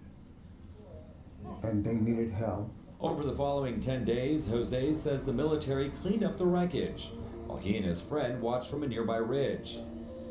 and they needed help. Over the following 10 days, Jose says the military cleaned up the wreckage, while he and his friend watched from a nearby ridge.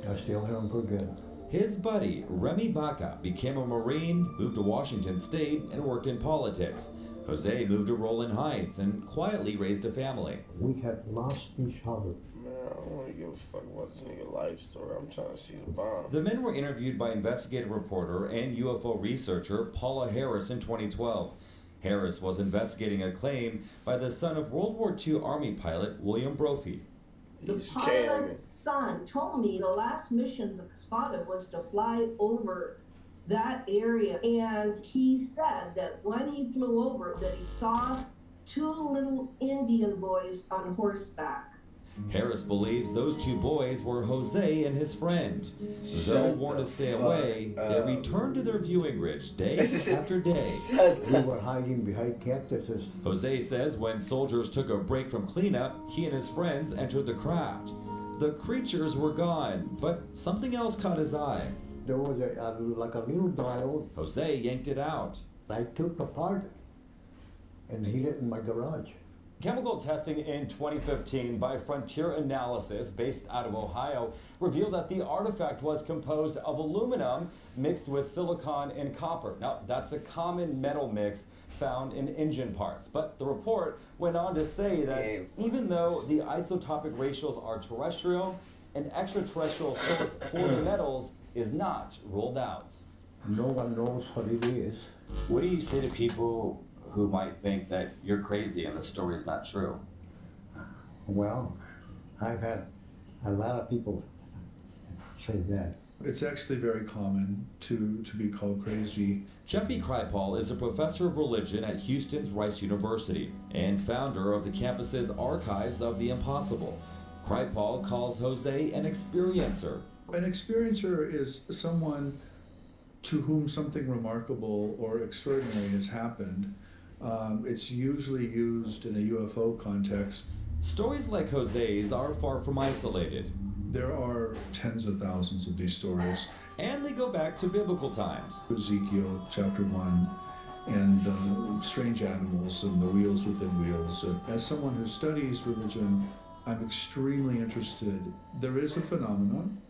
I still hear them pretty good. His buddy, Remy Baca, became a Marine, moved to Washington State, and worked in politics. Jose moved to Roland Heights and quietly raised a family. We had lost each other. Man, I don't want to give a fuck about this nigga life story. I'm trying to see the bomb. The men were interviewed by investigative reporter and UFO researcher Paula Harris in 2012. Harris was investigating a claim by the son of World War II Army pilot William Brophy. The pilot's son told me the last missions of his father was to fly over that area, and he said that when he flew over that he saw two little Indian boys on horseback. Harris believes those two boys were Jose and his friend. Though warned to stay away, they returned to their viewing ridge day after day. We were hiding behind cactuses. Jose says when soldiers took a break from cleanup, he and his friends entered the craft. The creatures were gone, but something else caught his eye. There was like a little dial. Jose yanked it out. I took the part and hid it in my garage. Chemical testing in 2015 by Frontier Analysis, based out of Ohio, revealed that the artifact was composed of aluminum mixed with silicon and copper. Now, that's a common metal mix found in engine parts. But the report went on to say that even though the isotopic ratios are terrestrial, an extraterrestrial source for the metals is not ruled out. No one knows what it is. What do you say to people who might think that you're crazy and the story is not true? Well, I've had a lot of people say that. It's actually very common to be called crazy. Jeffy Kripal is a professor of religion at Houston's Rice University and founder of the campus's Archives of the Impossible. Kripal calls Jose an experiencer. An experiencer is someone to whom something remarkable or extraordinary has happened. It's usually used in a UFO context. Stories like Jose's are far from isolated. There are tens of thousands of these stories. And they go back to biblical times. Ezekiel chapter 1 and strange animals and the wheels within wheels. And as someone who studies religion, I'm extremely interested. There is a phenomenon.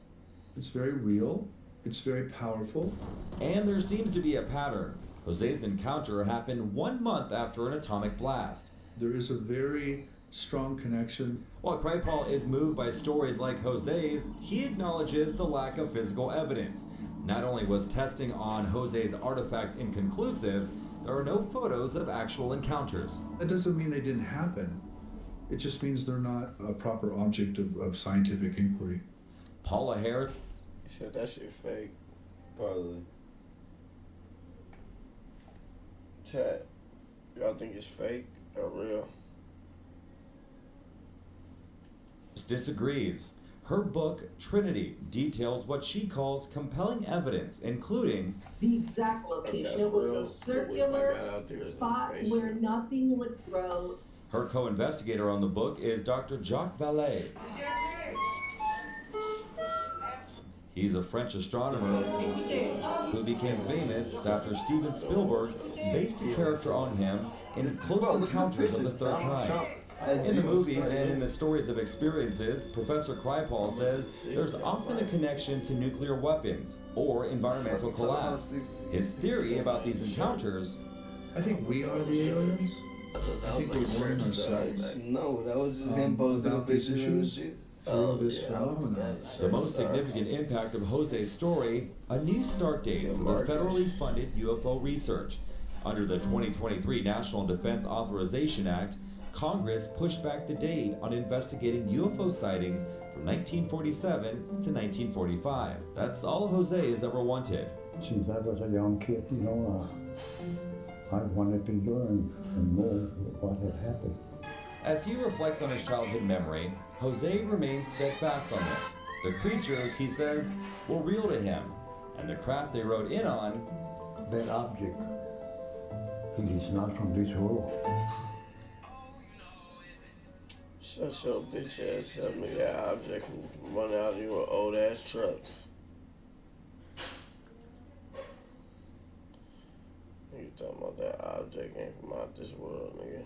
It's very real. It's very powerful. And there seems to be a pattern. Jose's encounter happened 1 month after an atomic blast. There is a very strong connection. While Kripal is moved by stories like Jose's, he acknowledges the lack of physical evidence. Not only was testing on Jose's artifact inconclusive, there are no photos of actual encounters. That doesn't mean they didn't happen. It just means they're not a proper object of scientific inquiry. Paula Hare. He said that shit fake. Probably. Chat, y'all think it's fake or real? Disagrees. Her book, Trinity, details what she calls compelling evidence, including the exact location. It was a circular spot where nothing would grow. her co-investigator on the book is Dr. Jacques Vallée. He's a French astronomer who became famous after Steven Spielberg based a character on him in Close Encounters of the Third Kind. In the movies and in the stories of experiences, Professor Kripal says there's often a connection to nuclear weapons or environmental collapse. His theory about these encounters... I think we are the aliens. I think we learn ourselves. No, that was just him posting a picture of Jesus. This phenomenon. The most significant impact of Jose's story, a new start date for the federally funded UFO research. Under the 2023 National Defense Authorization Act, Congress pushed back the date on investigating UFO sightings from 1947 to 1945. That's all Jose has ever wanted. Since I was a young kid, I wanted to learn and know what had happened. As he reflects on his childhood memory, Jose remains steadfast on this. The creatures, he says, were real to him, and the craft they rode in on... That object, it is not from this world. Shut your bitch ass up, nigga. That object can run out of you with old ass trucks. Nigga talking about that object ain't from out this world, nigga.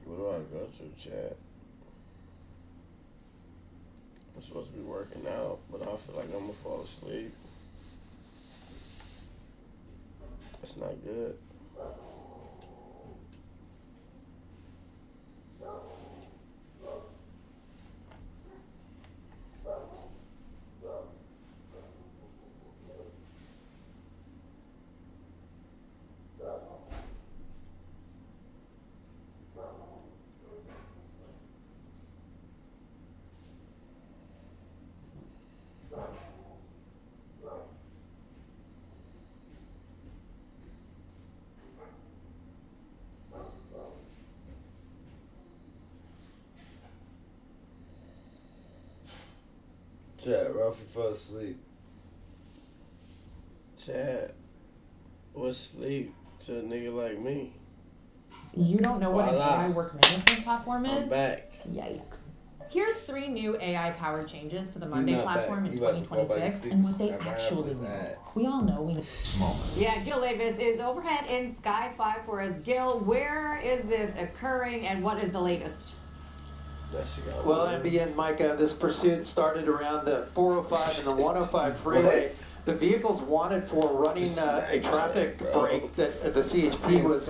Where do I go to, chat? I'm supposed to be working out, but I feel like I'm gonna fall asleep. That's not good. Chat, Ralfy fell asleep. Chat, what's sleep to a nigga like me? You don't know what an Voila. AI work management platform is? I'm back. Yikes. Here's 3 new AI powered changes to the Monday not platform back. in You about to fall back 2026 asleep. and what they I got actually this mean. ad. We all know we Yeah, Gil Davis is overhead in Sky 5 for us. Gil, where is this occurring and what is the latest? Well, MB and Micah, this pursuit started around the 405 and the 105 freeway. The vehicle's wanted for running a traffic brake that the CHP was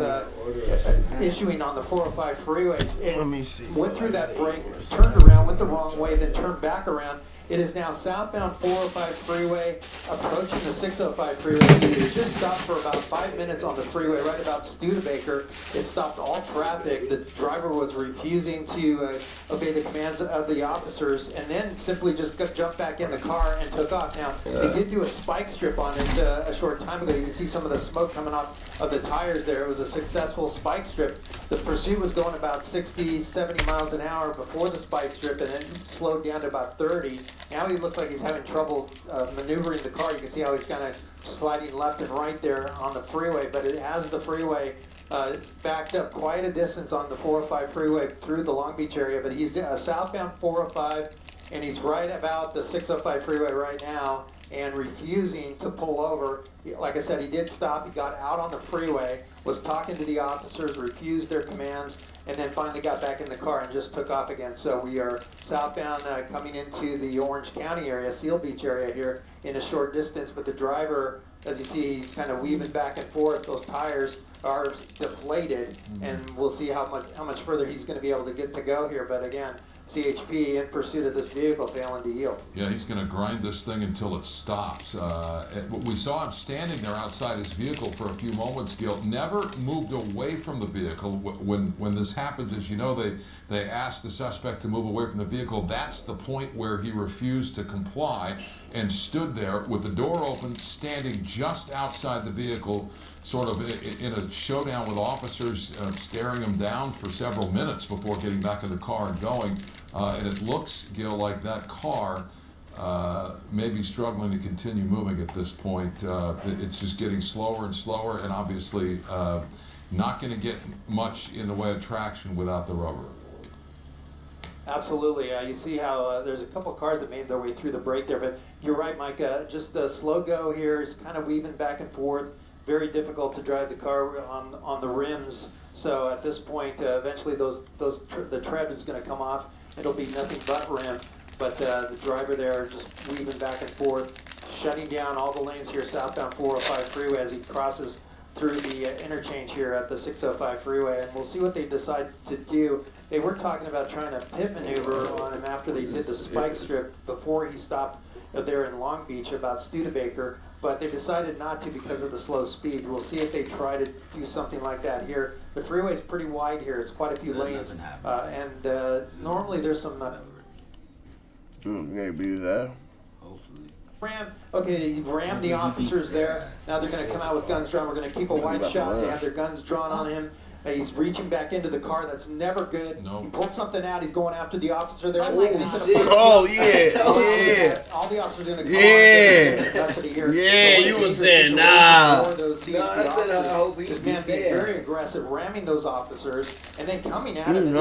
issuing on the 405 freeway. It went through that brake, turned around, went the wrong way, then turned back around, It is now southbound 405 freeway, approaching the 605 freeway. It just stopped for about 5 minutes on the freeway right about Studebaker. It stopped all traffic. The driver was refusing to obey the commands of the officers, and then simply just jumped back in the car and took off. Now, they did do a spike strip on it a short time ago. You can see some of the smoke coming off of the tires there. It was a successful spike strip. The pursuit was going about 60, 70 miles an hour before the spike strip, and then slowed down to about 30. Now he looks like he's having trouble maneuvering the car. You can see how he's kind of sliding left and right there on the freeway, but it has the freeway backed up quite a distance on the 405 freeway through the Long Beach area, but he's southbound 405, and he's right about the 605 freeway right now and refusing to pull over. Like I said, he did stop. He got out on the freeway, was talking to the officers, refused their commands, and then finally got back in the car and just took off again. So we are southbound coming into the Orange County area, Seal Beach area here in a short distance, but the driver, as you see, he's kind of weaving back and forth. Those tires are deflated, and we'll see how much further he's going to be able to get to go here. But again, CHP in pursuit of this vehicle failing to yield. Yeah, he's going to grind this thing until it stops. We saw him standing there outside his vehicle for a few moments, Gil. Never moved away from the vehicle. When this happens, as you know, they ask the suspect to move away from the vehicle. That's the point where he refused to comply and stood there with the door open, standing just outside the vehicle, sort of in a showdown with officers, staring him down for several minutes before getting back in the car and going. And it looks, Gil, like that car may be struggling to continue moving at this point. It's just getting slower and slower, and obviously not going to get much in the way of traction without the rubber. Absolutely. You see how there's a couple cars that made their way through the break there, but you're right, Mike. Just a slow go here. It's kind of weaving back and forth. Very difficult to drive the car on the rims. So at this point, eventually the tread is going to come off. It'll be nothing but rim. But the driver there just weaving back and forth, shutting down all the lanes here southbound 405 freeway as he crosses through the interchange here at the 605 freeway. And we'll see what they decide to do. They were talking about trying to pit maneuver on him after they did the spike strip before he stopped there in Long Beach about Studebaker. But they decided not to because of the slow speed. We'll see if they try to do something like that here. The freeway is pretty wide here. It's quite a few lanes. And normally there's some... Maybe that. Okay, you've rammed the officers there. Now they're going to come out with guns drawn. We're going to keep a wide shot. They have their guns drawn on him. He's reaching back into the car. That's never good. No. He pulled something out. He's going after the officer there. Oh, yeah. All the officers are going to come Yeah, you were saying, nah. This man being very aggressive, ramming those officers, and then coming at him. He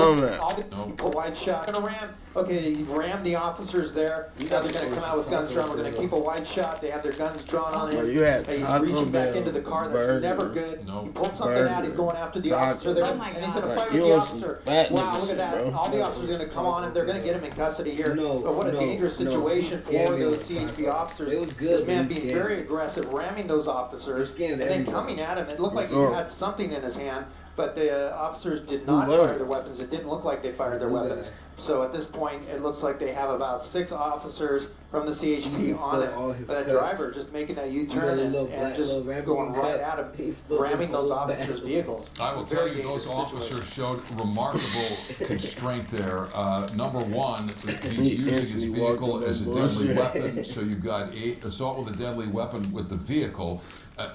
put wide shot. Going to ram. Okay, you've rammed the officers there. Now they're going to come out with guns drawn. We're going to keep a wide shot. They have their guns drawn on him. He's reaching back into the car. That's never good. He pulled something out. He's going after the officer there. And he's going to fight with the officer. Wow, look at that. All the officers are going to come on him. They're going to get him in custody here. But what a dangerous situation for those CHP officers. It was good. This man being very aggressive, ramming those officers, and then coming at him. It looked like he had something in his hand, but the officers did not fire their weapons. It didn't look like they fired their weapons. So at this point, it looks like they have about 6 officers from the CHP on it. That driver just making that U-turn and just going right at him, ramming those officers' vehicles. I will tell you, those officers showed remarkable constraint there. Number one, he's using his vehicle as a deadly weapon, so you've got assault with a deadly weapon with the vehicle.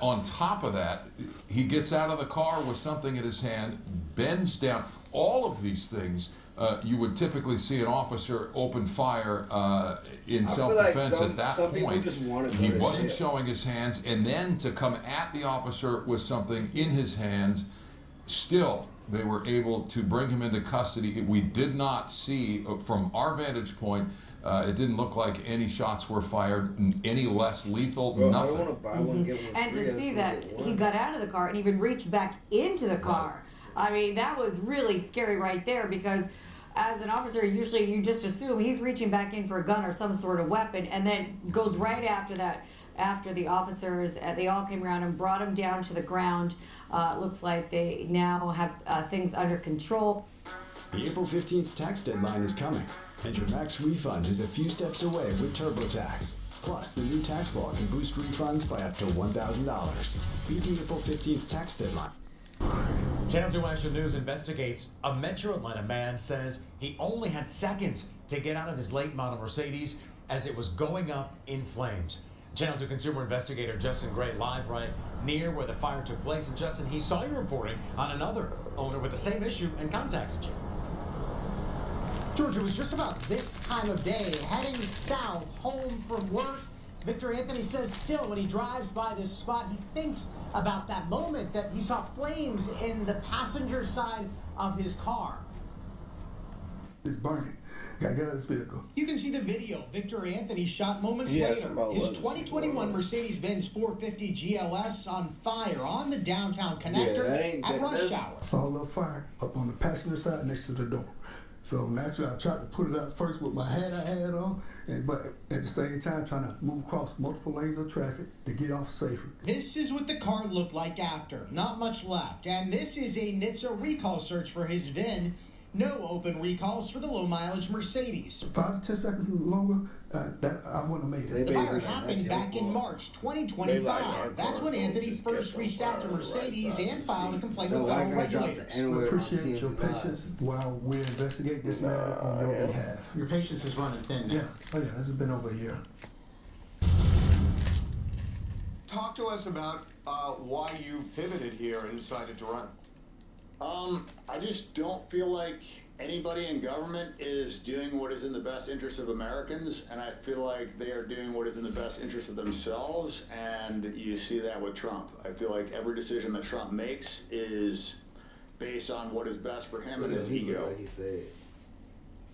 On top of that, he gets out of the car with something in his hand, bends down. All of these things, you would typically see an officer open fire in self-defense at that point. He wasn't showing his hands, and then to come at the officer with something in his hands, still they were able to bring him into custody. We did not see, from our vantage point, it didn't look like any shots were fired, any less lethal, nothing. I want to buy one, get one and to see that he got out of the car and even reached back into the car. I mean, that was really scary right there, because as an officer, usually you just assume he's reaching back in for a gun or some sort of weapon, and then goes right after that. After the officers, they all came around and brought him down to the ground. Looks like they now have things under control. The April 15th tax deadline is coming. And your max refund is a few steps away with TurboTax. Plus, the new tax law can boost refunds by up to $1,000. Beat the April 15th tax deadline. Channel 2 Action News investigates. A Metro Atlanta man says he only had seconds to get out of his late model Mercedes as it was going up in flames. Channel 2 consumer investigator Justin Gray live right near where the fire took place. And Justin, he saw you reporting on another owner with the same issue and contacted you. George, it was just about this time of day, heading south, home from work. Victor Anthony says still when he drives by this spot, he thinks about that moment that he saw flames in the passenger side of his car. It's burning. Gotta get out of this vehicle. You can see the video. Victor Anthony shot moments later. His 2021 Mercedes-Benz 450 GLS on fire on the downtown connector at rush hour. I saw a little fire up on the passenger side next to the door. So naturally, I tried to put it out first with my hat I had on, but at the same time trying to move across multiple lanes of traffic to get off safer. This is what the car looked like after. Not much left. And this is a NHTSA recall search for his VIN. No open recalls for the low-mileage Mercedes. 5 to 10 seconds longer, that I wouldn't have made it. The fire happened back in March 2025. That's when Anthony first reached out to Mercedes and filed a complaint with federal regulators. We appreciate your patience while we investigate this matter on your behalf. Your patience is running thin now. Yeah, oh yeah, it's been over a year. Talk to us about why you pivoted here and decided to run. I just don't feel like anybody in government is doing what is in the best interest of Americans, and I feel like they are doing what is in the best interest of themselves, and you see that with Trump. I feel like every decision that Trump makes is based on what is best for him and his ego. Like he said.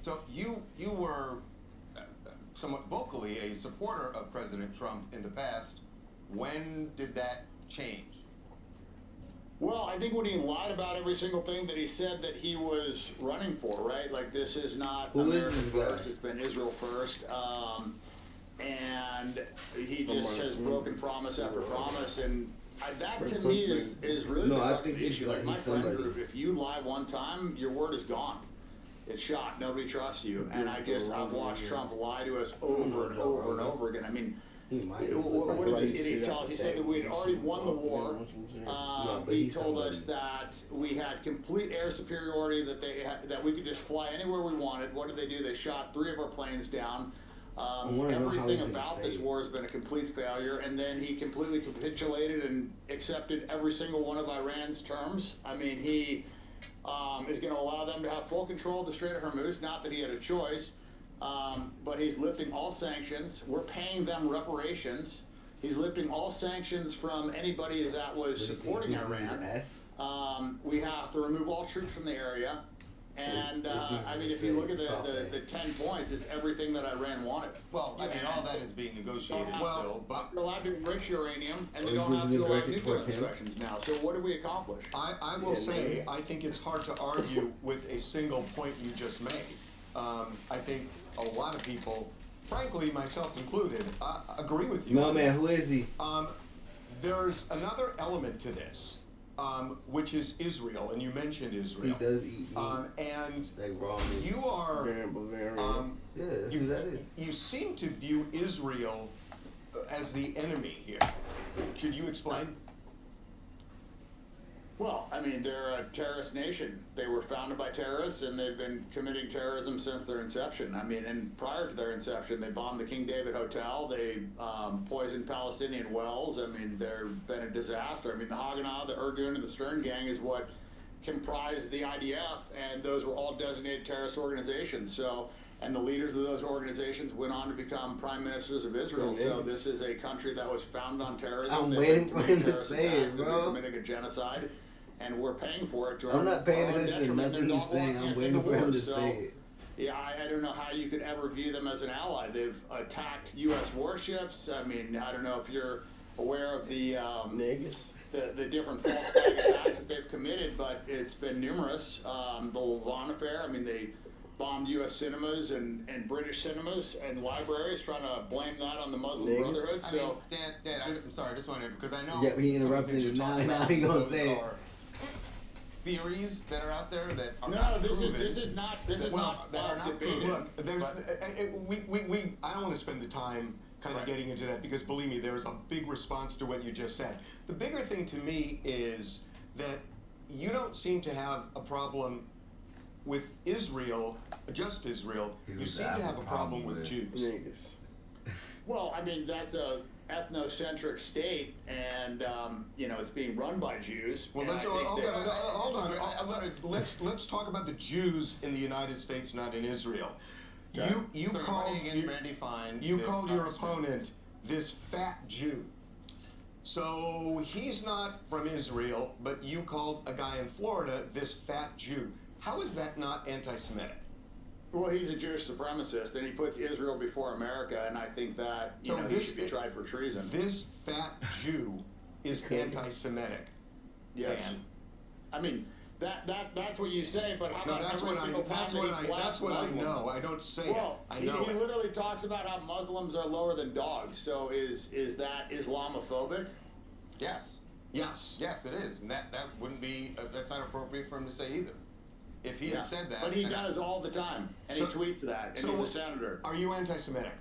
So you were somewhat vocally a supporter of President Trump in the past. When did that change? Well, I think when he lied about every single thing that he said that he was running for, right? Like, this is not America first, it's been Israel first. And he just has broken promise after promise. And that to me is really the crux of the issue. Like my friend group, if you lie one time, your word is gone. It's shot. Nobody trusts you. And I've watched Trump lie to us over and over and over again. I mean, what did this idiot tell us? He said that we had already won the war. He told us that we had complete air superiority, that we could just fly anywhere we wanted. What did they do? They shot 3 of our planes down. Everything about this war has been a complete failure. And then he completely capitulated and accepted every single one of Iran's terms. I mean, he is going to allow them to have full control of the Strait of Hormuz. Not that he had a choice. But he's lifting all sanctions. We're paying them reparations. He's lifting all sanctions from anybody that was supporting Iran. We have to remove all troops from the area. And, I mean, if you look at the 10 points, it's everything that Iran wanted. Well, I mean, all that is being negotiated still, but they're allowed to enrich uranium, and they don't have to allow nuclear inspections now. So what did we accomplish? I will say, I think it's hard to argue with a single point you just made. I think a lot of people, frankly, myself included, agree with you. No, man, who is he? There's another element to this, which is Israel, and you mentioned Israel. He does eat and like raw meat. you are, yeah, that's who that is. You seem to view Israel as the enemy here. Could you explain? Well, I mean, they're a terrorist nation. They were founded by terrorists, and they've been committing terrorism since their inception. I mean, and prior to their inception, they bombed the King David Hotel. They poisoned Palestinian wells. I mean, they've been a disaster. I mean, the Haganah, the Irgun, and the Stern Gang is what comprised the IDF, and those were all designated terrorist organizations. So, and the leaders of those organizations went on to become prime ministers of Israel. So this is a country that was founded on terrorism. I'm waiting for him to say it, bro. They're committing a genocide. And we're paying for it. I'm not paying attention to nothing he's saying. I'm waiting for him to say it. Yeah, I don't know how you could ever view them as an ally. They've attacked U.S. warships. I mean, I don't know if you're aware of the different false flag attacks that they've committed, but it's been numerous. The Lavon affair, I mean, they bombed U.S. cinemas and British cinemas and libraries, trying to blame that on the Muslim Brotherhood. So, I mean, Dan, I'm sorry, I just wanted, because I know... Yeah, he interrupted you. Now he gonna say it. theories that are out there that are No, not this proven. is not that are not debated. proven. Look, there's I don't want to spend the time kind of getting into that because believe me, there's a big response to what you just said. The bigger thing to me is that you don't seem to have a problem with Israel, just Israel. You seem to have a problem with Jews. Well, I mean, that's a ethnocentric state, and it's being run by Jews. Well, and hold on. Let's talk about the Jews in the United States, not in Israel. Okay. You called your opponent this fat Jew. So he's not from Israel, but you called a guy in Florida this fat Jew. How is that not anti-Semitic? Well, he's a Jewish supremacist, and he puts Israel before America, and I think that he should be tried for treason. This fat Jew is anti-Semitic. Yes. Dan. I mean, that's what you say, but how No, about that's every what single time that's what I know. I don't say well, it. I know he it. literally talks about how Muslims are lower than dogs. So is that Islamophobic? Yes. Yes. Yes, it is. And that wouldn't be, that's not appropriate for him to say either. If he had said that. But he does all the time, and he tweets that, and he's a senator. Are you anti-Semitic?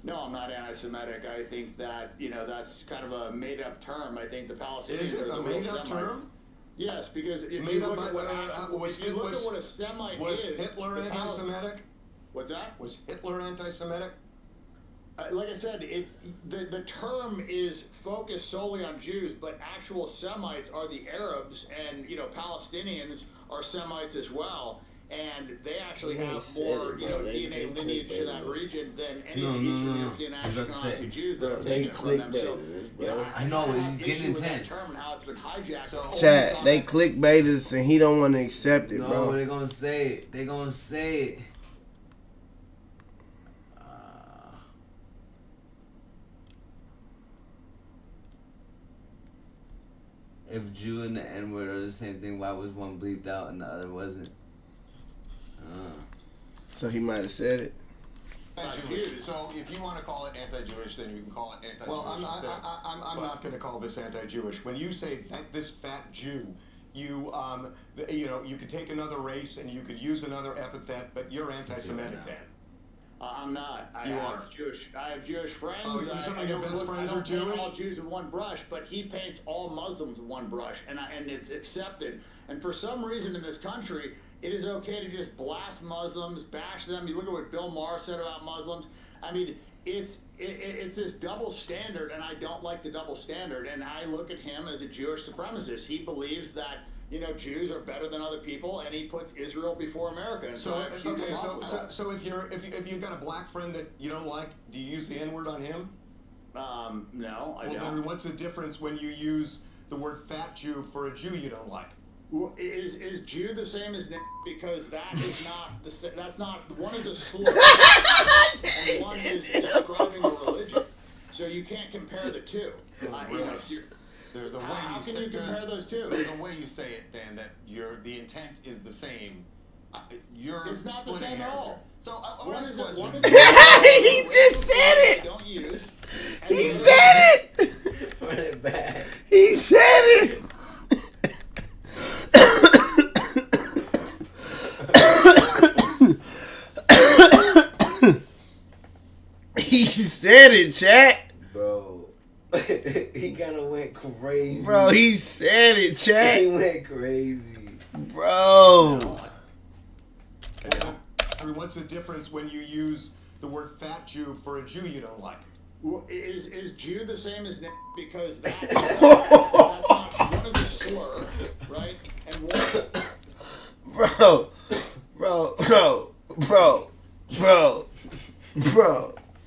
No, I'm not anti-Semitic. I think that, that's kind of a made-up term. I think the Palestinians Is it are the a real made-up Semites. term? Yes, because if Made you up look at by- what a Semite was is... Hitler the anti-Semitic? What's that? Was Hitler anti-Semitic? Like I said, it's the term is focused solely on Jews, but actual Semites are the Arabs, and Palestinians are Semites as well, and they actually have more DNA lineage to that region than any of the Eastern European Ashkenazi Jews that are taken from them. So I know he's getting intense. Term and how it's been hijacked. Chat, they clickbait us and he don't want to accept it, bro. No, they're gonna say it. They're gonna say it. If Jew and the N-word are the same thing, why was one bleeped out and the other wasn't? So he might have said it. Anti-Jewish. So if you want to call it anti-Jewish, then you can call it anti-Jewish. Well, I'm not going to call this anti-Jewish. When you say this fat Jew, you could take another race and you could use another epithet, but you're anti-Semitic then. I'm not. I have Jewish friends. Oh, some of your best friends are Jewish? I don't paint all Jews with one brush, but he paints all Muslims with one brush, and it's accepted. And for some reason in this country, it is okay to just blast Muslims, bash them. You look at what Bill Maher said about Muslims. I mean, it's this double standard, and I don't like the double standard. And I look at him as a Jewish supremacist. He believes that Jews are better than other people, and he puts Israel before America. And so if you've got a black friend that you don't like, do you use the N-word on him? No, I don't. Well, then what's the difference when you use the word fat Jew for a Jew you don't like? Well, is Jew the same as because that is not that's not one is a slur and one is describing a religion. So you can't compare the two. There's a way how can you compare those two? There's a way you say it, Dan, that the intent is the same. It's not the same at all. So one is He just said it. Don't use. He said it. Run it back. He said it. He said it, chat. Bro, he kind of went crazy. Bro, he said it, chat. He went crazy. Bro. What's the difference when you use the word fat Jew for a Jew you don't like? Well, is Jew the same as because that's not one is a slur, right? And one.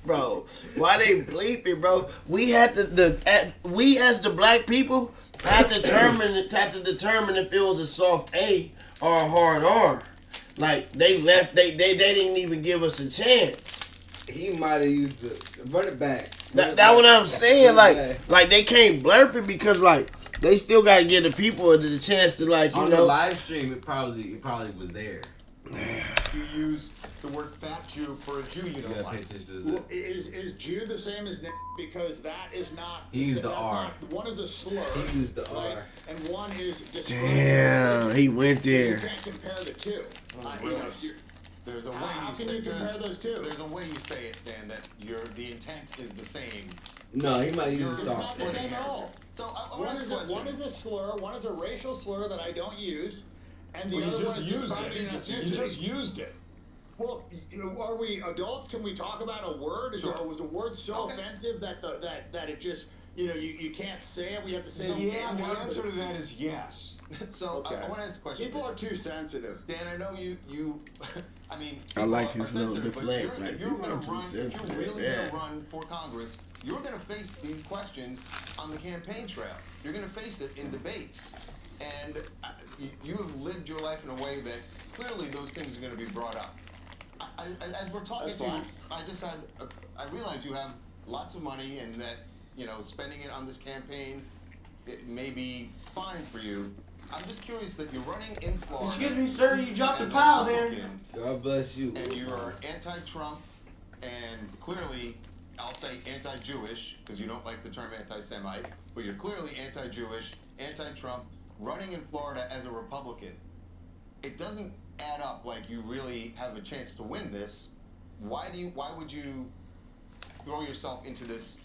Bro, why they bleeping, bro? We had we as the black people have to determine if it was a soft A or a hard R. Like they didn't even give us a chance. He might have used the run it back. That's what I'm saying. Like they can't blurp it because they still gotta give the people the chance to on the live stream. It probably was there. You use the word fat Jew for a Jew you don't like. Well, is Jew the same as because that is not. He used the that's R. not- one is a slur. He used the right? R. And one is Damn, he went there. You can't compare the two. Really? There's a way how you can say you compare those two? There's a way you say it, Dan, that the intent is the same. No, he might use It's the not soft the same spelling. at all. So One is a slur, one is a racial slur that I don't use, and the Well, you other just one is used describing it. an You ethnicity. just used it. Well, are we adults? Can we talk about a word? Sure. Was a word so offensive that that it just you can't say it? We have to say Yeah, the answer to that is yes. So Okay. I want to ask a question. People are too sensitive. Dan, I know you. I mean, I like people are his little sensitive, but deflect, If like, you're people gonna are too run, if sensitive, you're really yeah. gonna run for Congress, you're gonna face these questions on the campaign trail. You're gonna face it in debates, and you have lived your life in a way that clearly those things are gonna be brought up. As we're talking That's to you, fine. I realize you have lots of money and that, spending it on this campaign, it may be fine for you. I'm just curious that you're running in Florida. Excuse me, sir, you dropped the pile there. God bless you. And you are anti-Trump and clearly, I'll say anti-Jewish, because you don't like the term anti-Semite, but you're clearly anti-Jewish, anti-Trump, running in Florida as a Republican. It doesn't add up like you really have a chance to win this. Why would you throw yourself into this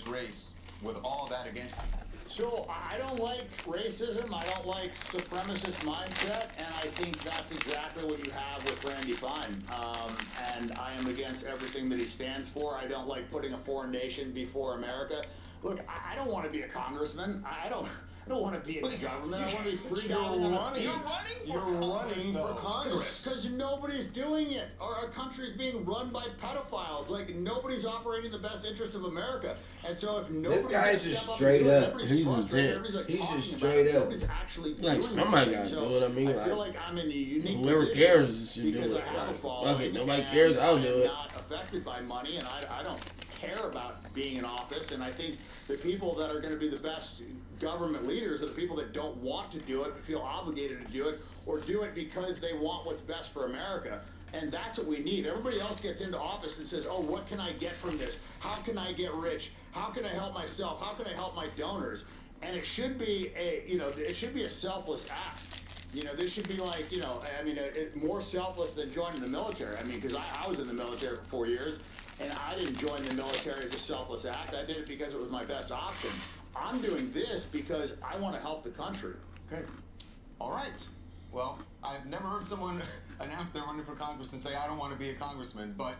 race with all of that against you? So I don't like racism. I don't like supremacist mindset, and I think that's exactly what you have with Randy Fine. And I am against everything that he stands for. I don't like putting a foreign nation before America. Look, I don't want to be a congressman. I don't want to be in the government. I want to be free. You're running for Congress. Because nobody's doing it. Our country's being run by pedophiles. Like, nobody's operating in the best interest of America. And so if nobody's This guy's gonna just step straight and do it, up. everybody's He's frustrated, intense. everybody's, He's talking just about straight it, up. nobody's actually Like, doing somebody anything. gotta So do it. I mean, I feel like, like I'm in a unique whoever position cares should do because it. I have a Like, following. fuck it, nobody and cares, I'll I do am it. not affected by money, and I don't care about being in office. And I think the people that are going to be the best government leaders are the people that don't want to do it, but feel obligated to do it, or do it because they want what's best for America. And that's what we need. Everybody else gets into office and says, oh, what can I get from this? How can I get rich? How can I help myself? How can I help my donors? And it should be it should be a selfless act. This should be like, it's more selfless than joining the military. I mean, because I was in the military for 4 years, and I didn't join the military as a selfless act. I did it because it was my best option. I'm doing this because I want to help the country. Okay. All right. Well, I've never heard someone announce they're running for Congress and say, I don't want to be a congressman. But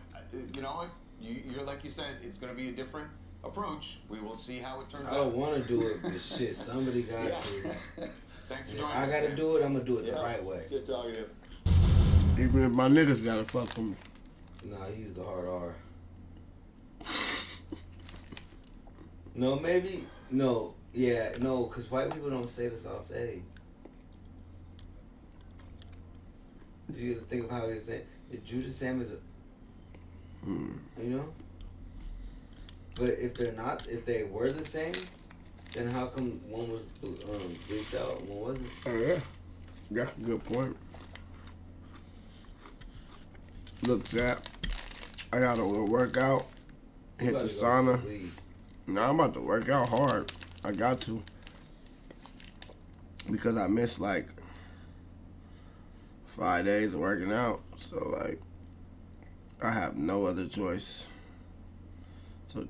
you know what? You're like you said, it's going to be a different approach. We will see how it turns out. I don't want to do it, but shit, somebody got to. Thanks for If joining I us, got to man. do it, I'm going to do it the right way. Good talking to you. Even if my niggas gotta fuck with me. Nah, he's the hard R. No, maybe. No. Yeah, no, because white people don't say this all day. You gotta think of how he was saying. Is Judah Sam is a. You know? But if they're not, if they were the same, then how come one was bleeped out and one wasn't? Oh, yeah. That's a good point. Look, Zach, I gotta work out, hit the sauna. No, I'm about to work out hard. I got to. Because I missed like 5 days of working out. So, like, I have no other choice. So